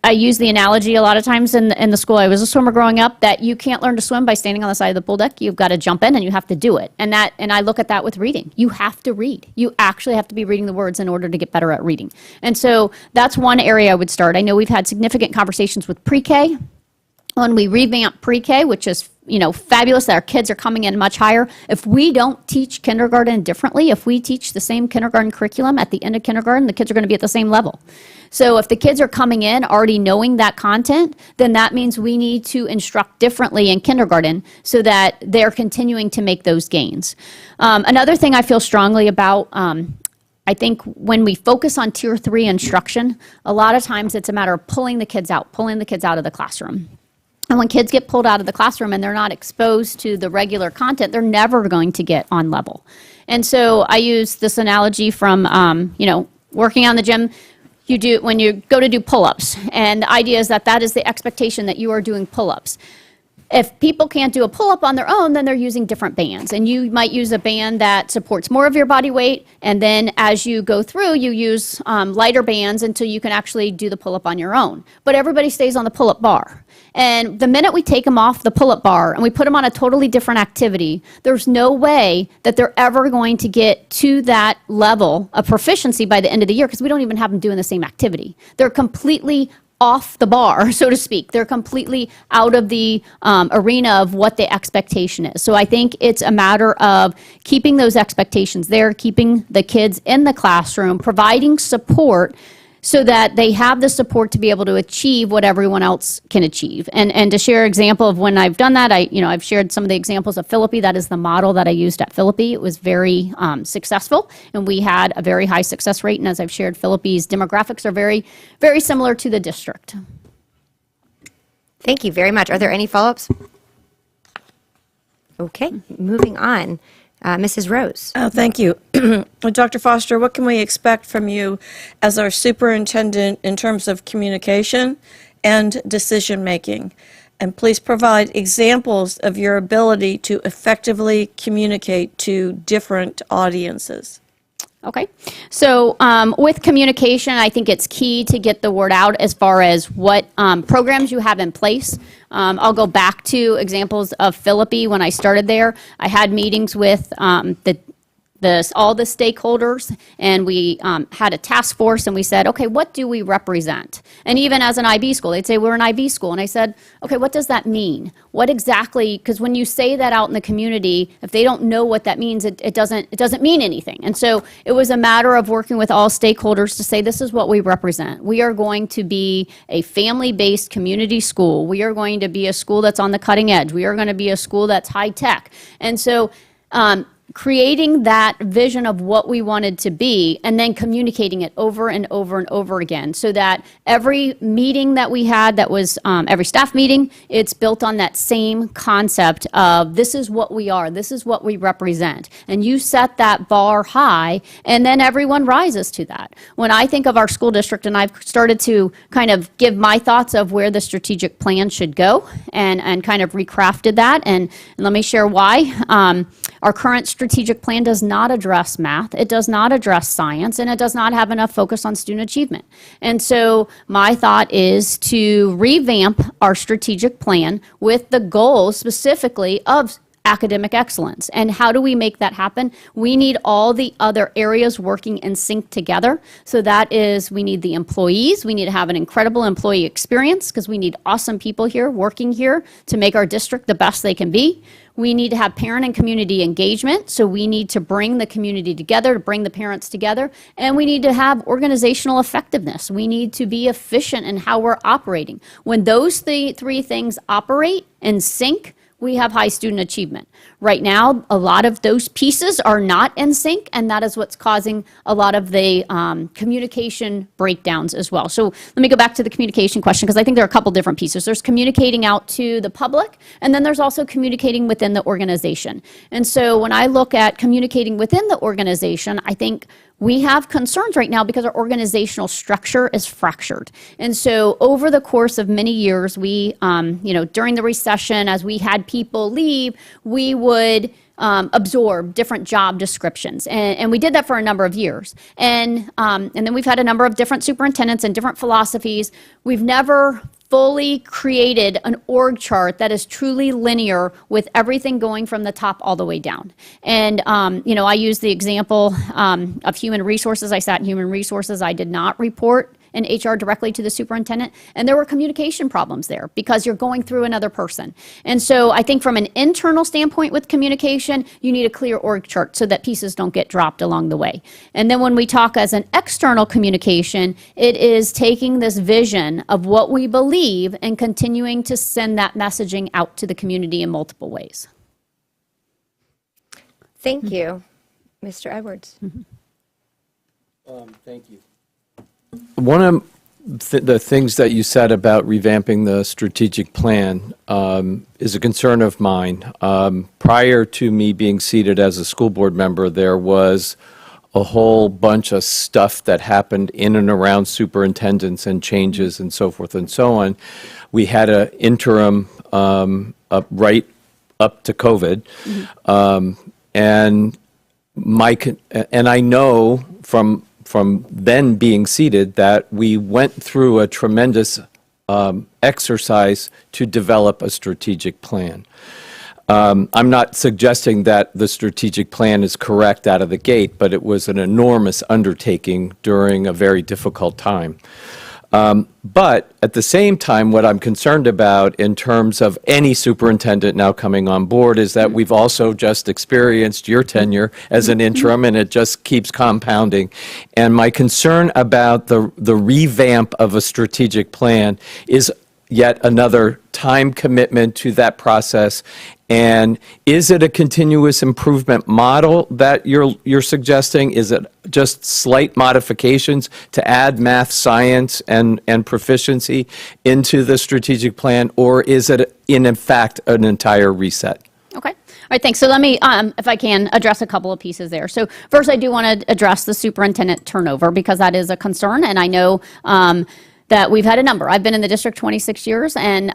I use the analogy a lot of times in the school. I was a swimmer growing up, that you can't learn to swim by standing on the side of the pool deck. You've got to jump in and you have to do it. And I look at that with reading. You have to read. You actually have to be reading the words in order to get better at reading. And so that's one area I would start. I know we've had significant conversations with pre-K. When we revamp pre-K, which is fabulous that our kids are coming in much higher. If we don't teach kindergarten differently, if we teach the same kindergarten curriculum at the end of kindergarten, the kids are going to be at the same level. So if the kids are coming in already knowing that content, then that means we need to instruct differently in kindergarten so that they're continuing to make those gains. Another thing I feel strongly about, I think when we focus on Tier 3 instruction, a lot of times it's a matter of pulling the kids out of the classroom. And when kids get pulled out of the classroom and they're not exposed to the regular content, they're never going to get on level. And so I use this analogy from, working on the gym. When you go to do pull-ups, and the idea is that is the expectation that you are doing pull-ups. If people can't do a pull-up on their own, then they're using different bands. And you might use a band that supports more of your body weight, and then as you go through, you use lighter bands until you can actually do the pull-up on your own. But everybody stays on the pull-up bar. And the minute we take them off the pull-up bar and we put them on a totally different activity, there's no way that they're ever going to get to that level of proficiency by the end of the year, because we don't even have them doing the same activity. They're completely off the bar, so to speak. They're completely out of the arena of what the expectation is. So I think it's a matter of keeping those expectations there, keeping the kids in the classroom, providing support so that they have the support to be able to achieve what everyone else can achieve. And to share an example of when I've done that, I've shared some of the examples of Philippi. That is the model that I used at Philippi. It was very successful, and we had a very high success rate. And as I've shared, Philippi's demographics are very, very similar to the district. Thank you very much. Are there any follow-ups? Okay, moving on. Mrs. Rose. Thank you. Dr. Foster, what can we expect from you as our superintendent in terms of communication and decision-making? And please provide examples of your ability to effectively communicate to different audiences. Okay. So with communication, I think it's key to get the word out as far as what programs you have in place. I'll go back to examples of Philippi. When I started there, I had meetings with all the stakeholders, and we had a task force, and we said, okay, what do we represent? And even as an IB school, they'd say, we're an IB school. And I said, okay, what does that mean? What exactly, because when you say that out in the community, if they don't know what that means, it doesn't mean anything. And so it was a matter of working with all stakeholders to say, this is what we represent. We are going to be a family-based community school. We are going to be a school that's on the cutting edge. We are going to be a school that's high-tech. And so creating that vision of what we wanted to be, and then communicating it over and over and over again, so that every meeting that we had, that was every staff meeting, it's built on that same concept of this is what we are, this is what we represent. And you set that bar high, and then everyone rises to that. When I think of our school district, and I've started to kind of give my thoughts of where the strategic plan should go, and kind of recrafted that, and let me share why. Our current strategic plan does not address math, it does not address science, and it does not have enough focus on student achievement. And so my thought is to revamp our strategic plan with the goal specifically of academic excellence. And how do we make that happen? We need all the other areas working in sync together. So that is, we need the employees. We need to have an incredible employee experience, because we need awesome people here working here to make our district the best they can be. We need to have parent and community engagement, so we need to bring the community together, to bring the parents together, and we need to have organizational effectiveness. We need to be efficient in how we're operating. When those three things operate in sync, we have high student achievement. Right now, a lot of those pieces are not in sync, and that is what's causing a lot of the communication breakdowns as well. So let me go back to the communication question, because I think there are a couple different pieces. There's communicating out to the public, and then there's also communicating within the organization. And so when I look at communicating within the organization, I think we have concerns right now because our organizational structure is fractured. And so over the course of many years, we, during the recession, as we had people leave, we would absorb different job descriptions. And we did that for a number of years. And then we've had a number of different superintendents and different philosophies. We've never fully created an org chart that is truly linear with everything going from the top all the way down. And, I use the example of human resources. I sat in human resources. I did not report in HR directly to the superintendent, and there were communication problems there because you're going through another person. And so I think from an internal standpoint with communication, you need a clear org chart so that pieces don't get dropped along the way. And then when we talk as an external communication, it is taking this vision of what we believe and continuing to send that messaging out to the community in multiple ways. Thank you. Mr. Edwards. Thank you. One of the things that you said about revamping the strategic plan is a concern of mine. Prior to me being seated as a school board member, there was a whole bunch of stuff that happened in and around superintendents and changes and so forth and so on. We had an interim right up to COVID, and I know from then being seated that we went through a tremendous exercise to develop a strategic plan. I'm not suggesting that the strategic plan is correct out of the gate, but it was an enormous undertaking during a very difficult time. But at the same time, what I'm concerned about in terms of any superintendent now coming on board is that we've also just experienced your tenure as an interim, and it just keeps compounding. And my concern about the revamp of a strategic plan is yet another time commitment to that process. And is it a continuous improvement model that you're suggesting? Is it just slight modifications to add math, science, and proficiency into the strategic plan, or is it in fact an entire reset? Okay. All right, thanks. So let me, if I can, address a couple of pieces there. So first, I do want to address the superintendent turnover because that is a concern, and I know that we've had a number. I've been in the district 26 years, and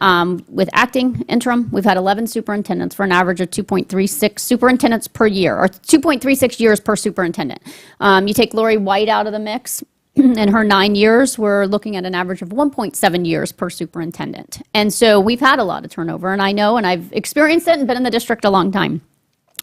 with acting interim, we've had 11 superintendents for an average of 2.36 superintendents per year, or 2.36 years per superintendent. You take Lori White out of the mix, in her 9 years, we're looking at an average of 1.7 years per superintendent. And so we've had a lot of turnover, and I know, and I've experienced it and been in the district a long time.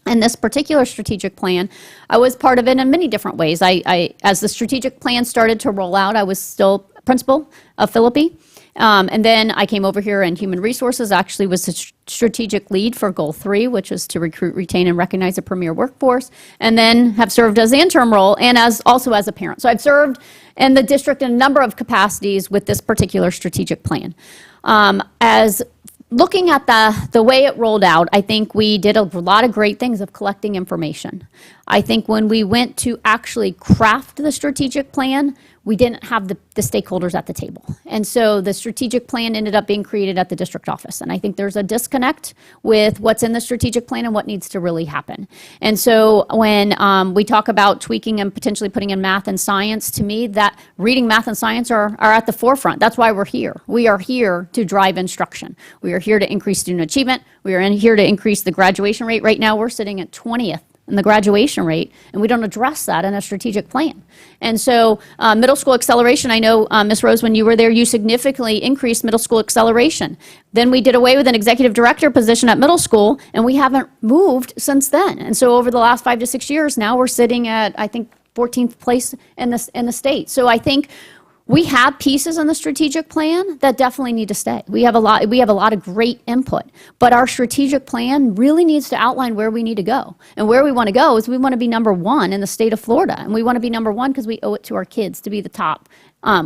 And this particular strategic plan, I was part of it in many different ways. As the strategic plan started to roll out, I was still principal of Philippi. And then I came over here in human resources, actually was the strategic lead for goal 3, which is to recruit, retain, and recognize a premier workforce, and then have served as the interim role and also as a parent. So I've served in the district in a number of capacities with this particular strategic plan. As looking at the way it rolled out, I think we did a lot of great things of collecting information. I think when we went to actually craft the strategic plan, we didn't have the stakeholders at the table. And so the strategic plan ended up being created at the district office. And I think there's a disconnect with what's in the strategic plan and what needs to really happen. And so when we talk about tweaking and potentially putting in math and science, to me, that reading, math, and science are at the forefront. That's why we're here. We are here to drive instruction. We are here to increase student achievement. We are here to increase the graduation rate. Right now, we're sitting at 20th in the graduation rate, and we don't address that in a strategic plan. And so middle school acceleration, I know, Ms. Rose, when you were there, you significantly increased middle school acceleration. Then we did away with an executive director position at middle school, and we haven't moved since then. And so over the last 5 to 6 years, now we're sitting at, I think, 14th place in the state. So I think we have pieces in the strategic plan that definitely need to stay. We have a lot of great input, but our strategic plan really needs to outline where we need to go. And where we want to go is we want to be number 1 in the state of Florida. And we want to be number 1 because we owe it to our kids to be the top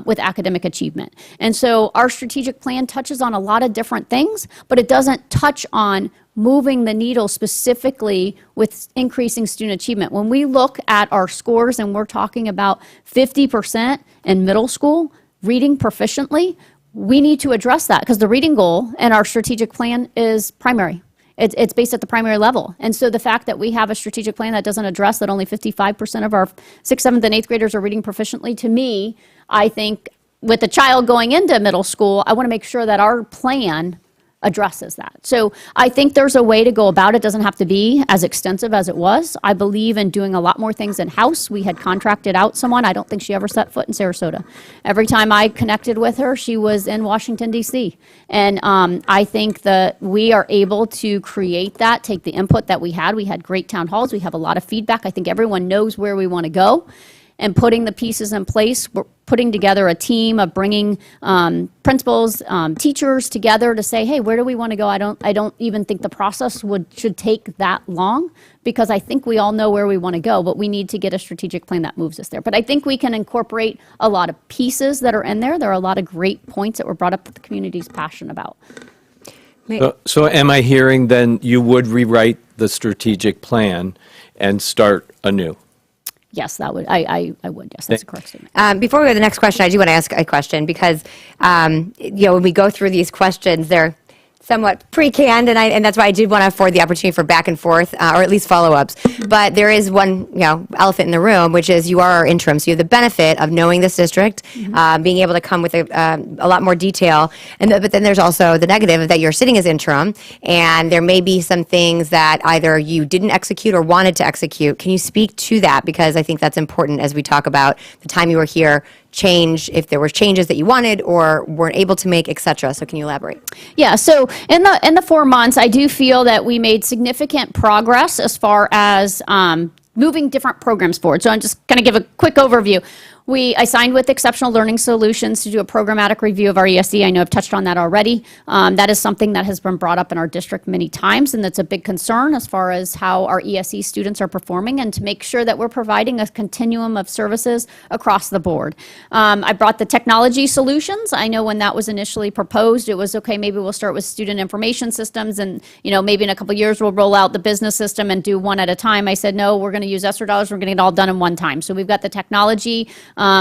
with academic achievement. And so our strategic plan touches on a lot of different things, but it doesn't touch on moving the needle specifically with increasing student achievement. When we look at our scores and we're talking about 50% in middle school reading proficiently, we need to address that because the reading goal in our strategic plan is primary. It's based at the primary level. And so the fact that we have a strategic plan that doesn't address that only 55% of our 6th, 7th, and 8th graders are reading proficiently, to me, I think with a child going into middle school, I want to make sure that our plan addresses that. So I think there's a way to go about it. It doesn't have to be as extensive as it was. I believe in doing a lot more things in-house. We had contracted out someone. I don't think she ever set foot in Sarasota. Every time I connected with her, she was in Washington, D.C. And I think that we are able to create that, take the input that we had. We had great town halls. We have a lot of feedback. I think everyone knows where we want to go. And putting the pieces in place, we're putting together a team of bringing principals, teachers together to say, hey, where do we want to go? I don't even think the process should take that long because I think we all know where we want to go, but we need to get a strategic plan that moves us there. But I think we can incorporate a lot of pieces that are in there. There are a lot of great points that were brought up that the community is passionate about. So am I hearing then you would rewrite the strategic plan and start anew? Yes, that would, I would, yes, that's a correct statement. Before we go to the next question, I do want to ask a question because, when we go through these questions, they're somewhat pre-canned, and that's why I did want to afford the opportunity for back and forth, or at least follow-ups. But there is one, elephant in the room, which is you are our interim, so you have the benefit of knowing this district, being able to come with a lot more detail. But then there's also the negative of that you're sitting as interim, and there may be some things that either you didn't execute or wanted to execute. Can you speak to that? Because I think that's important as we talk about the time you were here, change, if there were changes that you wanted or weren't able to make, et cetera. So can you elaborate? Yeah, so in the 4 months, I do feel that we made significant progress as far as moving different programs forward. So I'm just going to give a quick overview. I signed with Exceptional Learning Solutions to do a programmatic review of our ESE. I know I've touched on that already. That is something that has been brought up in our district many times, and that's a big concern as far as how our ESE students are performing and to make sure that we're providing a continuum of services across the board. I brought the technology solutions. I know when that was initially proposed, it was, okay, maybe we'll start with student information systems and, maybe in a couple of years we'll roll out the business system and do one at a time. I said, no, we're going to use ESSER dollars. We're going to get it all done in one time. So we've got the technology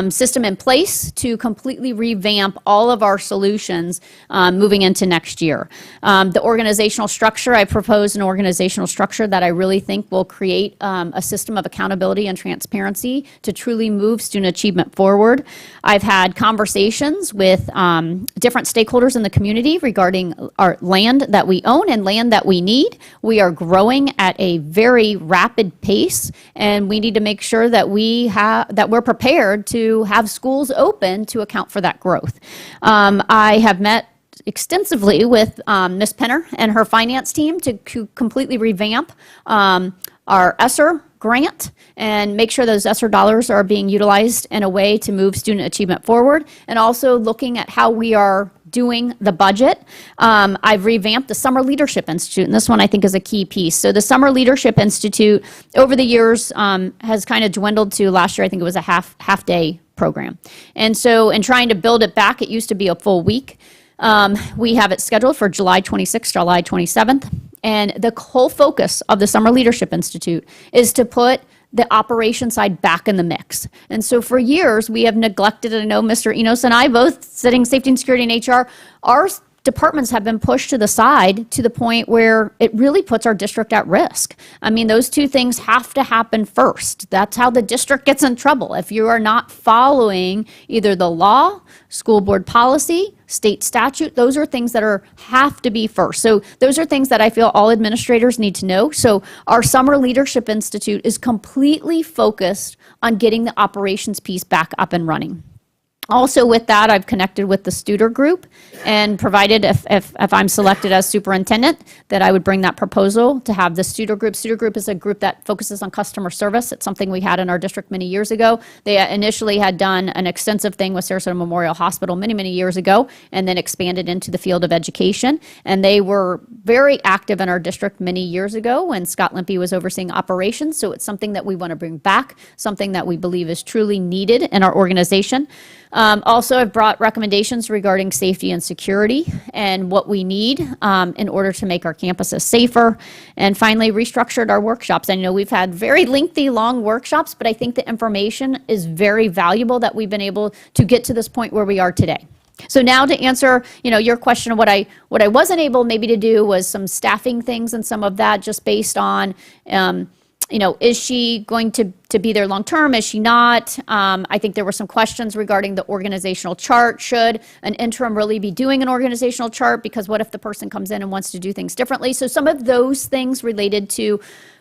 system in place to completely revamp all of our solutions moving into next year. The organizational structure, I proposed an organizational structure that I really think will create a system of accountability and transparency to truly move student achievement forward. I've had conversations with different stakeholders in the community regarding our land that we own and land that we need. We are growing at a very rapid pace, and we need to make sure that we're prepared to have schools open to account for that growth. I have met extensively with Ms. Penner and her finance team to completely revamp our ESSER grant and make sure those ESSER dollars are being utilized in a way to move student achievement forward, and also looking at how we are doing the budget. I've revamped the Summer Leadership Institute, and this one I think is a key piece. So the Summer Leadership Institute over the years has kind of dwindled to, last year I think it was a half-day program. And so in trying to build it back, it used to be a full week. We have it scheduled for July 26th, July 27th. And the whole focus of the Summer Leadership Institute is to put the operation side back in the mix. And so for years, we have neglected, and I know Mr. Enos and I, both sitting safety and security and HR, our departments have been pushed to the side to the point where it really puts our district at risk. I mean, those two things have to happen first. That's how the district gets in trouble. If you are not following either the law, school board policy, state statute, those are things that have to be first. So those are things that I feel all administrators need to know. So our Summer Leadership Institute is completely focused on getting the operations piece back up and running. Also with that, I've connected with the Studer Group and provided, if I'm selected as superintendent, that I would bring that proposal to have the Studer Group. Studer Group is a group that focuses on customer service. It's something we had in our district many years ago. They initially had done an extensive thing with Sarasota Memorial Hospital many, many years ago, and then expanded into the field of education. And they were very active in our district many years ago when Scott Limpy was overseeing operations. So it's something that we want to bring back, something that we believe is truly needed in our organization. Also, I've brought recommendations regarding safety and security and what we need in order to make our campuses safer. And finally, restructured our workshops. I know we've had very lengthy, long workshops, but I think the information is very valuable that we've been able to get to this point where we are today. So now to answer, your question of what I wasn't able maybe to do was some staffing things and some of that just based on, is she going to be there long term? Is she not? I think there were some questions regarding the organizational chart. Should an interim really be doing an organizational chart? Because what if the person comes in and wants to do things differently? So some of those things related to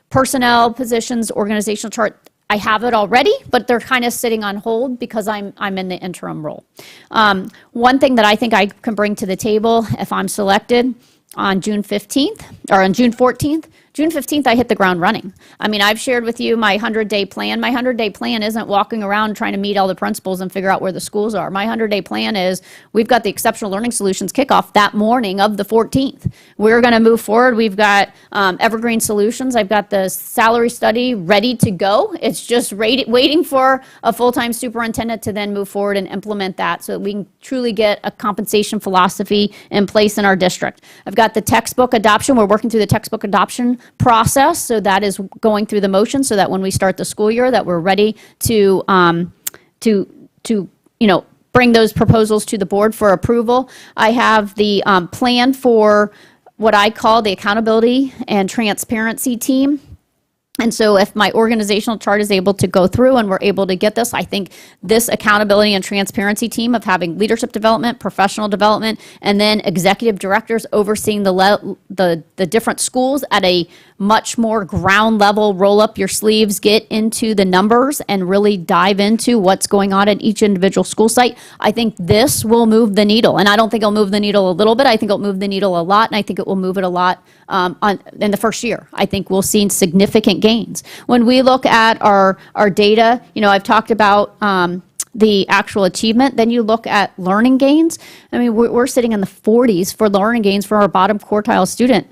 personnel, positions, organizational chart, I have it already, but they're kind of sitting on hold because I'm in the interim role. One thing that I think I can bring to the table if I'm selected on June 15th or on June 14th, June 15th, I hit the ground running. I mean, I've shared with you my 100-day plan. My 100-day plan isn't walking around trying to meet all the principals and figure out where the schools are. My 100-day plan is we've got the Exceptional Learning Solutions kickoff that morning of the 14th. We're going to move forward. We've got Evergreen Solutions. I've got the salary study ready to go. It's just waiting for a full-time superintendent to then move forward and implement that so that we can truly get a compensation philosophy in place in our district. I've got the textbook adoption. We're working through the textbook adoption process, so that is going through the motion so that when we start the school year that we're ready to bring those proposals to the board for approval. I have the plan for what I call the accountability and transparency team. And so if my organizational chart is able to go through and we're able to get this, I think this accountability and transparency team of having leadership development, professional development, and then executive directors overseeing the different schools at a much more ground level, roll up your sleeves, get into the numbers, and really dive into what's going on at each individual school site. I think this will move the needle. And I don't think it'll move the needle a little bit. I think it'll move the needle a lot, and I think it will move it a lot in the first year. I think we'll see significant gains. When we look at our data, I've talked about the actual achievement, then you look at learning gains. I mean, we're sitting in the 40s for learning gains for our bottom quartile student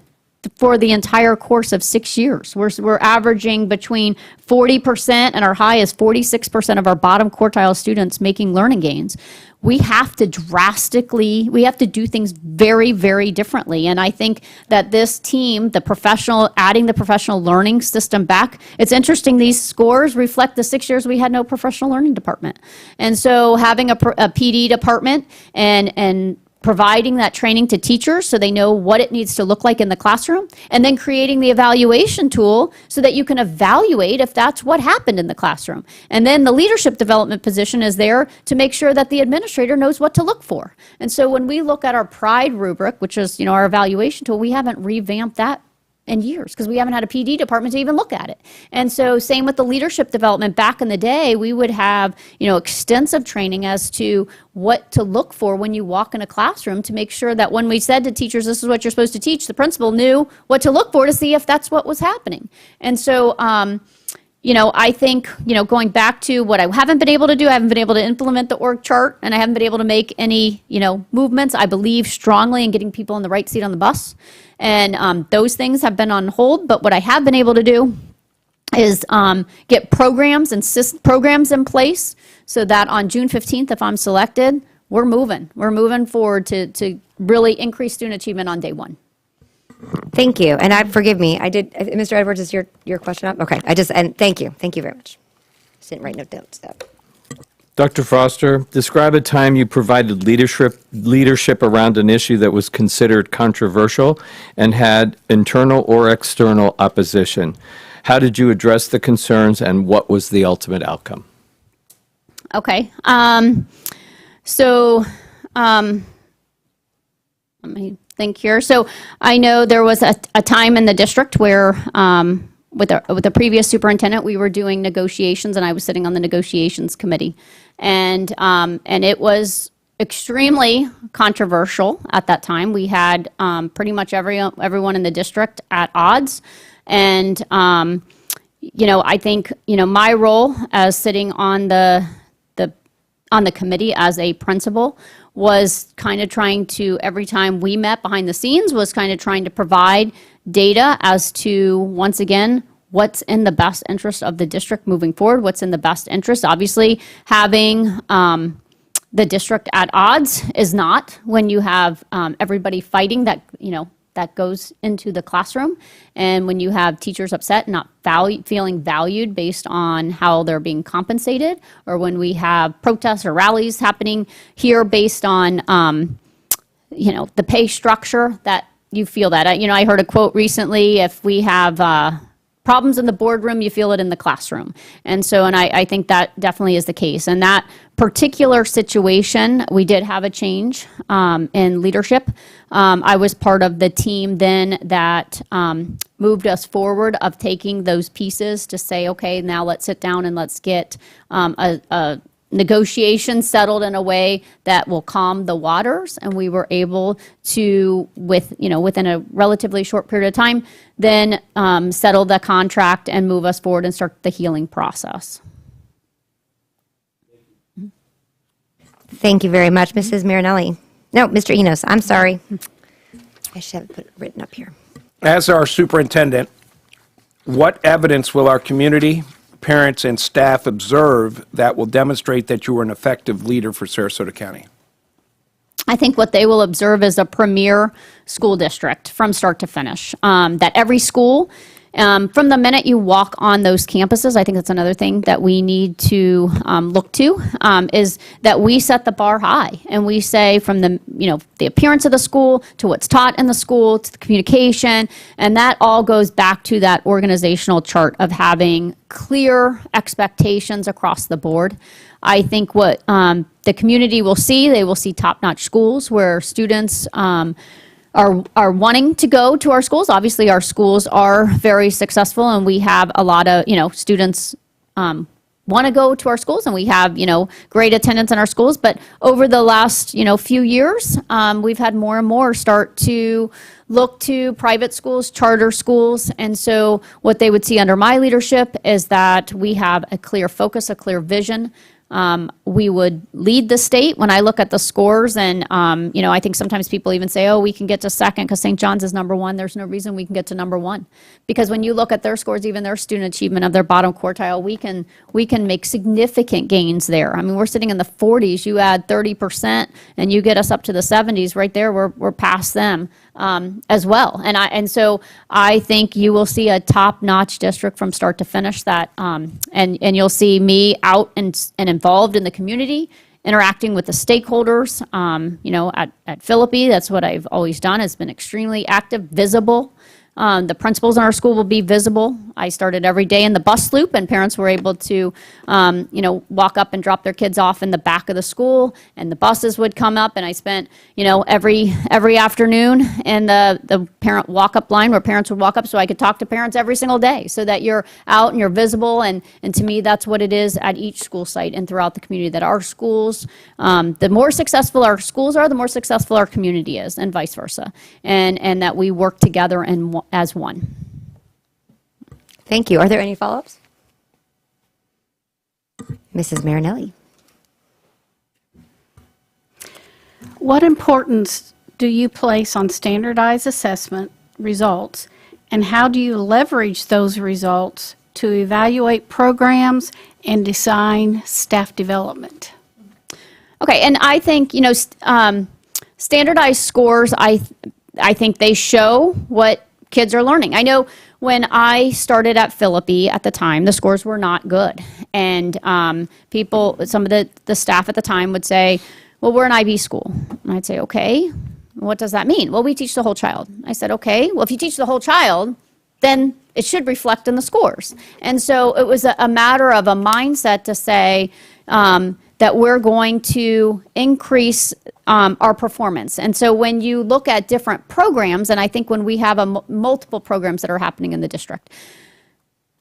for the entire course of 6 years. We're averaging between 40% and our high is 46% of our bottom quartile students making learning gains. We have to do things very, very differently. And I think that this team, adding the professional learning system back, it's interesting, these scores reflect the 6 years we had no professional learning department. And so having a PD department and providing that training to teachers so they know what it needs to look like in the classroom, and then creating the evaluation tool so that you can evaluate if that's what happened in the classroom. And then the leadership development position is there to make sure that the administrator knows what to look for. And so when we look at our PRIDE rubric, which is our evaluation tool, we haven't revamped that in years because we haven't had a PD department to even look at it. And so same with the leadership development. Back in the day, we would have, extensive training as to what to look for when you walk in a classroom to make sure that when we said to teachers, this is what you're supposed to teach, the principal knew what to look for to see if that's what was happening. And so, I think, going back to what I haven't been able to do, I haven't been able to implement the org chart, and I haven't been able to make any, movements. I believe strongly in getting people in the right seat on the bus. And those things have been on hold, but what I have been able to do is get programs in place so that on June 15th, if I'm selected, we're moving forward to really increase student achievement on day one. Thank you. And forgive me, Mr. Edwards, is your question up? Okay, and thank you very much. Just didn't write no notes though. Dr. Foster, describe a time you provided leadership around an issue that was considered controversial and had internal or external opposition. How did you address the concerns, and what was the ultimate outcome? Okay. Let me think here. So I know there was a time in the district where with the previous superintendent, we were doing negotiations, and I was sitting on the negotiations committee. And it was extremely controversial at that time. We had pretty much everyone in the district at odds. And, I think, my role as sitting on the committee as a principal was kind of trying to, every time we met behind the scenes, was kind of trying to provide data as to, once again, what's in the best interest of the district moving forward, what's in the best interest. Obviously, having the district at odds is not when you have everybody fighting that, that goes into the classroom, and when you have teachers upset and not feeling valued based on how they're being compensated, or when we have protests or rallies happening here based on, the pay structure, that you feel that. I heard a quote recently, if we have problems in the boardroom, you feel it in the classroom. And so, I think that definitely is the case. And that particular situation, we did have a change in leadership. I was part of the team then that moved us forward of taking those pieces to say, okay, now let's sit down and let's get a negotiation settled in a way that will calm the waters. And we were able to, within a relatively short period of time, then settle the contract and move us forward and start the healing process. Thank you very much, Mrs. Marinelli. No, Mr. Enos, I'm sorry. I should have put it written up here. As our superintendent, what evidence will our community, parents, and staff observe that will demonstrate that you are an effective leader for Sarasota County? I think what they will observe is a premier school district from start to finish. That every school, from the minute you walk on those campuses, I think that's another thing that we need to look to, is that we set the bar high, and we say from the appearance of the school to what's taught in the school to the communication, and that all goes back to that organizational chart of having clear expectations across the board. I think what the community will see, they will see top-notch schools where students are wanting to go to our schools. Obviously, our schools are very successful, and we have a lot of, students want to go to our schools, and we have, great attendance in our schools. But over the last, few years, we've had more and more start to look to private schools, charter schools. And so what they would see under my leadership is that we have a clear focus, a clear vision. We would lead the state. When I look at the scores, and I think sometimes people even say, oh, we can get to second because St. John's is number one. There's no reason we can get to number one, because when you look at their scores, even their student achievement of their bottom quartile, we can make significant gains there. I mean, we're sitting in the 40s. You add 30% and you get us up to the 70s. Right there, we're past them as well. And so I think you will see a top-notch district from start to finish. That and you'll see me out and involved in the community, interacting with the stakeholders. At Philippi, that's what I've always done, has been extremely active, visible. The principals in our school will be visible. I started every day in the bus loop, and parents were able to, walk up and drop their kids off in the back of the school, and the buses would come up, and I spent, every afternoon in the parent walk-up line where parents would walk up, so I could talk to parents every single day, so that you're out and you're visible, and to me, that's what it is at each school site and throughout the community, that our schools, the more successful our schools are, the more successful our community is, and vice versa, and that we work together and as one. Thank you. Are there any follow-ups? Mrs. Marinelli. What importance do you place on standardized assessment results, and how do you leverage those results to evaluate programs and design staff development? Okay, and I think, standardized scores, I think they show what kids are learning. I know when I started at Philippi at the time, the scores were not good. And some of the staff at the time would say, well, we're an IB school. And I'd say, okay, what does that mean? Well, we teach the whole child. I said, okay, well, if you teach the whole child, then it should reflect in the scores. And so it was a matter of a mindset to say that we're going to increase our performance. And so when you look at different programs, and I think when we have multiple programs that are happening in the district,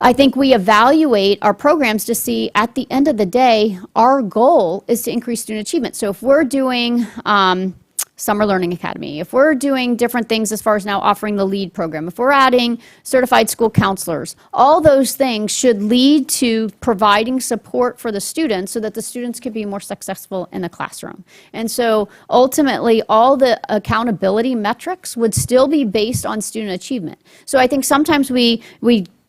I think we evaluate our programs to see, at the end of the day, our goal is to increase student achievement. So if we're doing Summer Learning Academy, if we're doing different things as far as now offering the LEAD program, if we're adding certified school counselors, all those things should lead to providing support for the students so that the students can be more successful in the classroom. And so ultimately, all the accountability metrics would still be based on student achievement. So I think sometimes we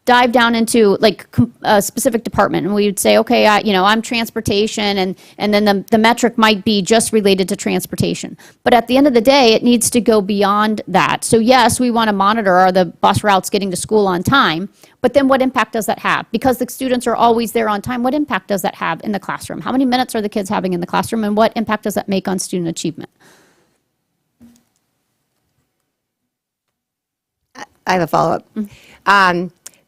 dive down into like a specific department, and we would say, okay, I'm transportation, and then the metric might be just related to transportation. But at the end of the day, it needs to go beyond that. So yes, we want to monitor, are the bus routes getting to school on time? But then what impact does that have? Because the students are always there on time, what impact does that have in the classroom? How many minutes are the kids having in the classroom, and what impact does that make on student achievement? I have a follow-up.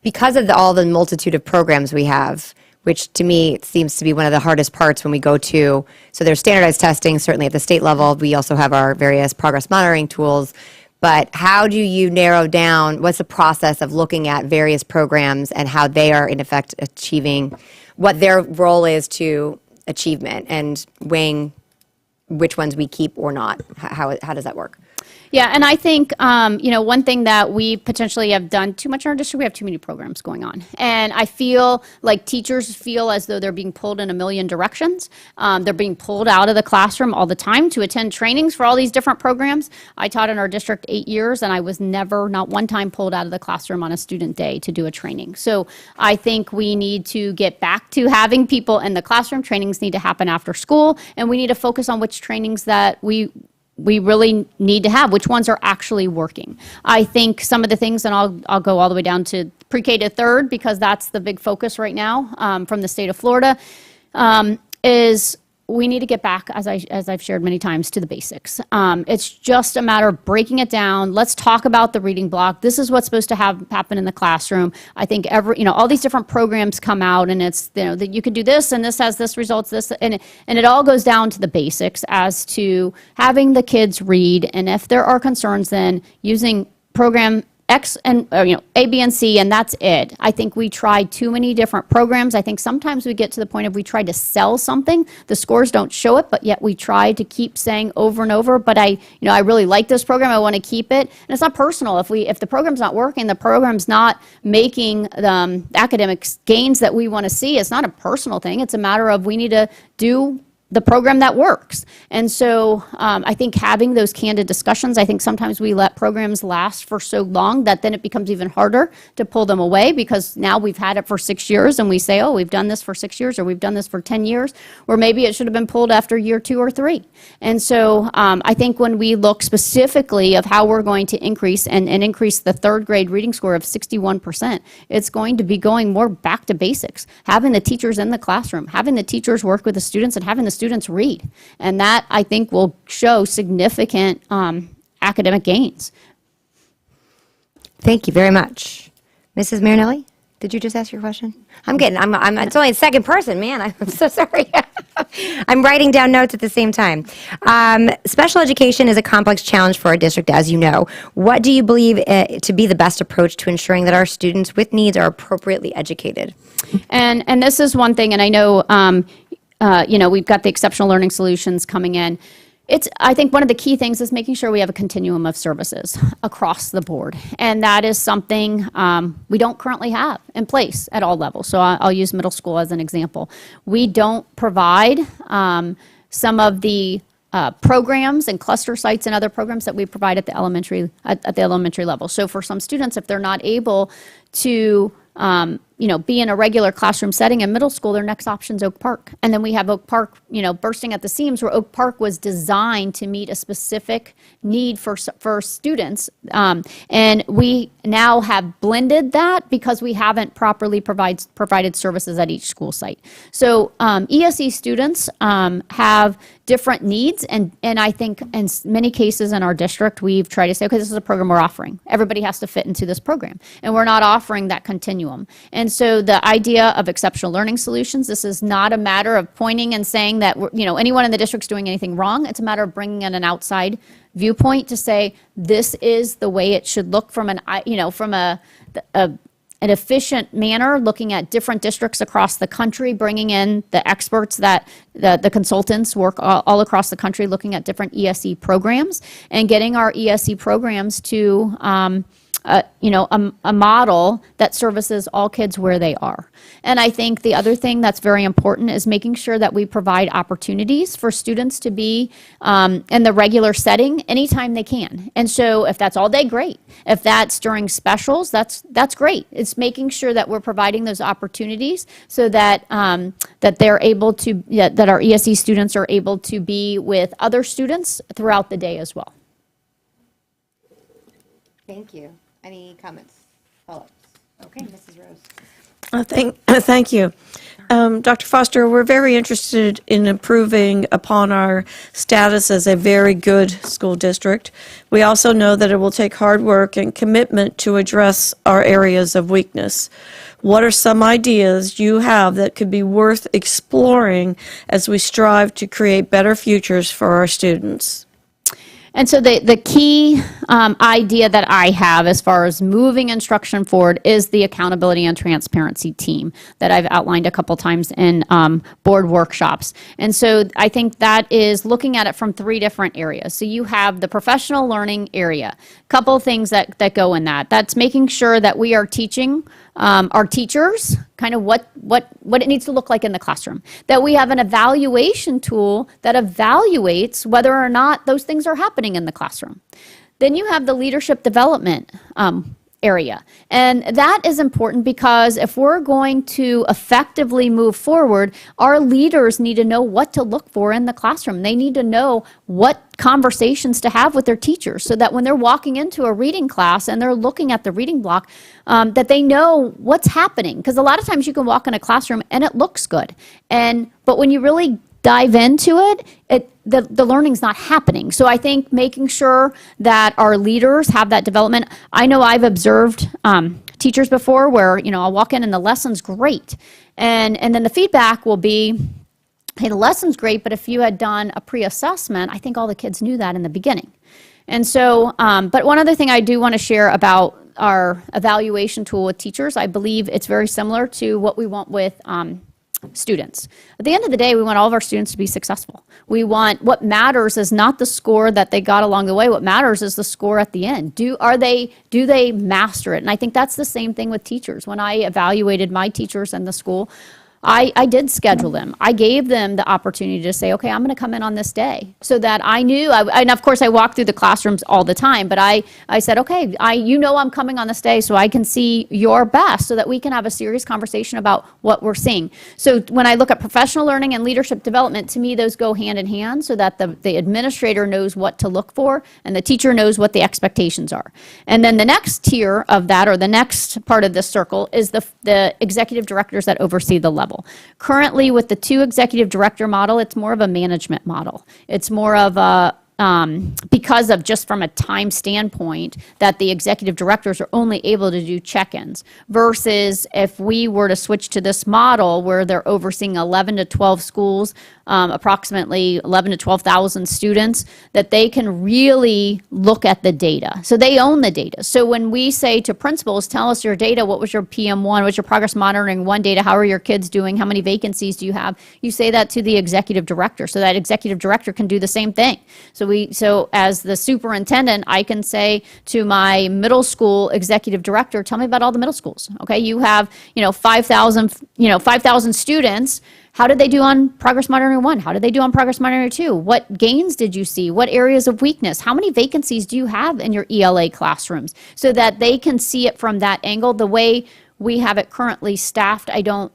Because of all the multitude of programs we have, which to me seems to be one of the hardest parts when we go to, so there's standardized testing, certainly at the state level. We also have our various progress monitoring tools. But how do you narrow down, what's the process of looking at various programs and how they are in effect achieving, what their role is to achievement, and weighing which ones we keep or not? How does that work? Yeah, and I think, one thing that we potentially have done too much in our district, we have too many programs going on. And I feel like teachers feel as though they're being pulled in a million directions. They're being pulled out of the classroom all the time to attend trainings for all these different programs. I taught in our district 8 years, and I was never, not one time, pulled out of the classroom on a student day to do a training. So I think we need to get back to having people in the classroom. Trainings need to happen after school, and we need to focus on which trainings that we really need to have, which ones are actually working. I think some of the things, and I'll go all the way down to pre-K to third, because that's the big focus right now from the state of Florida, is we need to get back, as I've shared many times, to the basics. It's just a matter of breaking it down. Let's talk about the reading block. This is what's supposed to happen in the classroom. I think all these different programs come out, and it's, that you could do this, and this has this results, this, and it all goes down to the basics as to having the kids read, and if there are concerns, then using program X and A, B, and C, and that's it. I think we tried too many different programs. I think sometimes we get to the point of we try to sell something. The scores don't show it, but yet we try to keep saying over and over, but I really like this program, I want to keep it. And it's not personal. If the program's not working, the program's not making the academic gains that we want to see, it's not a personal thing. It's a matter of we need to do the program that works. And so I think having those candid discussions, I think sometimes we let programs last for so long that then it becomes even harder to pull them away, because now we've had it for 6 years and we say, oh, we've done this for 6 years, or we've done this for 10 years, or maybe it should have been pulled after year 2 or 3. And so I think when we look specifically of how we're going to increase and increase the third grade reading score of 61%, it's going to be going more back to basics, having the teachers in the classroom, having the teachers work with the students, and having the students read. And that, I think, will show significant academic gains. Thank you very much. Mrs. Marinelli, did you just ask your question? It's only a second person, man. I'm so sorry. I'm writing down notes at the same time. Special education is a complex challenge for our district, as you know. What do you believe to be the best approach to ensuring that our students with needs are appropriately educated? And this is one thing, and I know we've got the exceptional learning solutions coming in. I think one of the key things is making sure we have a continuum of services across the board. And that is something we don't currently have in place at all levels. So I'll use middle school as an example. We don't provide some of the programs and cluster sites and other programs that we provide at the elementary level. So for some students, if they're not able to be in a regular classroom setting in middle school, their next option is Oak Park. And then we have Oak Park, bursting at the seams, where Oak Park was designed to meet a specific need for students. And we now have blended that because we haven't properly provided services at each school site. So ESE students have different needs, and I think in many cases in our district, we've tried to say, okay, this is a program we're offering. Everybody has to fit into this program, and we're not offering that continuum. And so the idea of exceptional learning solutions, this is not a matter of pointing and saying that anyone in the district's doing anything wrong. It's a matter of bringing in an outside viewpoint to say this is the way it should look from an efficient manner, looking at different districts across the country, bringing in the experts that the consultants work all across the country, looking at different ESE programs, and getting our ESE programs to a model that services all kids where they are. And I think the other thing that's very important is making sure that we provide opportunities for students to be in the regular setting anytime they can. And so if that's all day, great. If that's during specials, that's great. It's making sure that we're providing those opportunities so that that they're able to, that our ESE students are able to be with other students throughout the day as well. Thank you. Any comments, follow-ups? Okay, Mrs. Rose. Thank you. Dr. Foster, we're very interested in improving upon our status as a very good school district. We also know that it will take hard work and commitment to address our areas of weakness. What are some ideas you have that could be worth exploring as we strive to create better futures for our students? And so the key idea that I have as far as moving instruction forward is the accountability and transparency team that I've outlined a couple times in board workshops. And so I think that is looking at it from 3 different areas. So you have the professional learning area, a couple things that go in that. That's making sure that we are teaching our teachers kind of what it needs to look like in the classroom, that we have an evaluation tool that evaluates whether or not those things are happening in the classroom. Then you have the leadership development area. And that is important because if we're going to effectively move forward, our leaders need to know what to look for in the classroom. They need to know what conversations to have with their teachers so that when they're walking into a reading class and they're looking at the reading block, that they know what's happening. Because a lot of times you can walk in a classroom and it looks good. But when you really dive into it, the learning's not happening. So I think making sure that our leaders have that development. I know I've observed teachers before where, I'll walk in and the lesson's great. And then the feedback will be, hey, the lesson's great, but if you had done a pre-assessment, I think all the kids knew that in the beginning. And so, but one other thing I do want to share about our evaluation tool with teachers, I believe it's very similar to what we want with students. At the end of the day, we want all of our students to be successful. What matters is not the score that they got along the way. What matters is the score at the end. Do they master it? And I think that's the same thing with teachers. When I evaluated my teachers in the school, I did schedule them. I gave them the opportunity to say, okay, I'm going to come in on this day, so that I knew, and of course I walk through the classrooms all the time, but I said, okay, I'm coming on this day so I can see your best so that we can have a serious conversation about what we're seeing. So when I look at professional learning and leadership development, to me those go hand in hand so that the administrator knows what to look for and the teacher knows what the expectations are. And then the next tier of that, or the next part of this circle, is the executive directors that oversee the level. Currently, with the 2 executive director model, it's more of a management model. It's more of a because of just from a time standpoint that the executive directors are only able to do check-ins, versus if we were to switch to this model where they're overseeing 11 to 12 schools, approximately 11 to 12,000 students, that they can really look at the data. So they own the data. So when we say to principals, tell us your data, what was your PM1, what's your progress monitoring 1 data, how are your kids doing, how many vacancies do you have, you say that to the executive director, so that executive director can do the same thing. So as the superintendent, I can say to my middle school executive director, tell me about all the middle schools. Okay, you have 5,000 students. How did they do on Progress Monitoring 1? How did they do on Progress Monitoring 2? What gains did you see? What areas of weakness? How many vacancies do you have in your ELA classrooms? So that they can see it from that angle. The way we have it currently staffed, I don't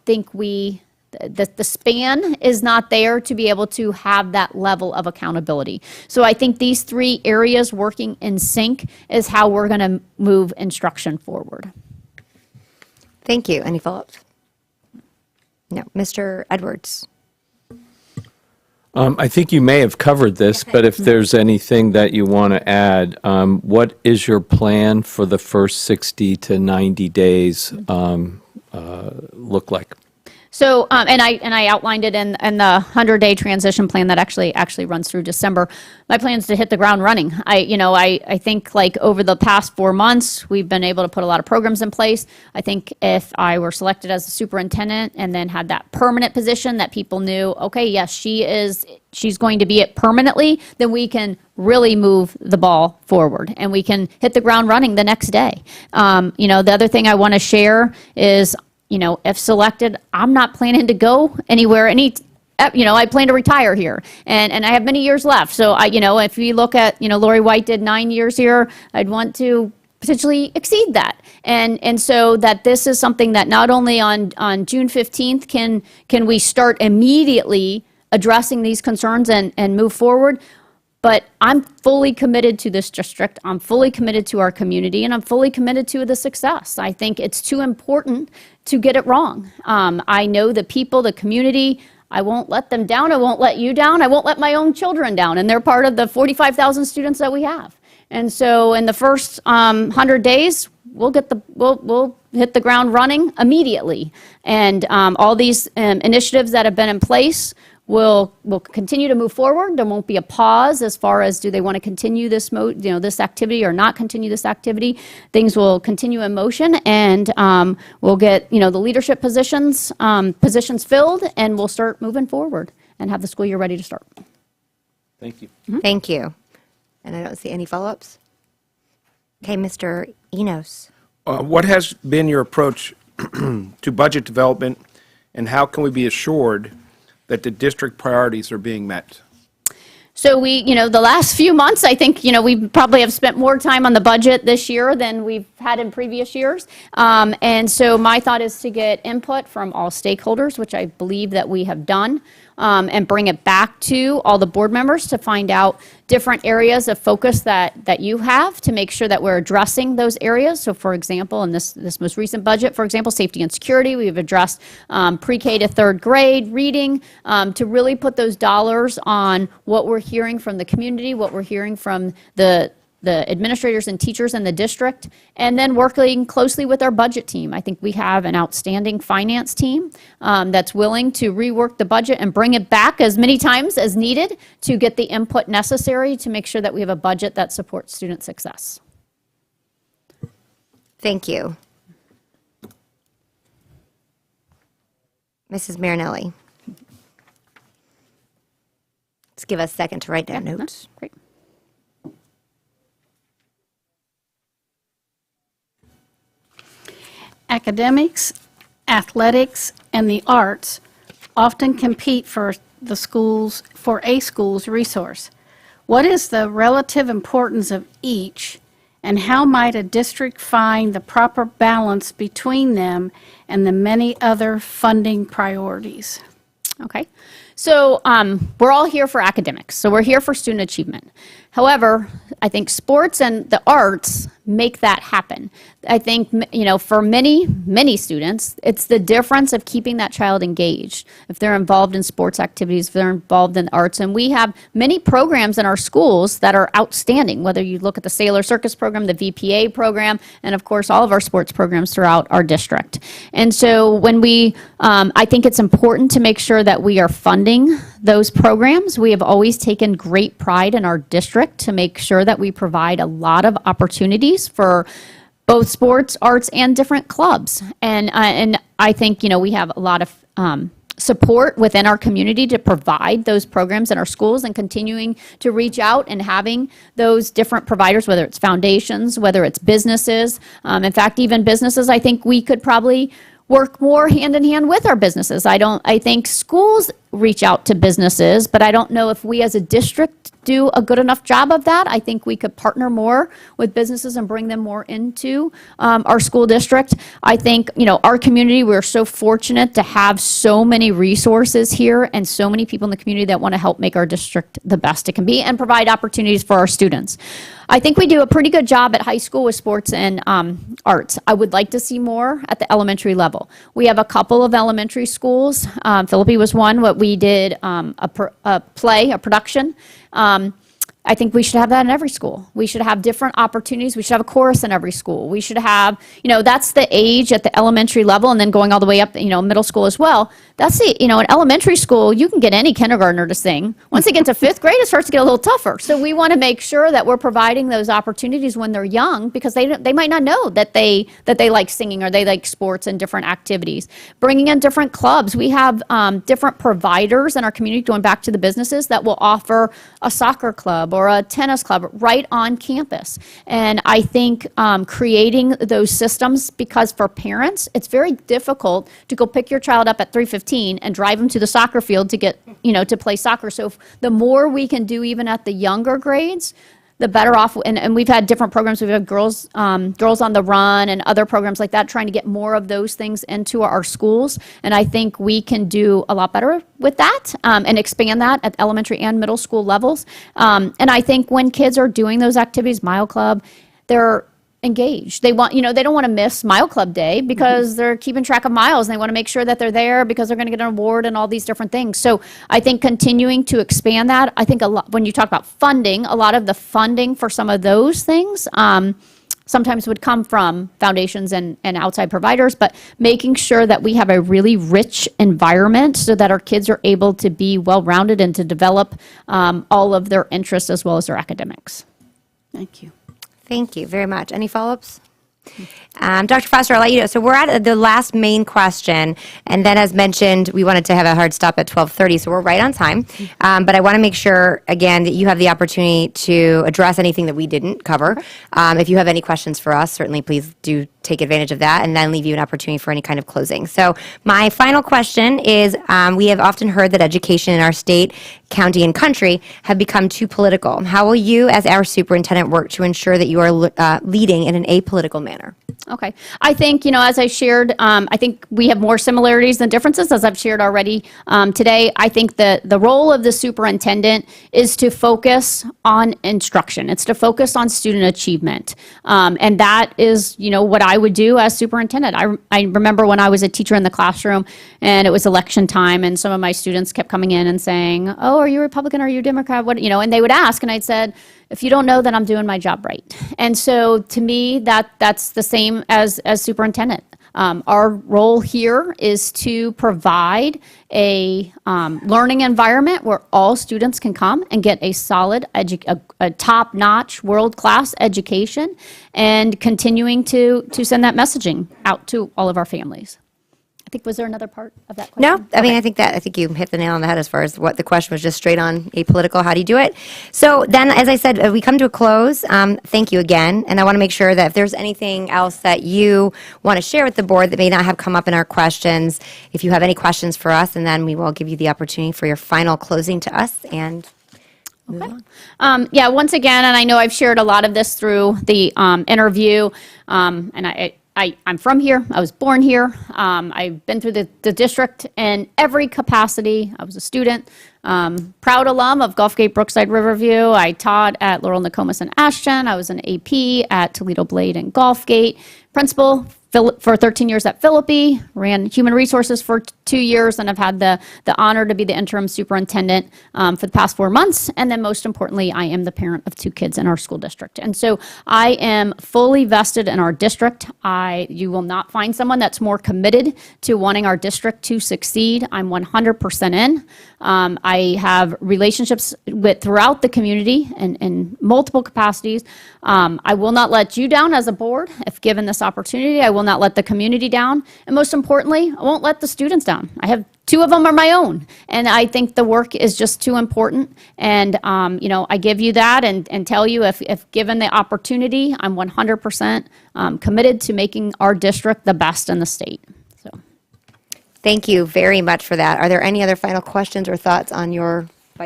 think the span is not there to be able to have that level of accountability. So I think these 3 areas working in sync is how we're going to move instruction forward. Thank you. Any follow-ups? No. Mr. Edwards. I think you may have covered this, but if there's anything that you want to add, what is your plan for the first 60 to 90 days look like? So, and I outlined it in the 100-day transition plan that actually runs through December. My plan is to hit the ground running. I think like over the past 4 months, we've been able to put a lot of programs in place. I think if I were selected as a superintendent and then had that permanent position that people knew, okay, yes, she's going to be it permanently, then we can really move the ball forward and we can hit the ground running the next day. The other thing I want to share is, if selected, I'm not planning to go anywhere. I plan to retire here, and I have many years left. So if we look at, Lori White did 9 years here, I'd want to potentially exceed that. And so that this is something that not only on June 15th can we start immediately addressing these concerns and move forward, but I'm fully committed to this district. I'm fully committed to our community, and I'm fully committed to the success. I think it's too important to get it wrong. I know the people, the community. I won't let them down. I won't let you down. I won't let my own children down. And they're part of the 45,000 students that we have. And so in the first 100 days, we'll hit the ground running immediately. And all these initiatives that have been in place will continue to move forward. There won't be a pause as far as do they want to continue this this activity or not continue this activity. Things will continue in motion, and we'll get the leadership positions filled, and we'll start moving forward and have the school year ready to start. Thank you. Thank you. And I don't see any follow-ups. Okay, Mr. Enos. What has been your approach to budget development, and how can we be assured that the district priorities are being met? So the last few months, I think, we probably have spent more time on the budget this year than we've had in previous years. And so my thought is to get input from all stakeholders, which I believe that we have done, and bring it back to all the board members to find out different areas of focus that you have to make sure that we're addressing those areas. So for example, in this most recent budget, for example, safety and security, we've addressed pre-K to third grade reading to really put those dollars on what we're hearing from the community, what we're hearing from the administrators and teachers in the district, and then working closely with our budget team. I think we have an outstanding finance team that's willing to rework the budget and bring it back as many times as needed to get the input necessary to make sure that we have a budget that supports student success. Thank you. Mrs. Marinelli. Let's give us a second to write down notes. Great. Academics, athletics, and the arts often compete for a school's resource. What is the relative importance of each, and how might a district find the proper balance between them and the many other funding priorities? Okay. So we're all here for academics. So we're here for student achievement. However, I think sports and the arts make that happen. I think, for many students, it's the difference of keeping that child engaged. If they're involved in sports activities, if they're involved in arts, and we have many programs in our schools that are outstanding, whether you look at the Sailor Circus program, the VPA program, and of course, all of our sports programs throughout our district. And so when I think it's important to make sure that we are funding those programs. We have always taken great pride in our district to make sure that we provide a lot of opportunities for both sports, arts, and different clubs. And I think, we have a lot of support within our community to provide those programs in our schools, and continuing to reach out and having those different providers, whether it's foundations, whether it's businesses. In fact, even businesses, I think we could probably work more hand in hand with our businesses. I think schools reach out to businesses, but I don't know if we as a district do a good enough job of that. I think we could partner more with businesses and bring them more into our school district. I think, our community, we're so fortunate to have so many resources here and so many people in the community that want to help make our district the best it can be and provide opportunities for our students. I think we do a pretty good job at high school with sports and arts. I would like to see more at the elementary level. We have a couple of elementary schools. Philippi was one. What we did a production I think we should have that in every school. We should have different opportunities. We should have a chorus in every school. We should have, that's the age at the elementary level and then going all the way up, middle school as well. That's in elementary school, you can get any kindergartner to sing. Once they get to 5th grade, it starts to get a little tougher. So we want to make sure that we're providing those opportunities when they're young, because they might not know that they like singing or they like sports and different activities. Bringing in different clubs. We have different providers in our community, going back to the businesses, that will offer a soccer club or a tennis club right on campus. And I think creating those systems, because for parents, it's very difficult to go pick your child up at 3:15 and drive them to the soccer field to get, to play soccer. So the more we can do even at the younger grades, the better off. And we've had different programs. We've had girls on the Run and other programs like that, trying to get more of those things into our schools. And I think we can do a lot better with that and expand that at elementary and middle school levels. And I think when kids are doing those activities, Mile Club, they're engaged. They want, they don't want to miss Mile Club Day because they're keeping track of miles, and they want to make sure that they're there because they're going to get an award and all these different things. So I think continuing to expand that, I think a lot, when you talk about funding, a lot of the funding for some of those things sometimes would come from foundations and outside providers, but making sure that we have a really rich environment so that our kids are able to be well-rounded and to develop all of their interests as well as their academics. Thank you. Thank you very much. Any follow-ups? Dr. Foster, I'll let you know. So we're at the last main question, and then as mentioned, we wanted to have a hard stop at 12:30, so we're right on time. But I want to make sure, again, that you have the opportunity to address anything that we didn't cover. If you have any questions for us, certainly please do take advantage of that, and then leave you an opportunity for any kind of closing. So my final question is, we have often heard that education in our state, county, and country have become too political. How will you, as our superintendent, work to ensure that you are leading in an apolitical manner? Okay. I think, as I shared, I think we have more similarities than differences, as I've shared already today. I think that the role of the superintendent is to focus on instruction. It's to focus on student achievement. And that is, what I would do as superintendent. I remember when I was a teacher in the classroom and it was election time, and some of my students kept coming in and saying, "Oh, are you Republican? Are you Democrat?" What, and they would ask, and I'd said, "If you don't know, then I'm doing my job right." And so to me, that's the same as superintendent. Our role here is to provide a learning environment where all students can come and get a solid, a top-notch, world-class education, and continuing to send that messaging out to all of our families. I think, was there another part of that question? No, I mean, I think you hit the nail on the head as far as what the question was, just straight on apolitical. How do you do it? So then, as I said, we come to a close. Thank you again. And I want to make sure that if there's anything else that you want to share with the board that may not have come up in our questions, if you have any questions for us, and then we will give you the opportunity for your final closing to us and move on. Yeah, once again, and I know I've shared a lot of this through the interview, and I'm from here. I was born here. I've been through the district in every capacity. I was a student, proud alum of Gulfgate, Brookside, Riverview. I taught at Laurel, Nokomis, and Ashton. I was an AP at Toledo Blade and Gulfgate. Principal for 13 years at Philippi, ran human resources for 2 years, and I've had the honor to be the interim superintendent for the past 4 months. And then most importantly, I am the parent of 2 kids in our school district. And so I am fully vested in our district. You will not find someone that's more committed to wanting our district to succeed. I'm 100% in. I have relationships throughout the community in multiple capacities. I will not let you down as a board if given this opportunity. I will not let the community down. And most importantly, I won't let the students down. I have 2 of them are my own. And I think the work is just too important. And, I give you that and tell you if given the opportunity, I'm 100% committed to making our district the best in the state. So, Thank you very much for that. Are there any other final questions or thoughts by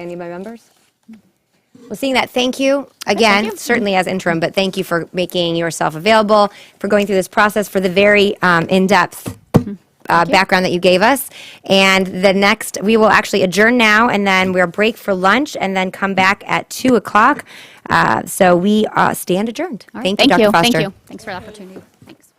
any of my members? Well, seeing that, thank you again, certainly as interim, but thank you for making yourself available, for going through this process, for the very in-depth background that you gave us. And we will actually adjourn now, and then we'll break for lunch, and then come back at 2 o'clock. So we stand adjourned. all right. Thank you, Dr. Foster. Thank you. Thanks for the opportunity. Thanks.